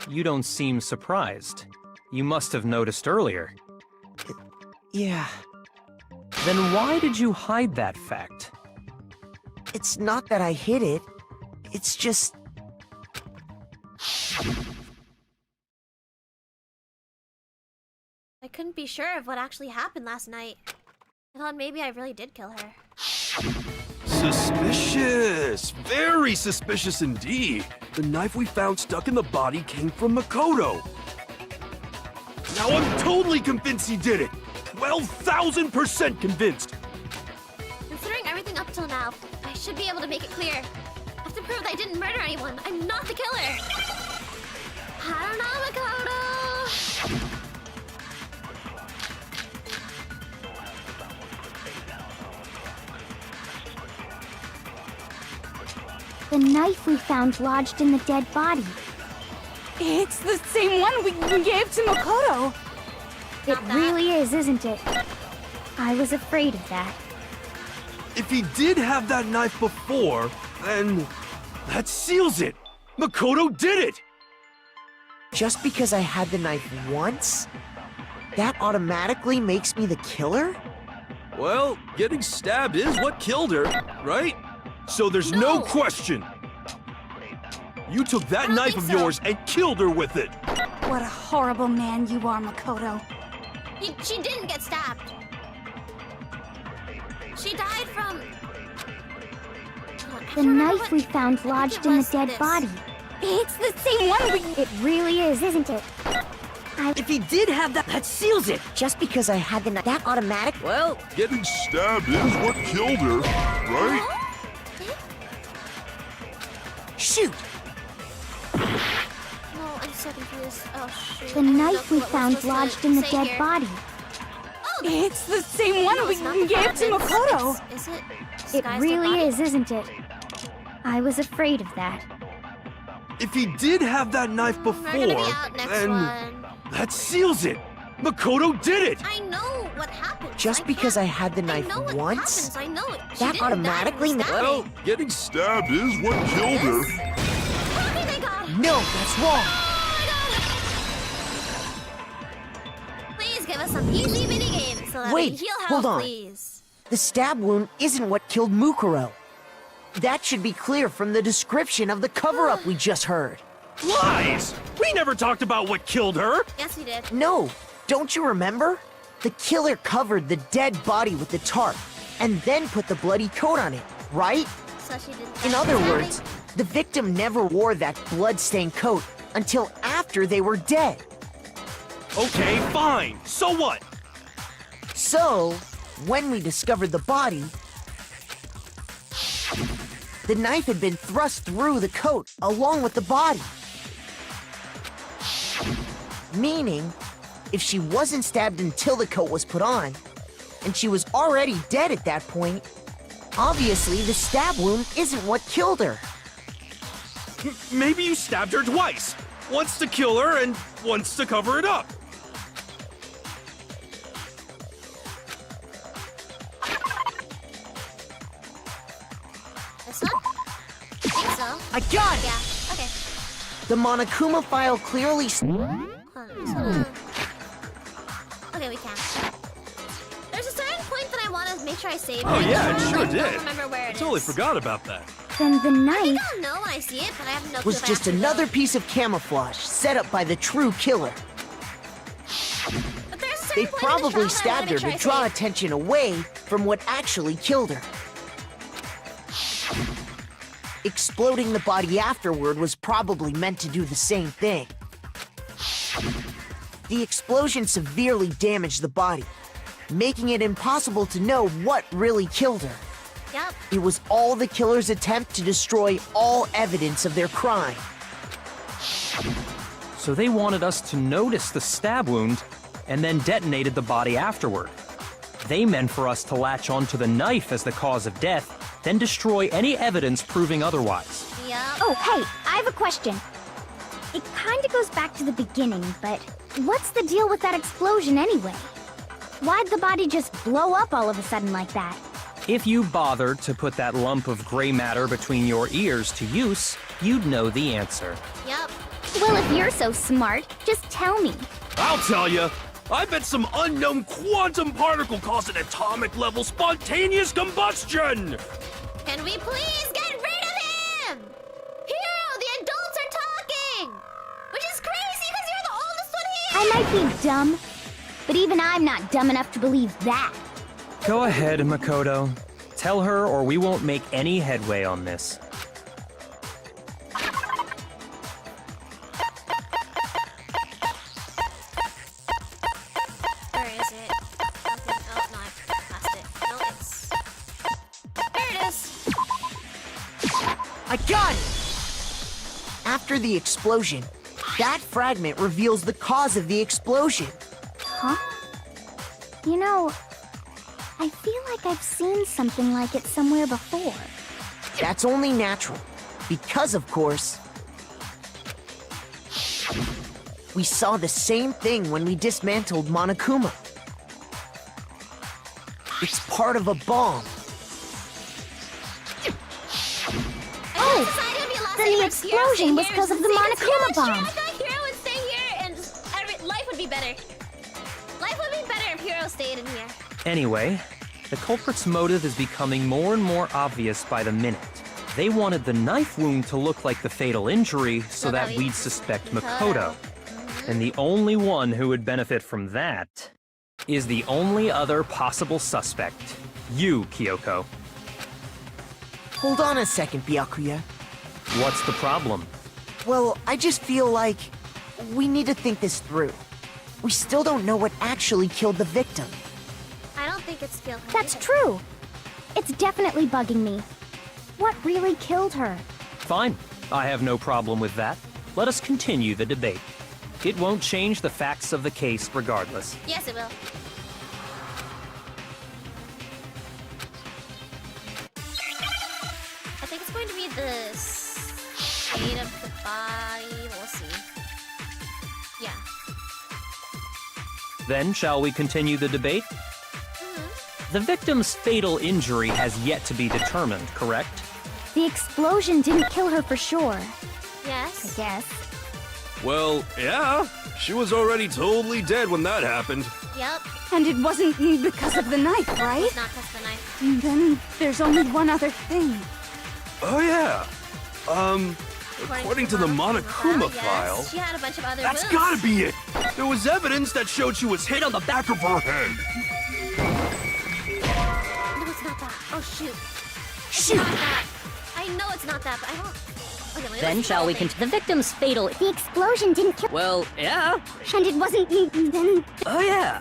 You don't seem surprised. You must have noticed earlier. Yeah, Then why did you hide that fact? it's not that I hid it. It's just... I couldn't be sure of what actually happened last night. I thought maybe I really did kill her. Suspicious! Very suspicious indeed. The knife we found stuck in the body came from Makoto. Now I'm totally convinced he did it! 12,000% convinced! Considering everything up till now, I should be able to make it clear. I have to prove that I didn't murder anyone. I'm not the killer. I don't know, Makoto. The knife we found lodged in the dead body. It's the same one we gave to Makoto. It really is, isn't it? I was afraid of that. If he did have that knife before, then that seals it! Makoto did it! Just because I had the knife once? That automatically makes me the killer? Well, getting stabbed is what killed her, right? So there's no question. You took that knife of yours and killed her with it. What a horrible man you are, Makoto. She didn't get stabbed. She died from... The knife we found lodged in the dead body. It's the same one we... It really is, isn't it? If he did have that, that seals it. Just because I had the knife, that automatic? Well, Getting stabbed is what killed her, right? Shoot! No, I'm so confused. Oh, shoot. The knife we found lodged in the dead body. It's the same one we gave to Makoto. Is it? It really is, isn't it? I was afraid of that. If he did have that knife before, We're gonna be out next then one. that seals it! Makoto did it! I know what happened. Just because I had the knife once? Happens. I know it. She That didn't automatically die from the Well, stabbing. getting stabbed is what killed her. Oh my god! No, that's wrong! Please give us some easy mini games so that Wait, we heal health, hold on. please. The stab wound isn't what killed Mukuro. That should be clear from the description of the cover-up we just heard. Lies! We never talked about what killed her! Yes, we did. No, don't you remember? The killer covered the dead body with the tarp, and then put the bloody coat on it, right? So she didn't. In die other from words, stabbing? the victim never wore that blood-stained coat until after they were dead. Okay, fine. So what? So, when we discovered the body, the knife had been thrust through the coat along with the body. Meaning, if she wasn't stabbed until the coat was put on, and she was already dead at that point, obviously the stab wound isn't what killed her. Maybe you stabbed her twice. Once to kill her and once to cover it up. This one? I think so. I got it! Yeah. Okay. The Monokuma file clearly... Hold on. Just wanna... Okay, we can. There's a certain point that I want to make sure I save. Oh yeah, it sure I did. don't remember where it is. Totally forgot about that. Then the I knife... think I'll know when I see it, but I have no clue was if I just have to another go. piece of camouflage set up by the true killer. But there's a certain They point in the probably trial that I stabbed wanna her make to sure I draw save. attention away from what actually killed her. Exploding the body afterward was probably meant to do the same thing. The explosion severely damaged the body, making it impossible to know what really killed her. Yep. It was all the killer's attempt to destroy all evidence of their crime. So they wanted us to notice the stab wound and then detonated the body afterward. They meant for us to latch onto the knife as the cause of death, then destroy any evidence proving otherwise. Yep. Oh, hey, I have a question. It kinda goes back to the beginning, but what's the deal with that explosion anyway? Why'd the body just blow up all of a sudden like that? If you bothered to put that lump of gray matter between your ears to use, you'd know the answer. Yep. Well, if you're so smart, just tell me. I'll tell you. I bet some unknown quantum particle caused an atomic-level spontaneous combustion! Can we please get rid of him? Hero, the adults are talking! Which is crazy because you're the oldest one here! I might be dumb, but even I'm not dumb enough to believe that. Go ahead, Makoto. Tell her or we won't make any headway on this. Where is it? Okay, oh, no, I passed it. No, it's... There it is! I got it! After the explosion, that fragment reveals the cause of the explosion. Huh? You know, I feel like I've seen something like it somewhere before. That's only natural. Because, of course, we saw the same thing when we dismantled Monokuma. It's part of a bomb. Then the explosion was because of the Monokuma bomb. I thought Hero would stay here and life would be better. Life would be better if Hero stayed in here. Anyway, the culprit's motive is becoming more and more obvious by the minute. They wanted the knife wound to look like the fatal injury so that we'd suspect Makoto. And the only one who would benefit from that is the only other possible suspect. You, Kyoko. Hold on a second, Byakuya. What's the problem? Well, I just feel like we need to think this through. We still don't know what actually killed the victim. I don't think it's killed her. That's true. It's definitely bugging me. What really killed her? Fine. I have no problem with that. Let us continue the debate. It won't change the facts of the case regardless. Yes, it will. I think it's going to be the state of the body. We'll see. Yeah. Then, shall we continue the debate? The victim's fatal injury has yet to be determined, correct? The explosion didn't kill her for sure. Yes. I guess. Well, yeah. She was already totally dead when that happened. Yep. And it wasn't because of the knife, right? It's not because of the knife. Then there's only one other thing. Oh, yeah. According to the Monokuma file, yes, she had a bunch of other that's moves. gotta be it! There was evidence that showed she was hit on the back of her head. No, it's not that. Oh, shoot. Shoot! Not that. I know it's not that, but I don't... Okay, wait, Then shall we continue? The victim's fatal... The explosion didn't kill... Well, yeah. And it wasn't... then... Oh, yeah.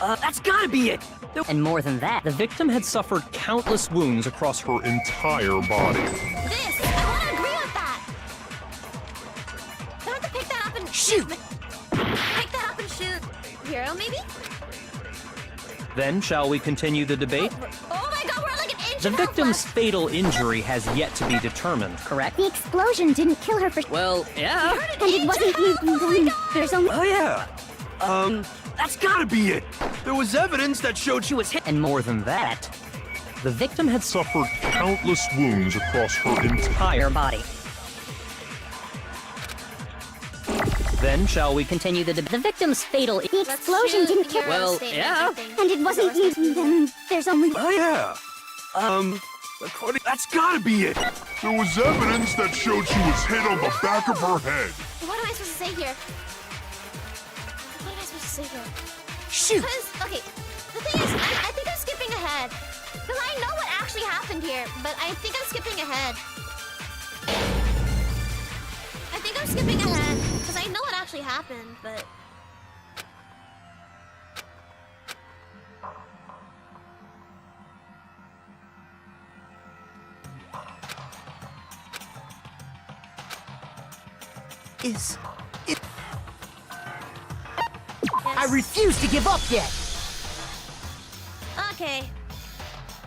That's gotta be it. And more than that, The victim had suffered countless wounds across her Entire body. This! I want to agree with that! I have to pick that up and... Shoot! Pick that up and shoot. Hero, maybe? Then, shall we continue the debate? Oh my god, we're like an inch The and a half victim's left. fatal injury has yet to be determined, correct? The explosion didn't kill her for... Well, yeah. And it wasn't... then there's only... Oh, yeah. That's gotta be it! There was evidence that showed she was hit. And more than that, the victim had suffered Countless wounds across her entire body. Then, shall we Continue the victim's fatal... The explosion didn't kill... Well, yeah. And it wasn't... then there's only... Oh, yeah. According... That's gotta be it! There was evidence that showed she was hit on the back of her head. What am I supposed to say here? What am I supposed to say here? Shoot! Because, okay, the thing is, I think I'm skipping ahead. Because I know what actually happened here, but I think I'm skipping ahead. I think I'm skipping ahead, because I know what actually happened, but... Is it... I refuse to give up yet. Okay.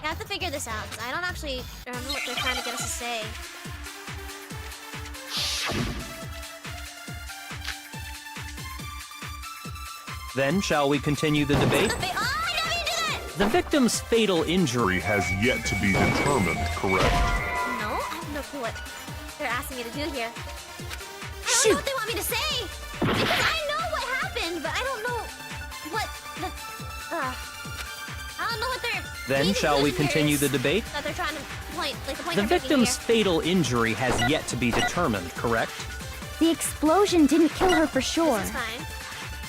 I have to figure this out, 'cause I don't actually remember what they're trying to get us to say. Then, shall we continue the debate? Oh, I never did that! The victim's fatal injury Has yet to be determined, correct? No, I have no clue what they're asking me to do here. I don't Shoot. know what they want me to say! Because I know what happened, but I don't know what the... I don't know what they're... Then main shall we conclusion continue here the is debate? that they're trying to point, like the point The they're making victim's here. fatal injury has yet to be determined, correct? The explosion didn't kill her for sure, This is fine.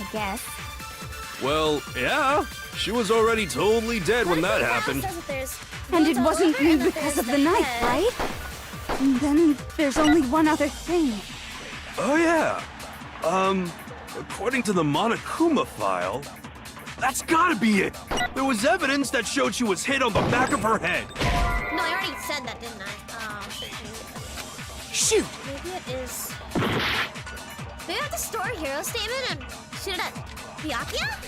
I guess. Well, yeah. She was already totally dead when that happened. And it wasn't because of the knife, right? And then there's only one other thing. Oh, yeah. According to the Monokuma file, that's gotta be it. There was evidence that showed she was hit on the back of her head. No, I already said that, didn't I? Oh, Shoot! maybe it is... Maybe I have to store a hero statement and shoot it at Byakuya?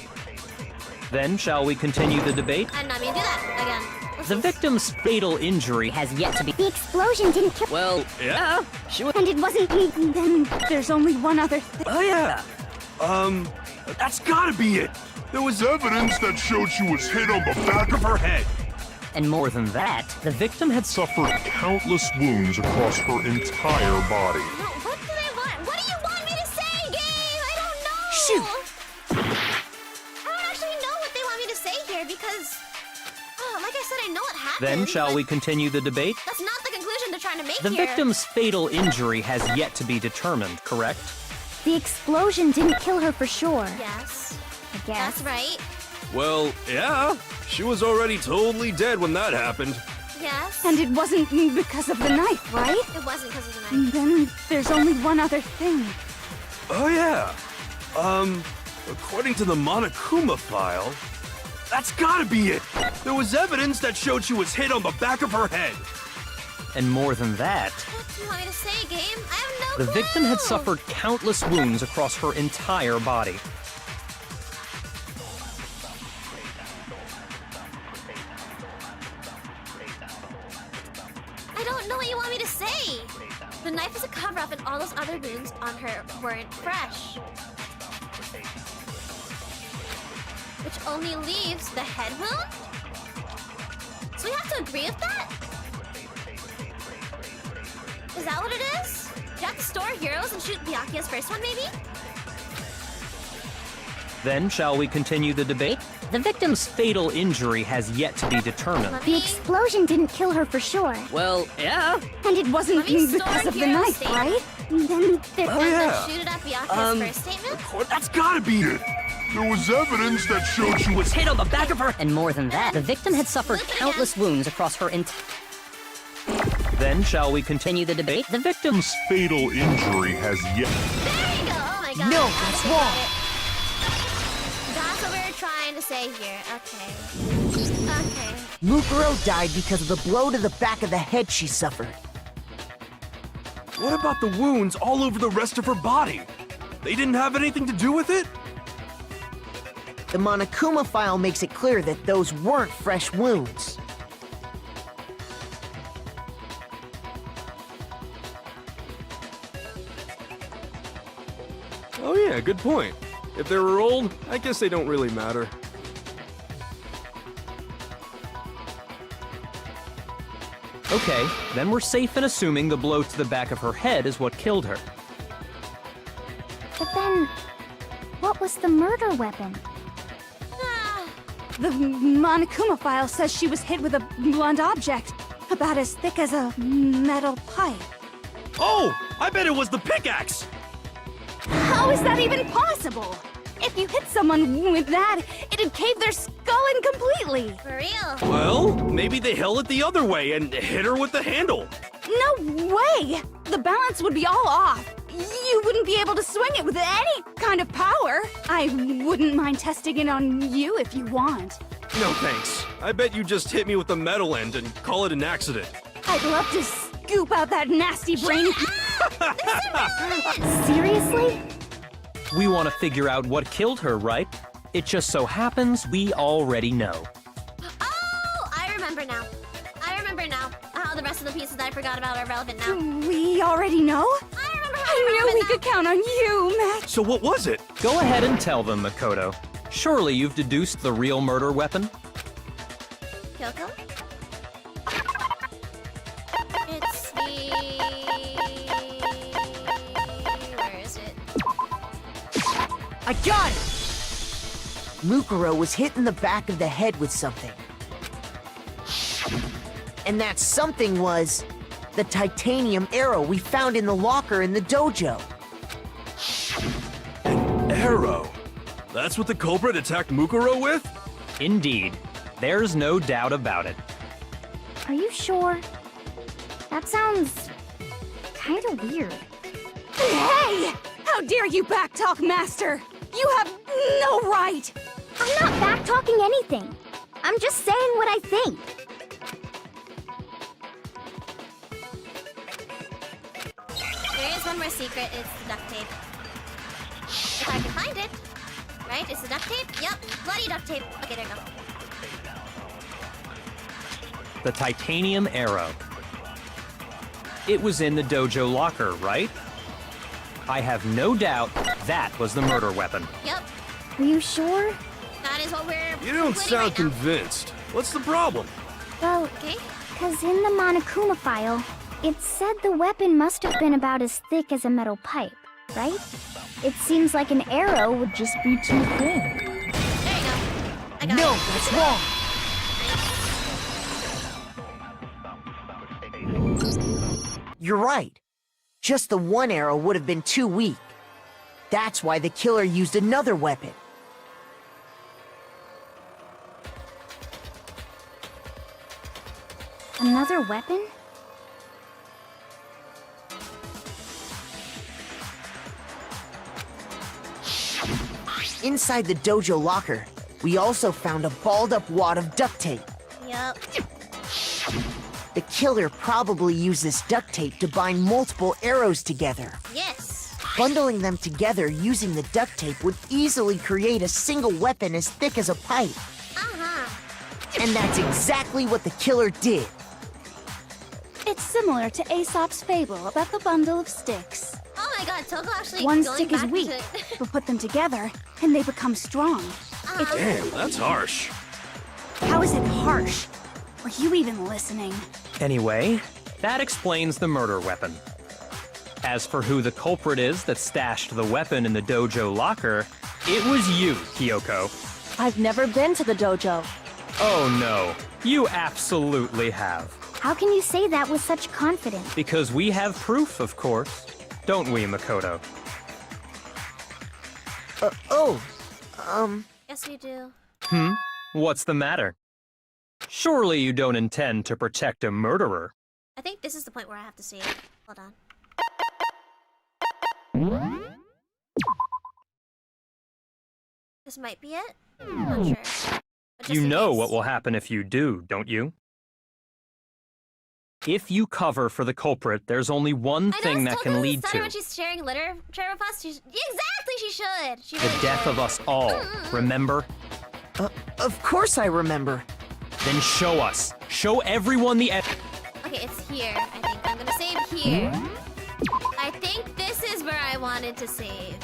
Then shall we continue the debate? I'm not gonna do that again. The victim's fatal injury Has yet to be. The explosion didn't kill Well, Yeah? she was. And it wasn't... Then there's only one other thing. Oh, yeah. That's gotta be it. There was Evidence that showed she was hit on the back of her head. And more than that, the victim had suffered countless wounds across her entire body. No, what do they want? What do you want me to say, Gabe? I don't know. Shoot. I don't actually know what they want me to say here because... Oh, like I said, I know what happened. Then shall but we continue the debate? That's not the conclusion they're trying to make The here. victim's fatal injury has yet to be determined, correct? The explosion didn't kill her for sure, Yes, I guess. that's right. Well, yeah. She was already totally dead when that happened. Yes. And it wasn't because of the knife, right? It wasn't because of the knife. And then there's only one other thing. Oh, yeah. According to the Monokuma file, that's gotta be it. There was evidence that showed she was hit on the back of her head. And more than that, What do you want me to say, Game? I have no the victim had clue. suffered countless wounds across her entire body. I don't know what you want me to say. The knife is a cover-up and all those other wounds on her weren't fresh. Which only leaves the head wound? So we have to agree with that? Is that what it is? You have to store heroes and shoot Byakuya's first one, maybe? Then shall we continue the debate? The victim's fatal injury has yet to be determined. Let The me... explosion didn't kill her for sure, Well, yeah. And it wasn't Let me store because of the hero knife, statement. right? and then there... Oh, And yeah. then shoot it at Byakuya's first statement? That's gotta be it. There was evidence that showed she was Hit on the back of her. And more than that, the victim had suffered countless wounds across her entire. Then shall we continue the debate? The victim's fatal injury has yet. There you go! Oh my god. No, I that's got wrong. it. That's what we were trying to say here. Okay. Okay. Mukuro died because of the blow to the back of the head she suffered. What about the wounds all over the rest of her body? They didn't have anything to do with it? The Monokuma file makes it clear that those weren't fresh wounds. Oh yeah, good point. If they were old, I guess they don't really matter. Okay, then we're safe in assuming the blow to the back of her head is what killed her. But then, what was the murder weapon? Ah, The Monokuma file says she was hit with a blunt object, about as thick as a metal pipe. Oh, I bet it was the pickaxe! How is that even possible? If you hit someone with that, it'd cave their skull in completely. for real. Well, maybe they held it the other way and hit her with the handle. No way! The balance would be all off. You wouldn't be able to swing it with any kind of power. I wouldn't mind testing it on you if you want. No thanks. I bet you just hit me with the metal end and call it an accident. I'd love to scoop out that nasty brain. Seriously? We want to figure out what killed her, right? It just so happens we already know. Oh, I remember now. How the rest of the pieces that I forgot about are relevant now. We already know? I remember how I knew we could count on you, Matt. So what was it? Go ahead and tell them, Makoto. Surely you've deduced the real murder weapon? Kyoko? It's the... Where is it? I got it! Mukuro was hit in the back of the head with something. And that something was the titanium arrow we found in the locker in the dojo. An arrow? That's what the culprit attacked Mukuro with? Indeed. There's no doubt about it. Are you sure? That sounds kind of weird. Hey! How dare you backtalk, Master? You have no right! I'm not backtalking anything. I'm just saying what I think. There is one more secret, it's the duct tape. If I can find it. Right, it's the duct tape? Yep, bloody duct tape. Okay, there you go. The titanium arrow. It was in the dojo locker, right? I have no doubt that was the murder weapon. Yep, Are you sure? that is what we're You don't concluding sound right now. convinced. What's the problem? Well, Okay. because in the Monokuma file, it said the weapon must have been about as thick as a metal pipe, right? It seems like an arrow would just be too thin. There you go. I got No, it. that's wrong! You're right. Just the one arrow would have been too weak. That's why the killer used another weapon. Another weapon? Inside the dojo locker, we also found a balled-up wad of duct tape. Yep. The killer probably used this duct tape to bind multiple arrows together. Yes. Bundling them together using the duct tape would easily create a single weapon as thick as a pipe. Uh-huh. And that's exactly what the killer did. It's similar to Aesop's fable about the bundle of sticks. Oh my god, Toko actually One going stick is back weak, to... but put them together, and they become strong. Damn, that's harsh. How is it harsh? Are you even listening? Anyway, that explains the murder weapon. As for who the culprit is that stashed the weapon in the dojo locker, it was you, Kyoko. I've never been to the dojo. Oh no, you absolutely have. How can you say that with such confidence? Because we have proof, of course. Don't we, Makoto? Yes, you do. What's the matter? Surely you don't intend to protect a murderer. I think this is the point where I have to save. Hold on. This might be it? I'm not sure. But just You in know case. what will happen if you do, don't you? If you cover for the culprit, there's only one I know thing that Toko can who's lead stutter to when she's sharing literature with us. Exactly, she should. She the really death should. of us all. Remember? Of course I remember. Then show us. Show everyone the Okay, it's here. I think I'm gonna save here. I think this is where I wanted to save.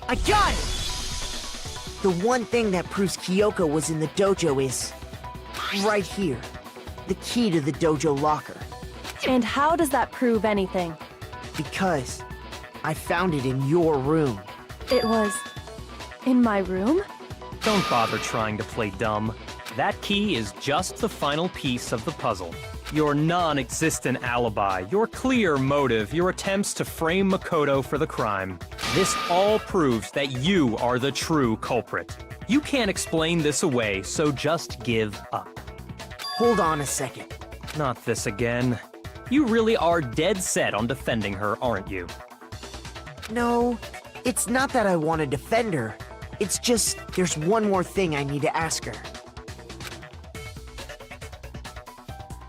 I got it! The one thing that proves Kyoko was in the dojo is right here. The key to the dojo locker. And how does that prove anything? Because I found it in your room. It was in my room? Don't bother trying to play dumb. That key is just the final piece of the puzzle. Your non-existent alibi, your clear motive, your attempts to frame Makoto for the crime. This all proves that you are the true culprit. You can't explain this away, so just give up. Hold on a second. Not this again. You really are dead set on defending her, aren't you? No, it's not that I want to defend her. It's just there's one more thing I need to ask her.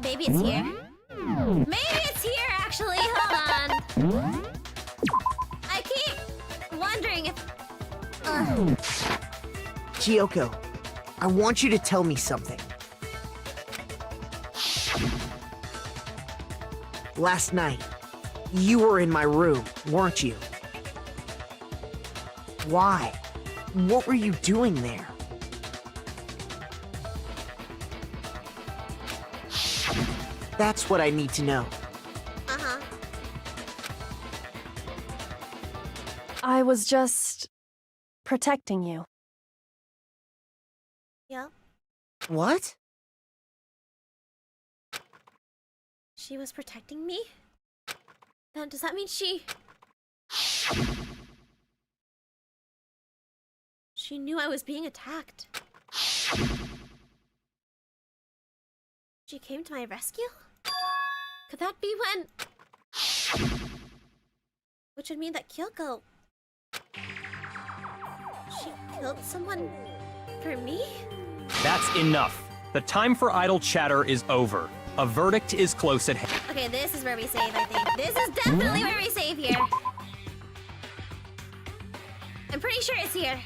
Maybe it's here. Maybe it's here, actually. Hold on. I keep wondering if... Kyoko, I want you to tell me something. Last night, you were in my room, weren't you? Why? What were you doing there? That's what I need to know. Uh-huh. I was just protecting you. Yeah. What? She was protecting me? Then does that mean she knew I was being attacked? She came to my rescue? Could that be when... Which would mean that Kyoko... She killed someone for me? That's enough. The time for idle chatter is over. A verdict is close at hand. Okay, this is where we save, I think. This is definitely where we save here. I'm pretty sure it's here.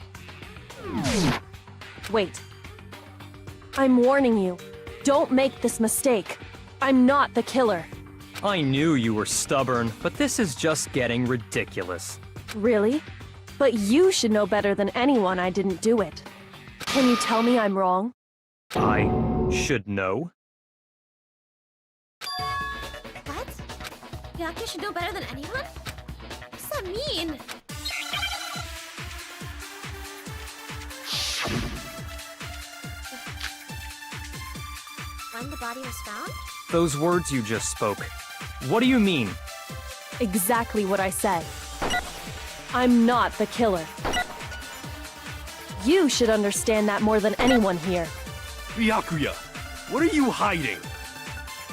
Wait. I'm warning you. Don't make this mistake. I'm not the killer. I knew you were stubborn, but this is just getting ridiculous. Really? But you should know better than anyone I didn't do it. Can you tell me I'm wrong? I should know. What? Yaku should know better than anyone? What does that mean? When the body was found? Those words you just spoke. What do you mean? Exactly what I said. I'm not the killer. You should understand that more than anyone here. Byakuya, what are you hiding?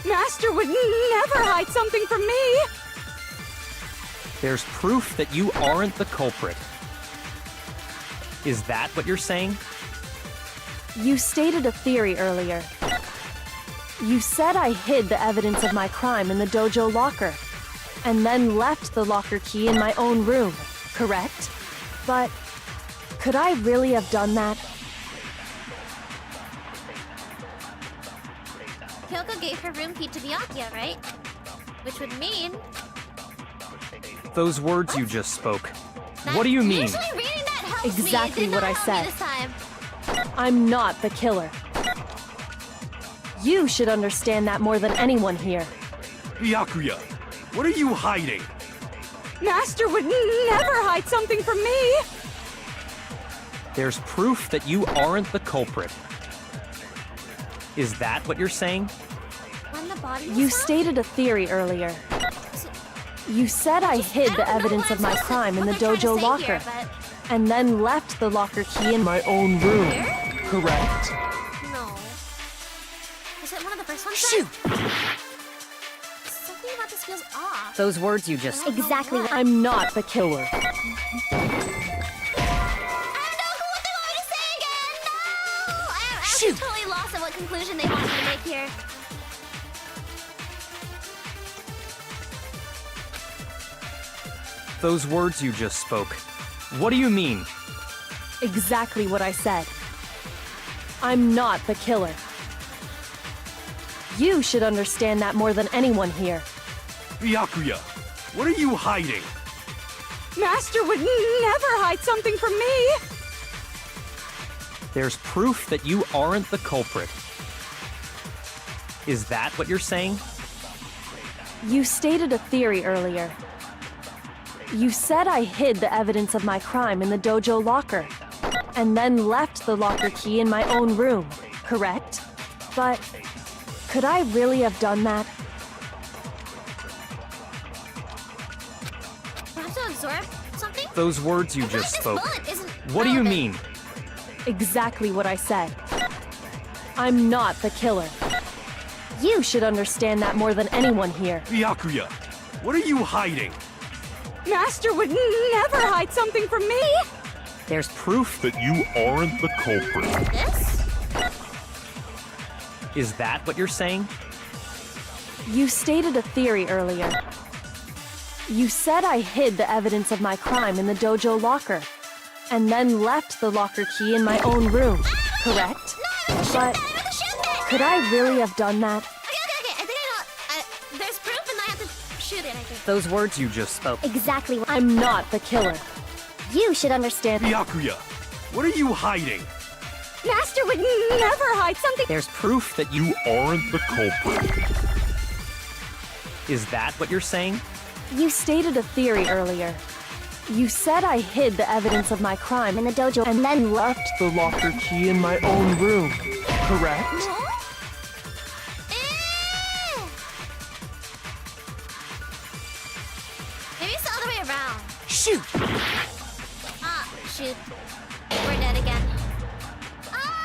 Master would never hide something from me! There's proof that you aren't the culprit. Is that what you're saying? You stated a theory earlier. You said I hid the evidence of my crime in the dojo locker, and then left the locker key in my own room, correct? But could I really have done that? Kyoko gave her room key to Byakuya, right? Which would mean... Those words you just spoke. What do you mean? Usually reading that helps Exactly me. It did what I not help me said. this time. I'm not the killer. You should understand that more than anyone here. Byakuya, what are you hiding? Master would never hide something from me! There's proof that you aren't the culprit. Is that what you're saying? When the body was You found? stated a theory earlier. You said I hid the evidence of my crime in the dojo locker, and then left the locker key in my own room, correct? No. Was it one of the first ones? Shoot! Something about this feels off. Those words you just... Exactly. I'm not the killer. I have no clue what they want me to say again! No! I'm actually totally lost at what conclusion they want me to make here. Those words you just spoke. What do you mean? Exactly what I said. I'm not the killer. You should understand that more than anyone here. Byakuya, what are you hiding? Master would never hide something from me! There's proof that you aren't the culprit. Is that what you're saying? You stated a theory earlier. You said I hid the evidence of my crime in the dojo locker, and then left the locker key in my own room, correct? But could I really have done that? I have to absorb something? Those words you I feel just like spoke. this bullet isn't What do you relevant. mean? Exactly what I said. I'm not the killer. You should understand that more than anyone here. Byakuya, what are you hiding? Master would never hide something from me! There's proof. That you aren't the culprit. This? Is that what you're saying? You stated a theory earlier. You said I hid the evidence of my crime in the dojo locker, and then left the locker key in my own room, correct? But could I really have done that? Okay, I think I know. There's proof and I have to shoot it, I think. Those words you just spoke. Exactly what I'm not the killer. you should understand. Byakuya, what are you hiding? Master would never hide something. There's proof that you... You aren't the culprit. Is that what you're saying? You stated a theory earlier. You said I hid the evidence of my crime In the dojo, and then left the locker key in my own room, correct? Maybe it's the other way around. Shoot! Ah, shoot. We're dead again. Ah!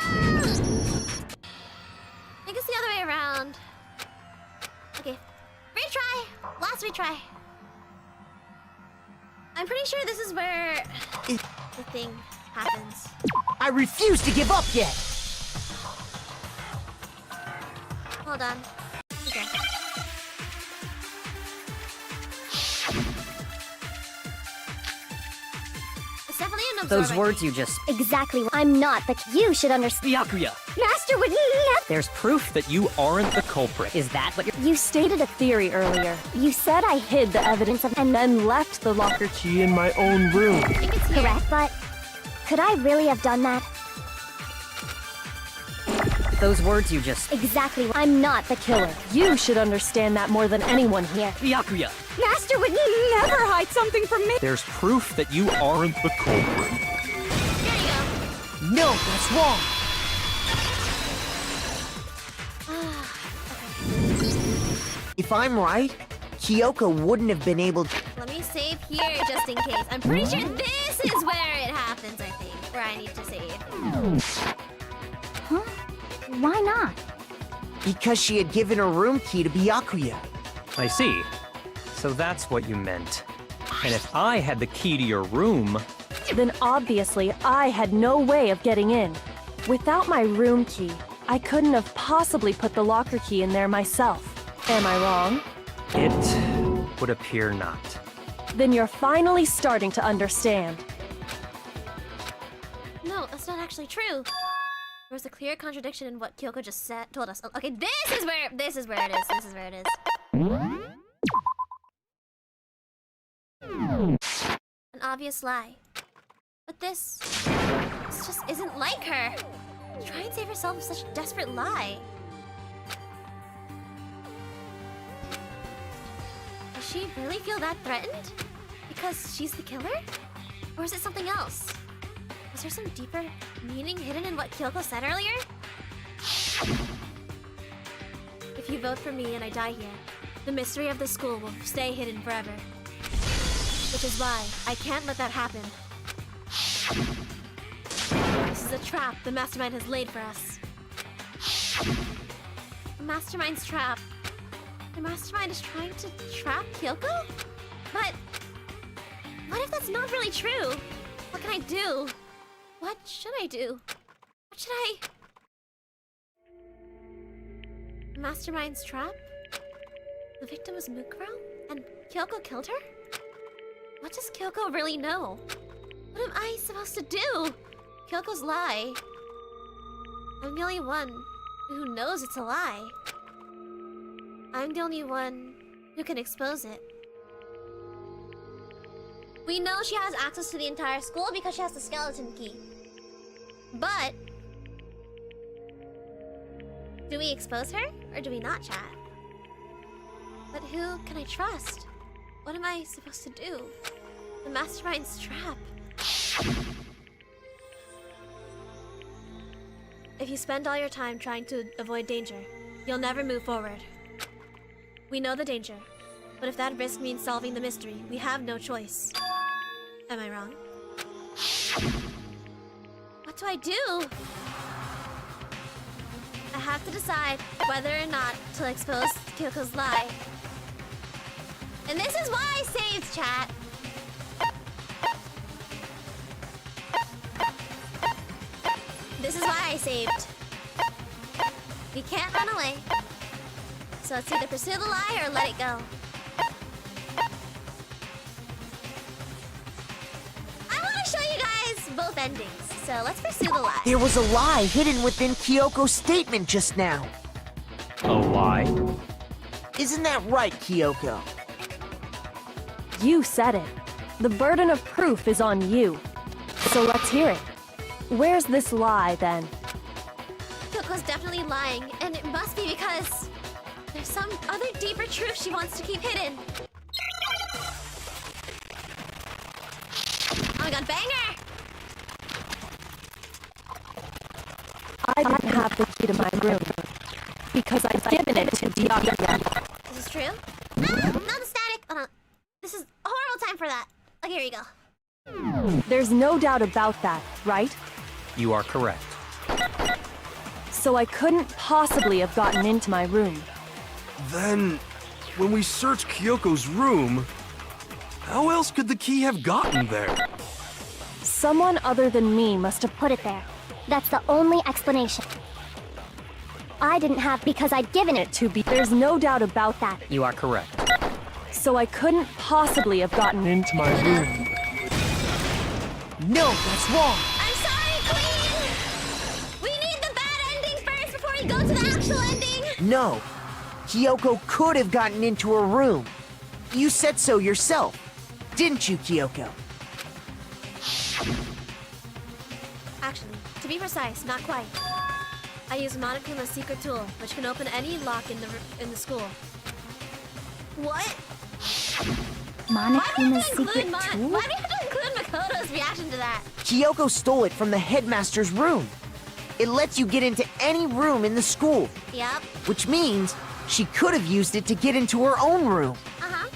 I think it's the other way around. Okay. Retry! Last retry. I'm pretty sure this is where the thing happens. I refuse to give up yet! Hold on. Okay. It's definitely an absorbent. Those words you just... exactly what I'm not the. You should understand. Byakuya. Master would never. There's proof that you aren't the culprit. Is that what you're... You stated a theory earlier. You said I hid the evidence of and then left the locker key in my own room. I think it's here. Correct, but could I really have done that? Those words you just... Exactly what I'm not the killer. You should understand that more than anyone here. Byakuya. Master would never hide something from me. There's proof that you Aren't the culprit. There you go. No, that's wrong! If I'm right, Kyoko wouldn't have been able to. Let me save here just in case. I'm pretty sure this is where it happens, I think. Where I need to save. Huh? Why not? Because she had given her room key to Byakuya. I see. So that's what you meant. And if I had the key to your room... Then obviously I had no way of getting in. Without my room key, I couldn't have possibly put the locker key in there myself. Am I wrong? It would appear not. Then you're finally starting to understand. No, that's not actually true. There was a clear contradiction in what Kyoko just said, told us. Okay, this is where it is. This is where it is. An obvious lie. But this just isn't like her. Try and save herself with such a desperate lie. Does she really feel that threatened? Because she's the killer? Or is it something else? Is there some deeper meaning hidden in what Kyoko said earlier? If you vote for me and I die here, the mystery of the school will stay hidden forever. Which is why I can't let that happen. This is a trap the Mastermind has laid for us. The Mastermind's trap. The Mastermind is trying to trap Kyoko? But what if that's not really true? What can I do? What should I do? What should I... Mastermind's trap? The victim was Mukuro? And Kyoko killed her? What does Kyoko really know? What am I supposed to do? Kyoko's lie. I'm the only one who knows it's a lie. I'm the only one who can expose it. We know she has access to the entire school because she has the skeleton key. But... do we expose her, or do we not, chat? But who can I trust? What am I supposed to do? The Mastermind's trap. If you spend all your time trying to avoid danger, you'll never move forward. We know the danger, but if that risk means solving the mystery, we have no choice. Am I wrong? What do I do? I have to decide whether or not to expose Kyoko's lie. And this is why I saved, chat. This is why I saved. We can't run away. So let's either pursue the lie or let it go. I want to show you guys both endings. So let's pursue the lie. There was a lie hidden within Kyoko's statement just now. A lie? Isn't that right, Kyoko? You said it. The burden of proof is on you. So let's hear it. Where's this lie, then? Kyoko's definitely lying, and it must be because there's some other deeper truth she wants to keep hidden. Oh my god, banger! I didn't have the key to my room because I've given it to DANGANRONPA. Is this true? No, not the static. Oh, no. This is a horrible time for that. Okay, here you go. There's no doubt about that, right? You are correct. So I couldn't possibly have gotten into my room. Then, when we searched Kyoko's room, how else could the key have gotten there? Someone other than me must have Put it there. That's the only explanation. I didn't have because I'd given it. to be. There's no doubt about that. You are correct. So I couldn't possibly have gotten into my room. No, that's wrong. I'm sorry, Queen! We need the bad ending first before we go to the actual ending! No. Kyoko could have gotten into her room. You said so yourself. Didn't you, Kyoko? Actually, to be precise, not quite. I use Monokuma's secret tool, which can open any lock in the school. What? Monokuma's secret tool? Why do you have to include Makoto's reaction to that? Kyoko stole it from the headmaster's room. It lets you get into any room in the school, Yep. which means she could have used it to get into her own room. Uh-huh.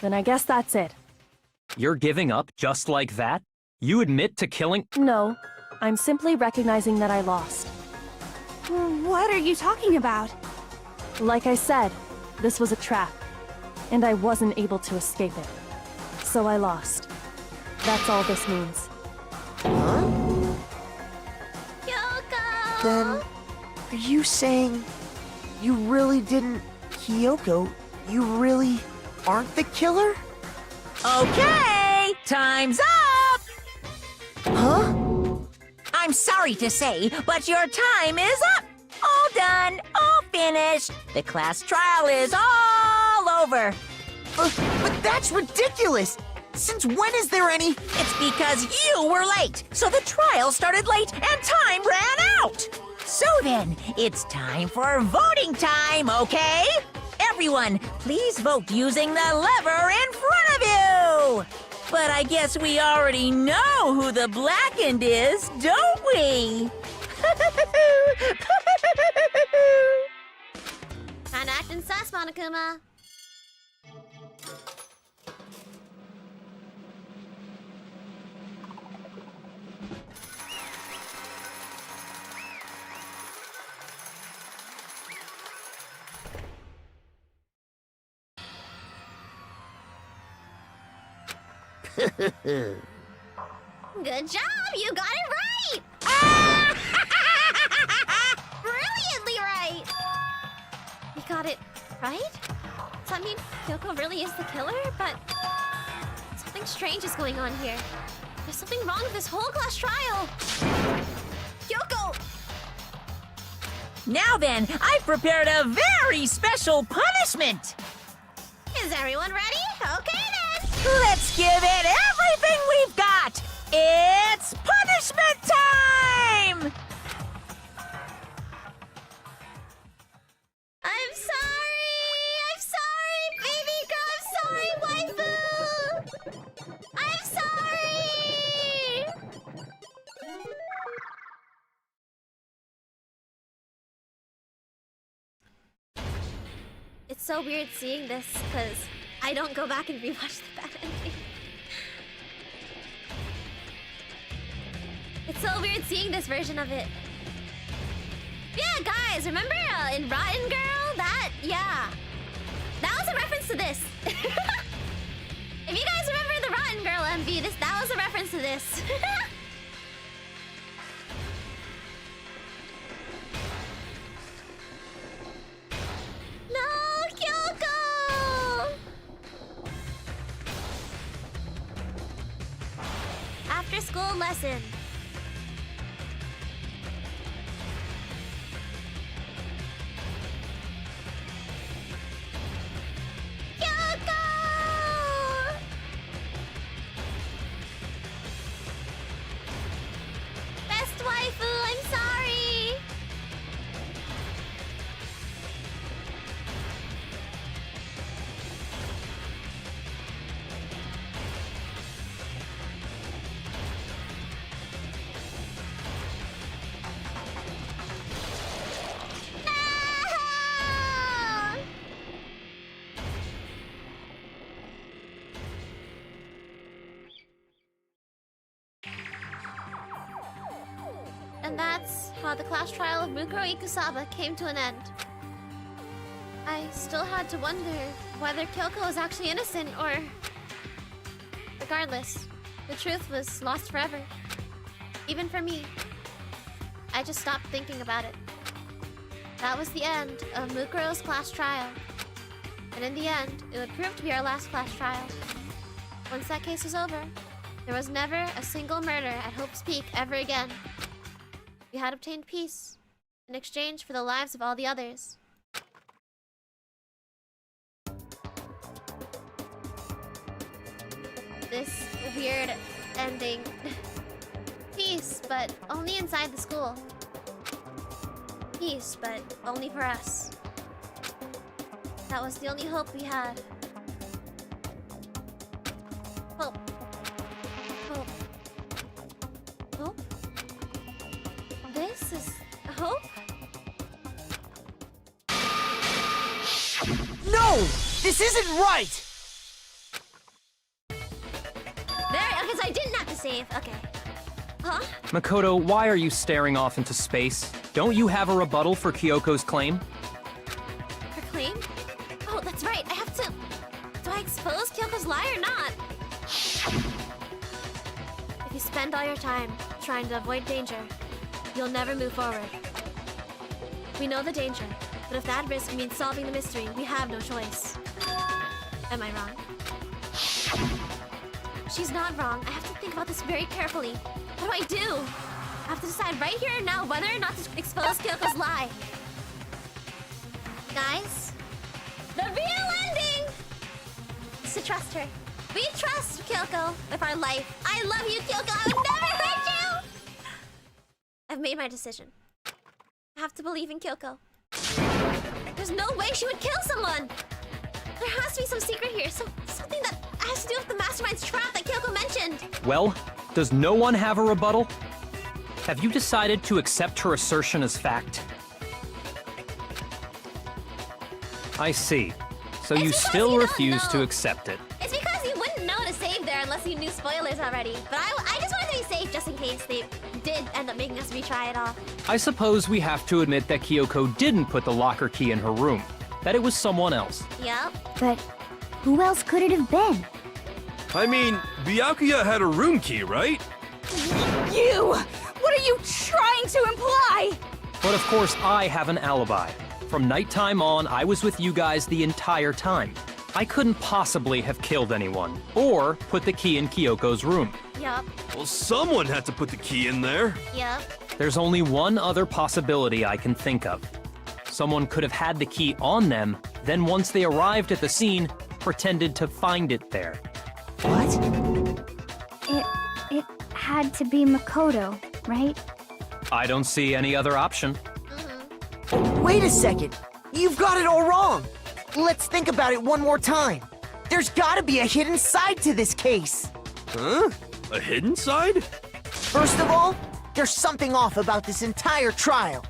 Then I guess that's it. You're giving up just like that? You admit to killing— No, I'm simply recognizing that I lost. What are you talking about? Like I said, this was a trap, and I wasn't able to escape it. So I lost. That's all this means. Kyoko! Then, are you saying you really didn't... Kyoko, you really aren't the killer? Okay, time's up! Huh? I'm sorry to say, but your time is up! All done, all finished. The class trial is all over. But that's ridiculous! Since when is there any... It's because you were late, so the trial started late and time ran out. So then, it's time for voting time, okay? Everyone, please vote using the lever in front of you. But I guess we already know who the blackened is, don't we? Kinda acting sus, Monokuma. Good job! You got it right! Brilliantly right! You got it right? Does that mean Kyoko really is the killer? But something strange is going on here. There's something wrong with this whole class trial. Kyoko! Now then, I've prepared a very special punishment. Is everyone ready? Okay then! Let's give it everything we've got! It's punishment time! I'm sorry, baby girl. I'm sorry, waifu. I'm sorry. It's so weird seeing this because I don't go back and rewatch the bad ending. It's so weird seeing this version of it. Yeah, guys, remember in Rotten Girl? That was a reference to this. If you guys remember the Rotten Girl MV, that was a reference to this. school lesson. Kyoko! Best waifu, I'm sorry. No! And that's how the class trial of Mukuro Ikusaba came to an end. I still had to wonder whether Kyoko was actually innocent or... Regardless, the truth was lost forever. Even for me. I just stopped thinking about it. That was the end of Mukuro's class trial. And in the end, it would prove to be our last class trial. Once that case was over, there was never a single murder at Hope's Peak ever again. We had obtained peace in exchange for the lives of all the others. This weird ending. Peace, but only inside the school. Peace, but only for us. That was the only hope we had. Hope. Hope. Hope? This is hope? No! This isn't right! There, okay, so I didn't have to save. Okay. Huh? Makoto, why are you staring off into space? Don't you have a rebuttal for Kyoko's claim? Her claim? Oh, that's right. I have to... Do I expose Kyoko's lie or not? If you spend all your time trying to avoid danger, you'll never move forward. We know the danger, but if that risk means solving the mystery, we have no choice. Am I wrong? She's not wrong. I have to think about this very carefully. What do I do? I have to decide right here and now whether or not to expose Kyoko's lie. Guys, the real ending is to trust her. We trust Kyoko with our life. I love you, Kyoko. I would never hurt you. I've made my decision. I have to believe in Kyoko. There's no way she would kill someone. There has to be some secret here. Something that has to do with the mastermind's trap that Kyoko mentioned. Well, does no one have a rebuttal? Have you decided to accept her assertion as fact? I see. So you still refuse to accept it. It's because you wouldn't know to save there unless you knew spoilers already. But I just wanted to be safe just in case they did end up making us retry it all. I suppose we have to admit that Kyoko didn't put the locker key in her room. That it was someone else. Yep. But who else could it have been? I mean, Byakuya had a room key, right? You! What are you trying to imply? But of course, I have an alibi. From nighttime on, I was with you guys the entire time. I couldn't possibly have killed anyone, or put the key in Kyoko's room. Yep. Well, someone had to put the key in there. Yep. There's only one other possibility I can think of. Someone could have had the key on them, then once they arrived at the scene, pretended to find it there. What? It had to be Makoto, right? I don't see any other option. Wait a second. You've got it all wrong. Let's think about it one more time. There's gotta be a hidden side to this case. Huh? A hidden side? First of all, there's something off about this entire trial.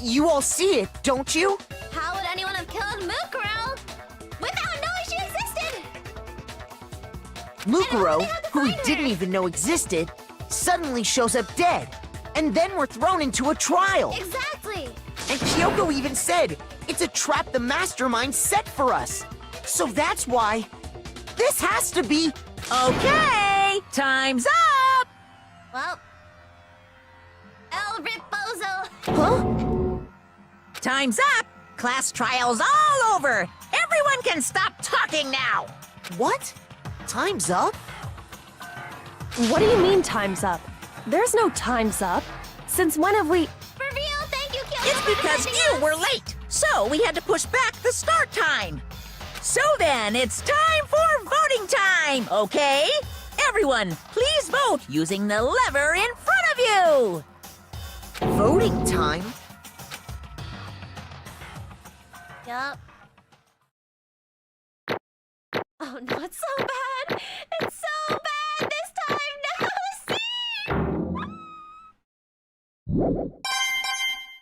You all see it, don't you? How would anyone have killed Mukuro without knowing she existed? Mukuro, who we didn't even know existed, suddenly shows up dead. And then we're thrown into a trial. Exactly. And Kyoko even said, it's a trap the mastermind set for us. So that's why this has to be... Okay, time's up! Well, El Riposo. Huh? Time's up! Class trial's all over! Everyone can stop talking now! What? Time's up? What do you mean time's up? There's no time's up. Since when have we... For real, thank you, Kyoko. It's for because defending you us. were late, so we had to push back the start time. So then, it's time for voting time, okay? Everyone, please vote using the lever in front of you. Voting time? Yup. Oh no, it's so bad! It's so bad this time! No, see?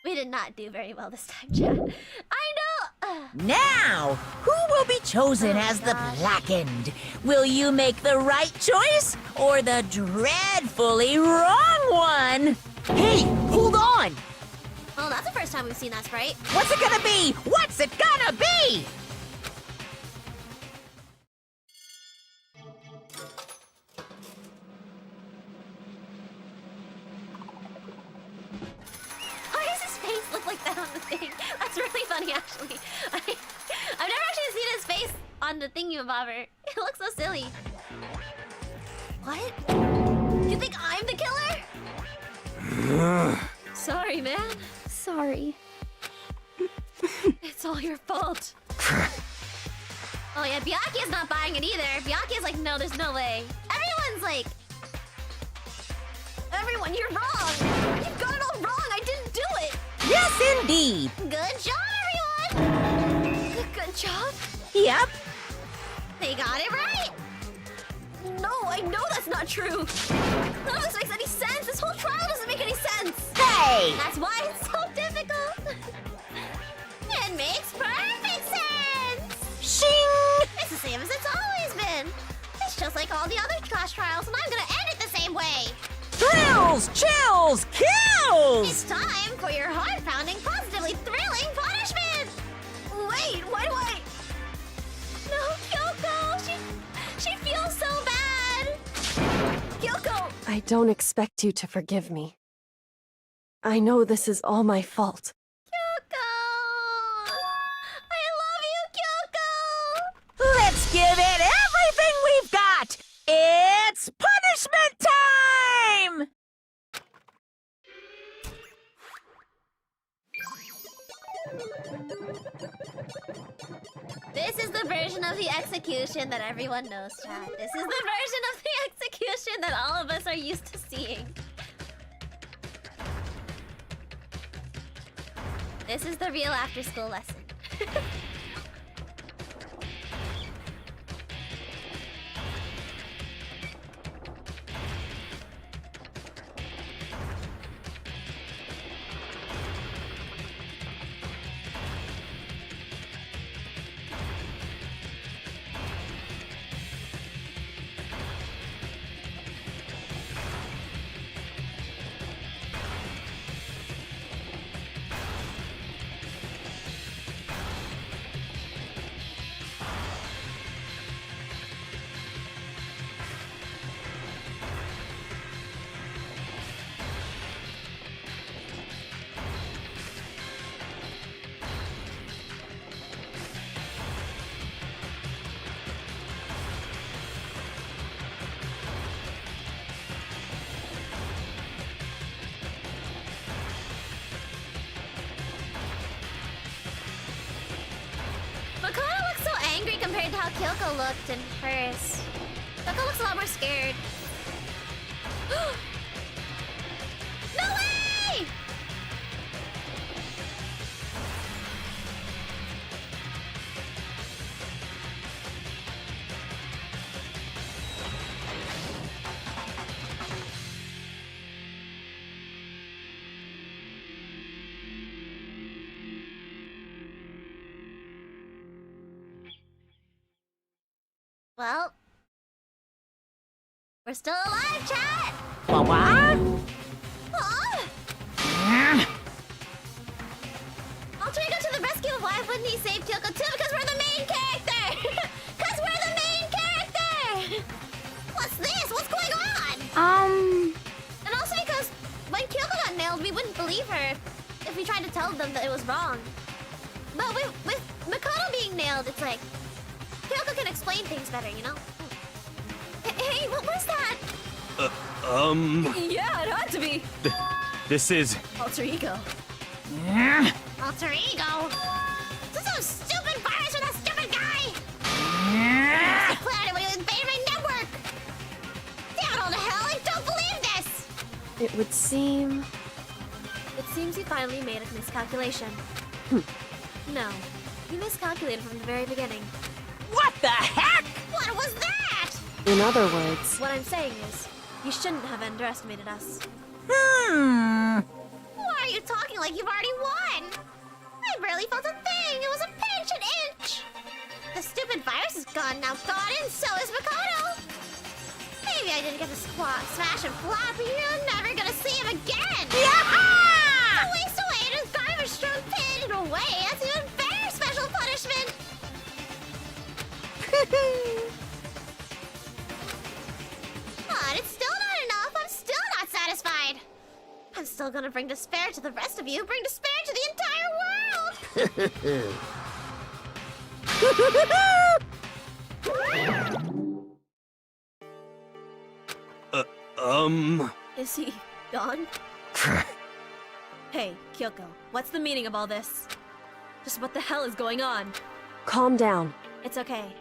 We did not do very well this time, chat. I know! Now, who will be chosen as the blackened? Will you make the right choice or the dreadfully wrong one? Hey, hold on! Well, that's the first time we've seen that sprite. What's it gonna be? What's it gonna be? Why does his face look like that on the thing? That's really funny, actually. I've never actually seen his face on the thingy-mabobber. It looks so silly. What? You think I'm the killer? Sorry, man. Sorry. It's all your fault. Oh yeah, Byakuya is not buying it either. Byakuya is like, no, there's no way. Everyone's like... Everyone, you're wrong! You've got it all wrong! I didn't do it! Yes, indeed. Good job, everyone! Good job. Yep. They got it right! No, I know that's not true! None of this makes any sense! This whole trial doesn't make any sense! Hey! That's why it's so difficult! It makes perfect sense! Shing! It's the same as it's always been! It's just like all the other class trials, and I'm gonna end it the same way! Thrills, chills, kills! It's time for your heart-pounding, positively thrilling punishment! Wait, why do I... No, Kyoko! She feels so bad! Kyoko! I don't expect you to forgive me. I know this is all my fault. Kyoko! I love you, Kyoko! Let's give it everything we've got! It's punishment time! This is the version of the execution that everyone knows, chat. This is the version of the execution that all of us are used to seeing. This is the real after-school lesson. Makoto looks so angry compared to how Kyoko looked in hers. Kyoko looks a lot more scared. No way! Well, we're still alive, chat! What? Huh? Also, we go to the rescue. Why wouldn't he save Kyoko too? Because we're the main character! Because we're the main character! What's this? What's going on? And also because when Kyoko got nailed, we wouldn't believe her if we tried to tell them that it was wrong. But with Makoto being nailed, it's like, Kyoko can explain things better, you know? Hey, what was that? Yeah, it had to be. This is... Alter ego. Alter ego? This is some stupid virus with that stupid guy! The planet would invade my network! Damn it all to hell, I don't believe this! It would seem... It seems you finally made a miscalculation. No, you miscalculated from the very beginning. What the heck? What was that? In other words, What I'm saying is, you shouldn't have underestimated us. Why are you talking like you've already won? I barely felt a thing. It was a pinch, an inch. The stupid virus is gone now, and so is Makoto. Maybe I didn't get to smash and flop, but you're never gonna see him again. Yeah! Waste away in his garbage-strewn pit in a way. That's even better special punishment. But it's still not enough. I'm still not satisfied. I'm still gonna bring despair to the rest of you. Bring despair to the entire world. Is he gone? Hey, Kyoko, what's the meaning of all this? Just what the hell is going on? calm down. It's okay.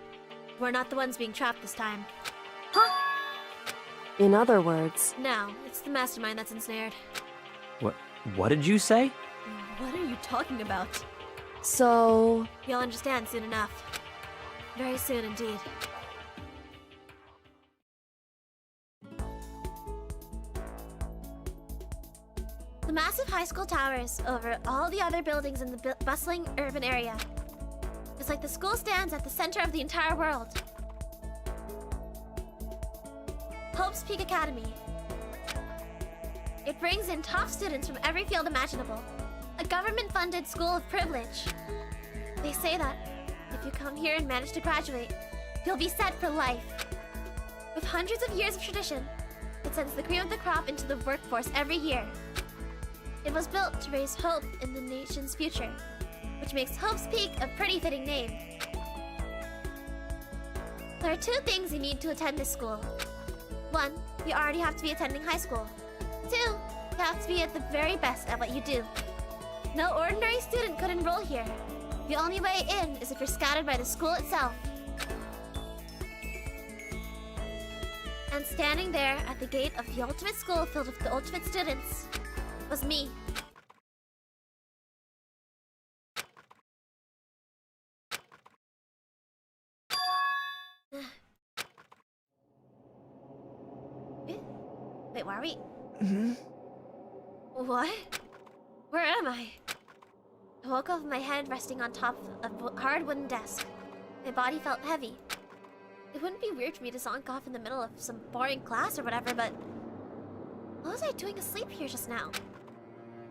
We're not the ones being trapped this time. In other words, No, it's the mastermind that's ensnared. What did you say? What are you talking about? so... You'll understand soon enough. Very soon indeed. The massive high school towers over all the other buildings in the bustling urban area. It's like the school stands at the center of the entire world. Hope's Peak Academy. It brings in top students from every field imaginable. A government-funded school of privilege. They say that if you come here and manage to graduate, you'll be set for life. With hundreds of years of tradition, it sends the cream of the crop into the workforce every year. It was built to raise hope in the nation's future, which makes Hope's Peak a pretty fitting name. There are two things you need to attend this school. One, you already have to be attending high school. Two, you have to be at the very best at what you do. No ordinary student could enroll here. The only way in is if you're scouted by the school itself. And standing there at the gate of the ultimate school filled with the ultimate students was me. Wait, where are we? What? Where am I? I woke up with my head resting on top of a hard wooden desk. My body felt heavy. It wouldn't be weird for me to zonk off in the middle of some boring class or whatever, but... what was I doing asleep here just now?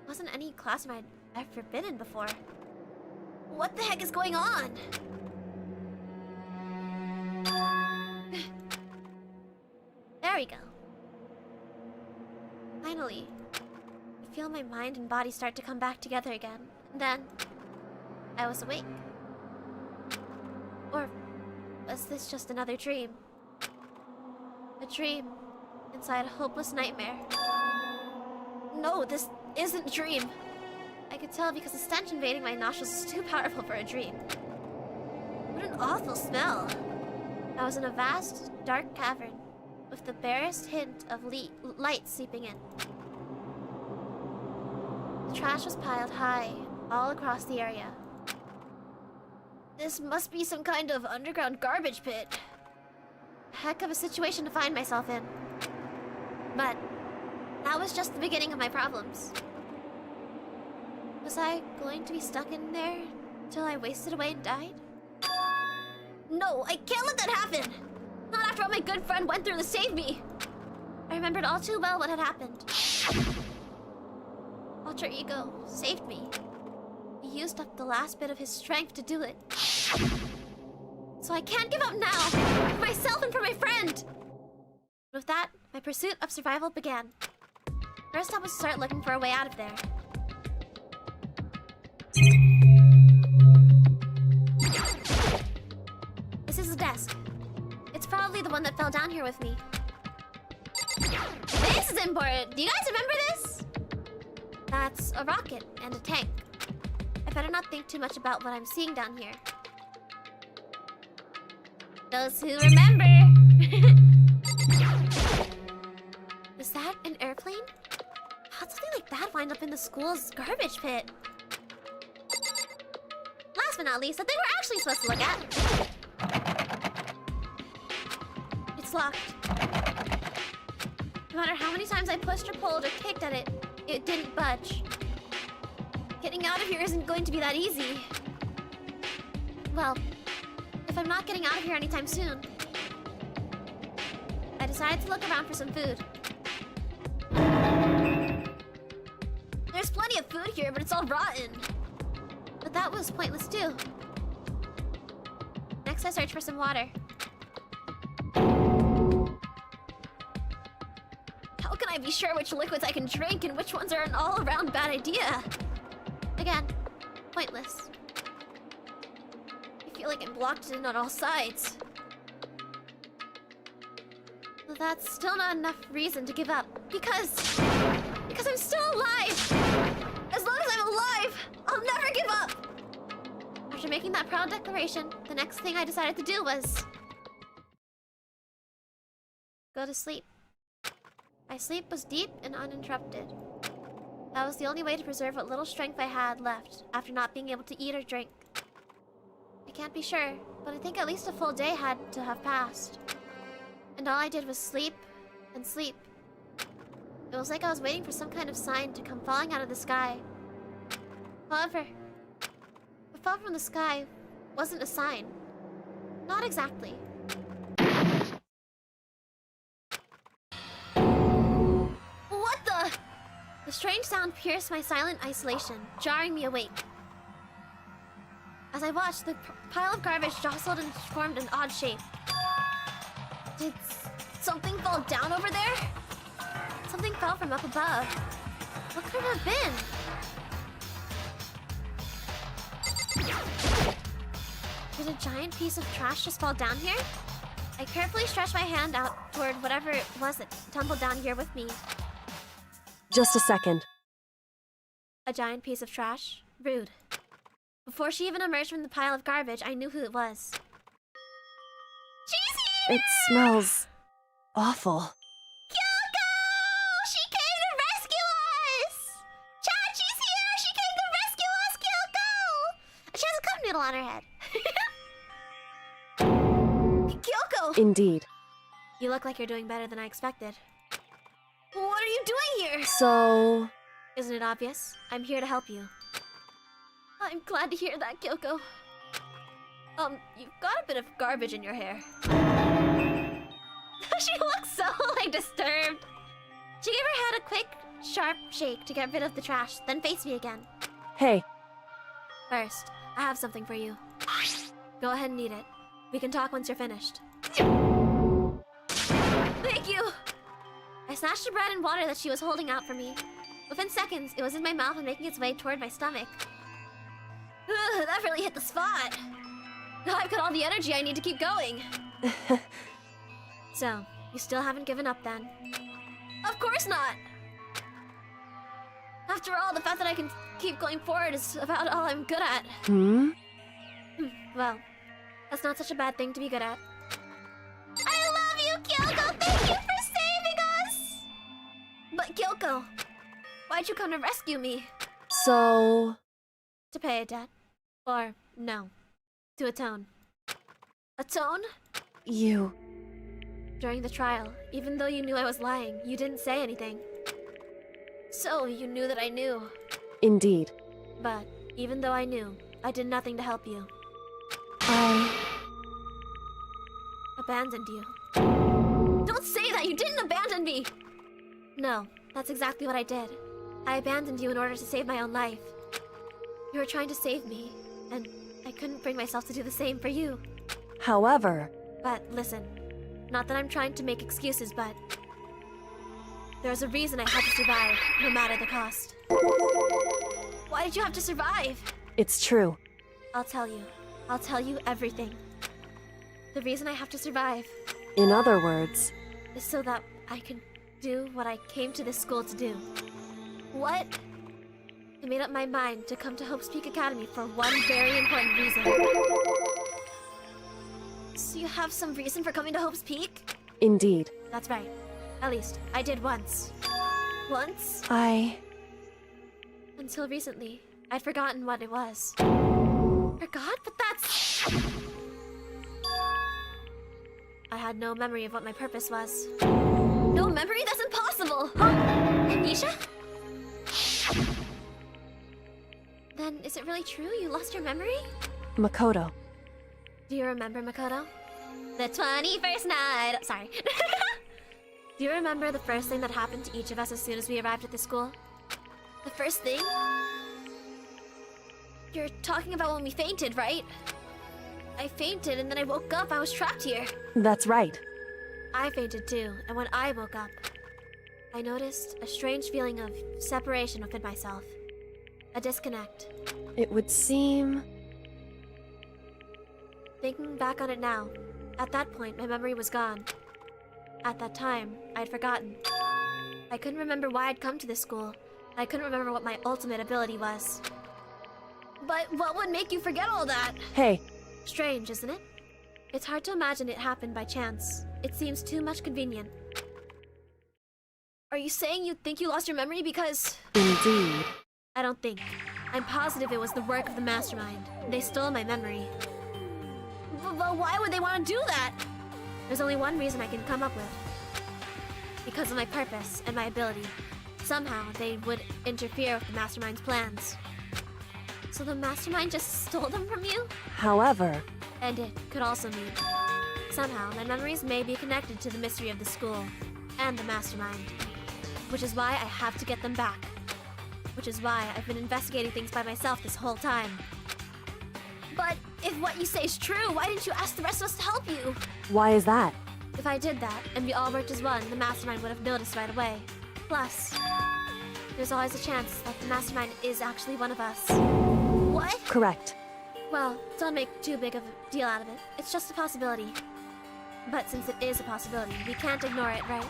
Wasn't any classroom I'd ever been in before. What the heck is going on? There we go. Finally. I feel my mind and body start to come back together again. And then... I was awake. Or was this just another dream? A dream inside a hopeless nightmare. No, this isn't a dream. I could tell because the stench invading my nostrils is too powerful for a dream. What an awful smell. I was in a vast, dark cavern with the barest hint of light seeping in. The trash was piled high all across the area. This must be some kind of underground garbage pit. Heck of a situation to find myself in. But that was just the beginning of my problems. Was I going to be stuck in there till I wasted away and died? No, I can't let that happen! Not after what my good friend went through to save me! I remembered all too well what had happened. Alter Ego saved me. He used up the last bit of his strength to do it. So I can't give up now! For myself and for my friend! With that, my pursuit of survival began. First I was to start looking for a way out of there. This is a desk. It's probably the one that fell down here with me. This is important. Do you guys remember this? That's a rocket and a tank. I better not think too much about what I'm seeing down here. Those who remember. Is that an airplane? How'd something like that wind up in the school's garbage pit? Last but not least, that they were actually supposed to look at. It's locked. No matter how many times I pushed or pulled or kicked at it, it didn't budge. Getting out of here isn't going to be that easy. Well, if I'm not getting out of here anytime soon, I decided to look around for some food. There's plenty of food here, but it's all rotten. But that was pointless too. Next, I searched for some water. How can I be sure which liquids I can drink and which ones are an all-around bad idea? Again, pointless. I feel like I'm blocked in on all sides. But that's still not enough reason to give up. Because I'm still alive! As long as I'm alive, I'll never give up! After making that proud declaration, the next thing I decided to do was go to sleep. My sleep was deep and uninterrupted. That was the only way to preserve what little strength I had left after not being able to eat or drink. I can't be sure, but I think at least a full day had to have passed. And all I did was sleep and sleep. It was like I was waiting for some kind of sign to come falling out of the sky. However, what fell from the sky wasn't a sign. Not exactly. What the? The strange sound pierced my silent isolation, jarring me awake. As I watched, the pile of garbage jostled and formed an odd shape. Did something fall down over there? Something fell from up above. What could it have been? Did a giant piece of trash just fall down here? I carefully stretched my hand out toward whatever it was that tumbled down here with me. Just a second. A giant piece of trash? Rude. Before she even emerged from the pile of garbage, I knew who it was. She's here! It smells awful. Kyoko! She came to rescue us! Chachi's here! She came to rescue us, Kyoko! She has a cup noodle on her head. Kyoko! Indeed. You look like you're doing better than I expected. What are you doing here? So... Isn't it obvious? I'm here to help you. I'm glad to hear that, Kyoko. You've got a bit of garbage in your hair. She looks so, disturbed. She gave her head a quick, sharp shake to get rid of the trash, then faced me again. Hey. First, I have something for you. Go ahead and eat it. We can talk once you're finished. Thank you! I snatched the bread and water that she was holding out for me. Within seconds, it was in my mouth and making its way toward my stomach. Ugh, that really hit the spot. Now I've got all the energy I need to keep going. So, you still haven't given up then? Of course not! After all, the fact that I can keep going forward is about all I'm good at. Well, that's not such a bad thing to be good at. I love you, Kyoko! Thank you for saving us! But Kyoko, why'd you come to rescue me? So... To pay a debt. Or, no. To atone. Atone? You... During the trial, even though you knew I was lying, you didn't say anything. So, you knew that I knew. Indeed. But, even though I knew, I did nothing to help you. I... abandoned you. Don't say that! You didn't abandon me! No, that's exactly what I did. I abandoned you in order to save my own life. You were trying to save me, and I couldn't bring myself to do the same for you. However... But listen, not that I'm trying to make excuses, but... there's a reason I had to survive, no matter the cost. Why did you have to survive? It's true. I'll tell you. I'll tell you everything. The reason I have to survive... In other words... is so that I can do what I came to this school to do. What? I made up my mind to come to Hope's Peak Academy for one very important reason. So you have some reason for coming to Hope's Peak? Indeed. That's right. At least, I did once. Once? Until recently, I'd forgotten what it was. Forgot? But that's... I had no memory of what my purpose was. No memory? That's impossible! Huh? Amnesia? Then, is it really true you lost your memory? Makoto. Do you remember, Makoto? The 21st night... Sorry. Do you remember the first thing that happened to each of us as soon as we arrived at the school? The first thing? You're talking about when we fainted, right? I fainted and then I woke up. I was trapped here. That's right. I fainted too, and when I woke up, I noticed a strange feeling of separation within myself. A disconnect. It would seem... Thinking back on it now, at that point my memory was gone. At that time, I'd forgotten. I couldn't remember why I'd come to this school. I couldn't remember what my ultimate ability was. But what would make you forget all that? Hey. Strange, isn't it? It's hard to imagine it happened by chance. It seems too much convenient. Are you saying you think you lost your memory because... Indeed. I don't think. I'm positive it was the work of the mastermind. They stole my memory. But why would they want to do that? There's only one reason I can come up with. Because of my purpose and my ability. Somehow, they would interfere with the mastermind's plans. So the mastermind just stole them from you? However... And it could also mean... Somehow, my memories may be connected to the mystery of the school. And the mastermind. Which is why I have to get them back. Which is why I've been investigating things by myself this whole time. But if what you say is true, why didn't you ask the rest of us to help you? Why is that? If I did that, and we all worked as one, the mastermind would have noticed right away. Plus, there's always a chance that the mastermind is actually one of us. What? Correct. Well, don't make too big of a deal out of it. It's just a possibility. But since it is a possibility, we can't ignore it, right?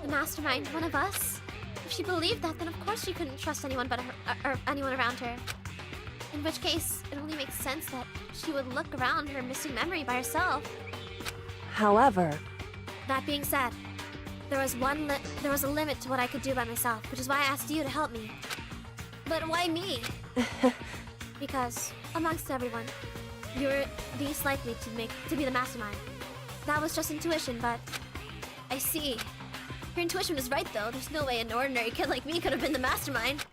The mastermind, one of us? If she believed that, then of course she couldn't trust anyone but her, or anyone around her. In which case, it only makes sense that she would look around her missing memory by herself. However... That being said, there was a limit to what I could do by myself, which is why I asked you to help me. But why me? Because, amongst everyone, you're least likely to be the mastermind. That was just intuition, but... I see. Your intuition was right, though. There's no way an ordinary kid like me could have been the mastermind.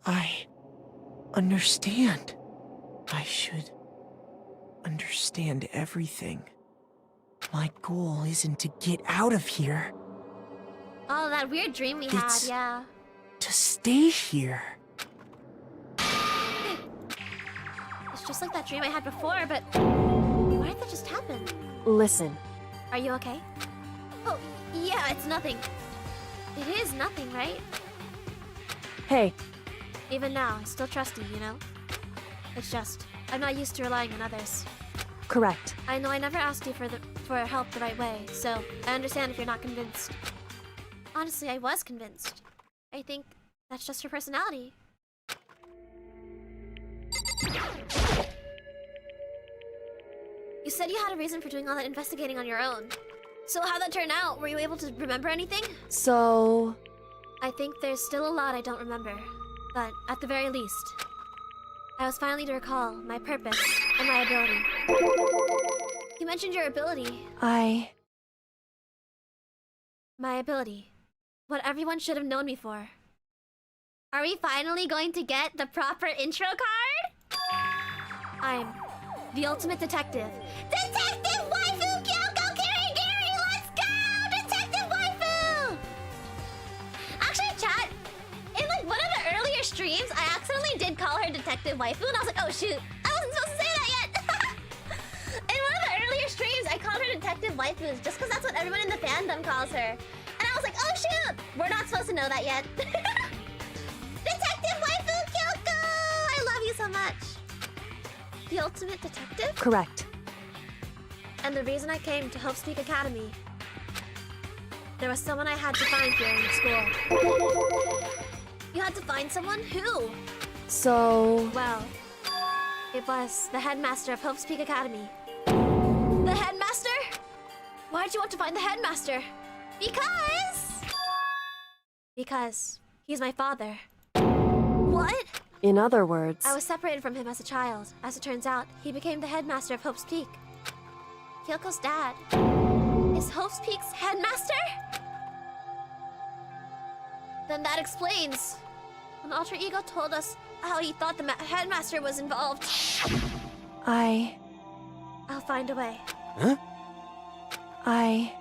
I understand. I should understand everything. My goal isn't to get out of here. Oh, that weird dream we had, yeah. To stay here. It's just like that dream I had before, but... Why did that just happen? Listen. Are you okay? Oh, yeah, it's nothing. It is nothing, right? Hey. Even now, I still trust you, you know? It's just, I'm not used to relying on others. Correct. I know I never asked you for help the right way, so I understand if you're not convinced. Honestly, I was convinced. I think that's just her personality. You said you had a reason for doing all that investigating on your own. So how'd that turn out? Were you able to remember anything? So... I think there's still a lot I don't remember. But at the very least, I was finally to recall my purpose and my ability. You mentioned your ability. My ability. What everyone should have known me for. Are we finally going to get the proper intro card? I'm the ultimate detective. Detective Waifu Kyoko Kirigiri! Let's go! Detective Waifu! Actually, chat, in like one of the earlier streams, I accidentally did call her Detective Waifu, and I was like, oh shoot, I wasn't supposed to say that yet! In one of the earlier streams, I called her Detective Waifu just because that's what everyone in the fandom calls her. And I was like, oh shoot! We're not supposed to know that yet. Detective Waifu Kyoko! I love you so much. The ultimate detective? Correct. And the reason I came to Hope's Peak Academy There was someone I had to find here in school. You had to find someone? Who? So... Well, it was the headmaster of Hope's Peak Academy. The headmaster? Why'd you want to find the headmaster? Because he's my father. What? In other words... I was separated from him as a child. As it turns out, he became the headmaster of Hope's Peak. Kyoko's dad is Hope's Peak's headmaster? Then that explains. An alter ego told us how he thought the headmaster was involved. I'll find a way. Huh?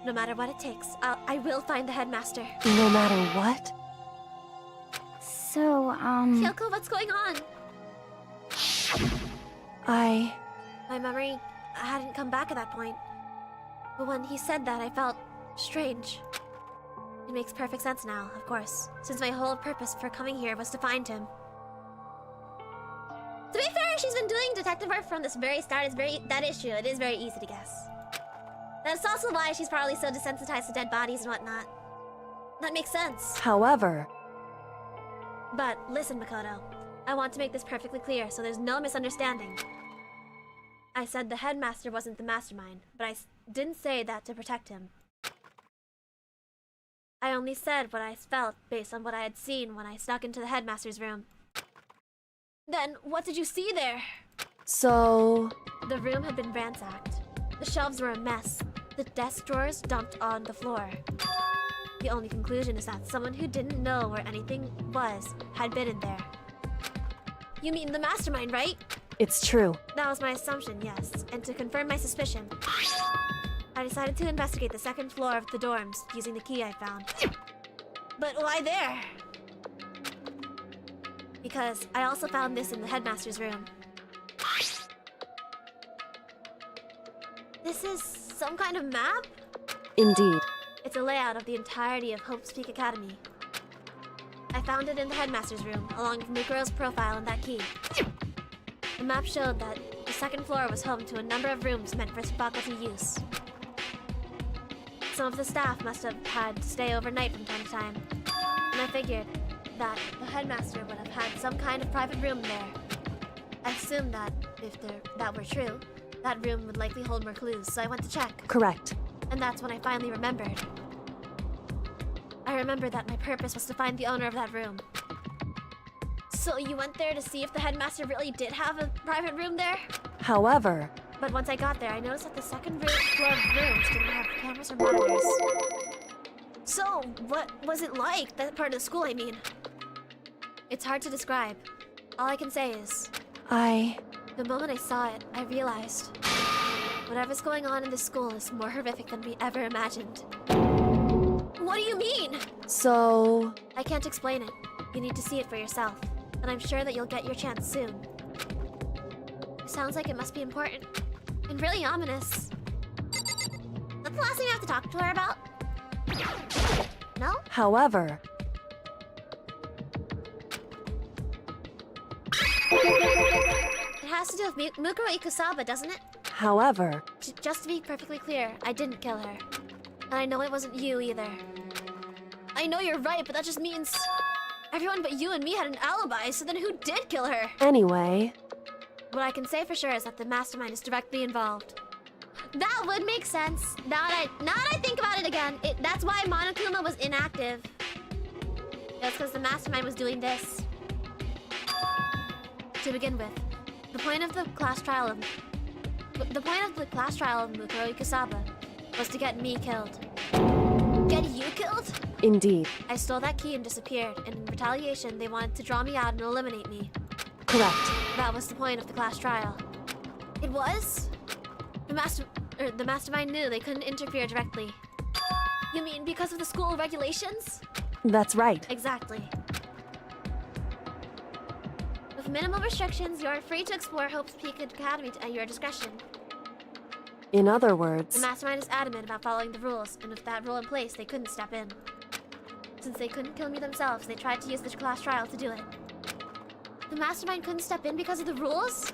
No matter what it takes, I will find the headmaster. No matter what? So, Kyoko, what's going on? My memory hadn't come back at that point. But when he said that, I felt strange. It makes perfect sense now, of course, since my whole purpose for coming here was to find him. To be fair, she's been doing detective work from this very start. That is true. It is very easy to guess. That's also why she's probably so desensitized to dead bodies and whatnot. That makes sense. However... But listen, Makoto. I want to make this perfectly clear so there's no misunderstanding. I said the headmaster wasn't the mastermind, but I didn't say that to protect him. I only said what I felt based on what I had seen when I snuck into the headmaster's room. Then, what did you see there? So... The room had been ransacked. The shelves were a mess. The desk drawers dumped on the floor. The only conclusion is that someone who didn't know where anything was had been in there. You mean the mastermind, right? It's true. That was my assumption, yes. And to confirm my suspicion, I decided to investigate the second floor of the dorms using the key I found. But why there? Because I also found this in the headmaster's room. This is some kind of map? Indeed. It's a layout of the entirety of Hope's Peak Academy. I found it in the headmaster's room, along with Mukuro's profile and that key. The map showed that the second floor was home to a number of rooms meant for faculty use. Some of the staff must have had to stay overnight from time to time, and I figured that the headmaster would have had some kind of private room there. I assumed that if that were true, that room would likely hold more clues, so I went to check. Correct. And that's when I finally remembered. I remembered that my purpose was to find the owner of that room. So you went there to see if the headmaster really did have a private room there? However... But once I got there, I noticed that the second floor of rooms didn't have cameras or monitors. So, what was it like, that part of the school, I mean? It's hard to describe. All I can say is... The moment I saw it, I realized... Whatever's going on in this school is more horrific than we ever imagined. What do you mean? So... I can't explain it. You need to see it for yourself. And I'm sure that you'll get your chance soon. It sounds like it must be important. And really ominous. That's the last thing I have to talk to her about? No? However... It has to do with Mukuro Ikusaba, doesn't it? However... Just to be perfectly clear, I didn't kill her. And I know it wasn't you either. I know you're right, but that just means... Everyone but you and me had an alibi, so then who did kill her? Anyway... What I can say for sure is that the mastermind is directly involved. That would make sense. Now that I think about it again, that's why Monokuma was inactive. It's because the mastermind was doing this. To begin with, the point of the class trial of Mukuro Ikusaba was to get me killed. Get you killed? Indeed. I stole that key and disappeared, and in retaliation, they wanted to draw me out and eliminate me. Correct. That was the point of the class trial. It was? The mastermind knew they couldn't interfere directly. You mean because of the school regulations? That's right. Exactly. With minimal restrictions, you are free to explore Hope's Peak Academy at your discretion. In other words... The mastermind is adamant about following the rules, and with that rule in place, they couldn't step in. Since they couldn't kill me themselves, they tried to use the class trial to do it. The mastermind couldn't step in because of the rules?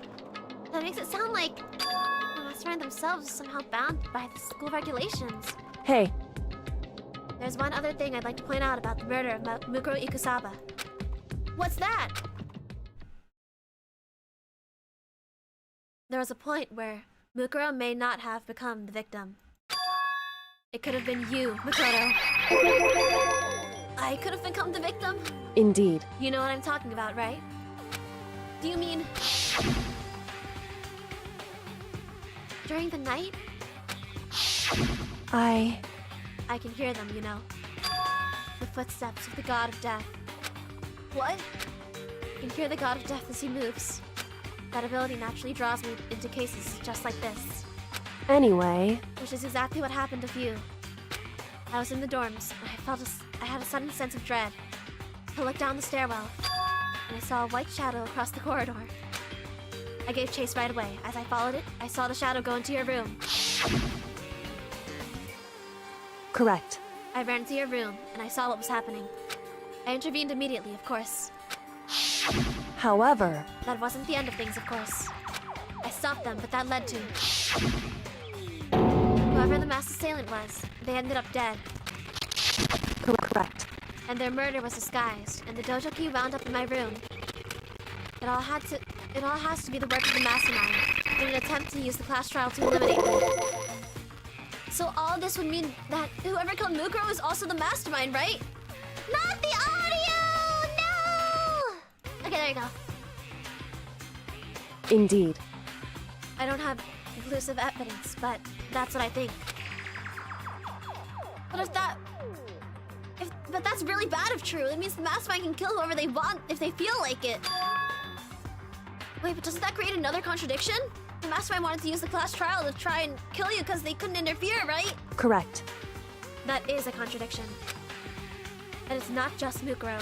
That makes it sound like the mastermind themselves is somehow bound by the school regulations. Hey. There's one other thing I'd like to point out about the murder of Mukuro Ikusaba. What's that? There was a point where Mukuro may not have become the victim. It could have been you, Makoto. I could have become the victim? Indeed. You know what I'm talking about, right? Do you mean... during the night? I can hear them, you know. The footsteps of the god of death. What? I can hear the god of death as he moves. That ability naturally draws me into cases just like this. Anyway, Which is exactly what happened to you. I was in the dorms, and I had a sudden sense of dread. I looked down the stairwell, and I saw a white shadow across the corridor. I gave chase right away. As I followed it, I saw the shadow go into your room. correct. I ran to your room, and I saw what was happening. I intervened immediately, of course. However, That wasn't the end of things, of course. I stopped them, but that led to... whoever the mass assailant was, they ended up dead. correct. And their murder was disguised, and the dojo key wound up in my room. It all has to be the work of the mastermind, in an attempt to use the class trial to eliminate me. So all this would mean that whoever killed Mukuro is also the mastermind, right? Not the audio! No! Okay, there you go. Indeed. I don't have conclusive evidence, but that's what I think. But that's really bad if true. It means the mastermind can kill whoever they want if they feel like it. Wait, but doesn't that create another contradiction? The mastermind wanted to use the class trial to try and kill you because they couldn't interfere, right? Correct. That is a contradiction. And it's not just Mukuro.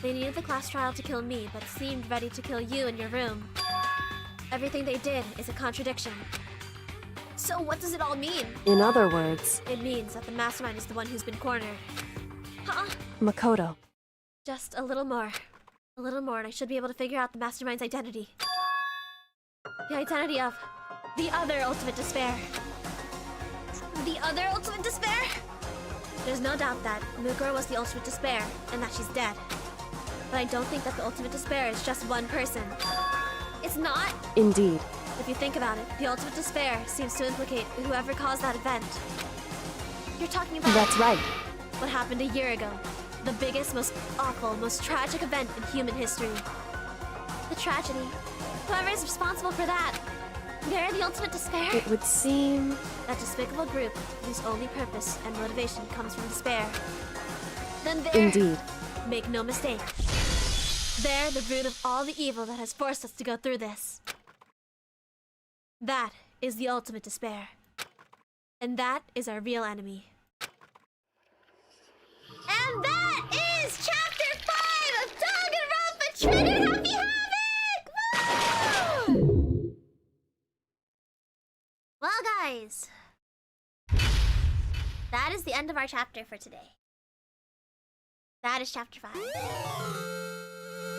They needed the class trial to kill me, but seemed ready to kill you in your room. Everything they did is a contradiction. So what does it all mean? In other words, It means that the mastermind is the one who's been cornered. Huh? Makoto. Just a little more. A little more, and I should be able to figure out the mastermind's identity. The identity of the other ultimate despair. The other ultimate despair? There's no doubt that Mukuro was the ultimate despair, and that she's dead. But I don't think that the ultimate despair is just one person. It's not? Indeed. If you think about it, the ultimate despair seems to implicate whoever caused that event. You're talking about... That's right. What happened a year ago. The biggest, most awful, most tragic event in human history. The tragedy. Whoever is responsible for that. They're the ultimate despair. It would seem... That despicable group whose only purpose and motivation comes from despair. Then they're... Indeed. Make no mistake. They're the root of all the evil that has forced us to go through this. That is the ultimate despair. And that is our real enemy. And that is Chapter 5 of Danganronpa Trigger Happy Havoc! Woo! Well, guys, that is the end of our chapter for today. That is Chapter 5.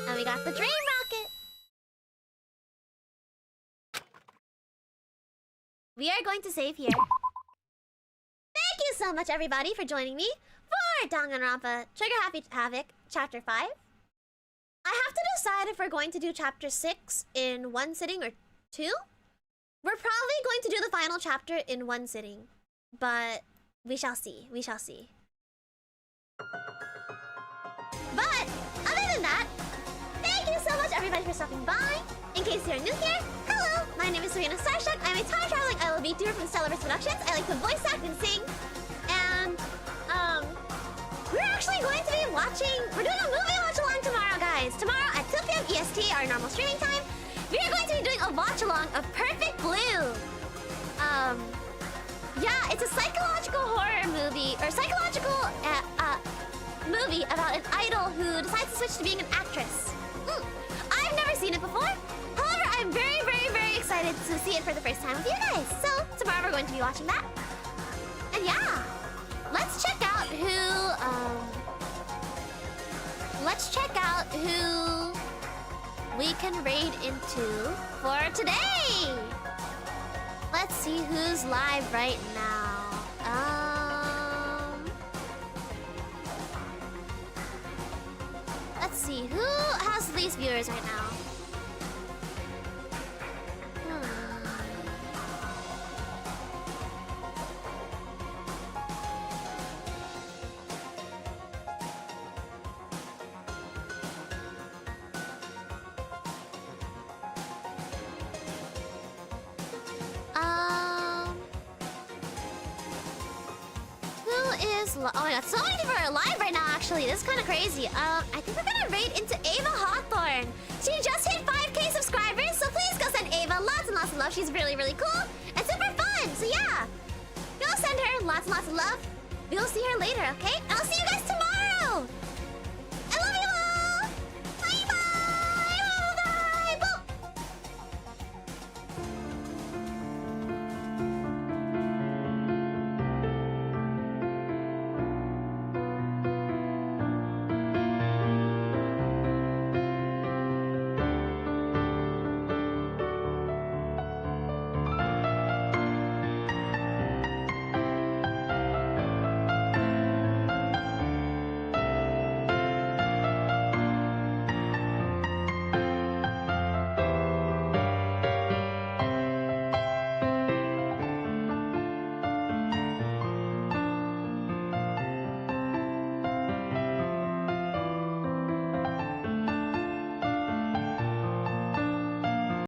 And we got the Dream Rocket! We are going to save here. Thank you so much, everybody, for joining me for Danganronpa Trigger Happy Havoc Chapter 5. I have to decide if we're going to do Chapter 6 in one sitting or two. We're probably going to do the final chapter in one sitting, but we shall see. We shall see. But other than that, thank you so much, everybody, for stopping by. In case you're new here, hello, my name is Serena Starstruck. I'm a time-traveling ILB viewer from Stellarverse Productions. I like to voice act and sing. And, we're actually going to be we're doing a movie watch-along tomorrow, guys. Tomorrow at 2 p.m. EST, our normal streaming time, we are going to be doing a watch-along of Perfect Blue. Yeah, it's a psychological horror movie, or psychological, movie about an idol who decides to switch to being an actress. I've never seen it before. However, I'm very, very, very excited to see it for the first time with you guys. So, tomorrow we're going to be watching that. And yeah, let's check out who we can raid into for today. Let's see who's live right now. see. Who has the least viewers right now? Oh my god, so many people are alive right now, actually. This is kind of crazy. I think we're gonna raid into Ava Hawthorne. She just hit 5K subscribers, so please go send Ava lots and lots of love. She's really, really cool and super fun. So yeah, go send her lots and lots of love. We'll see her later, okay? And I'll see you guys tomorrow.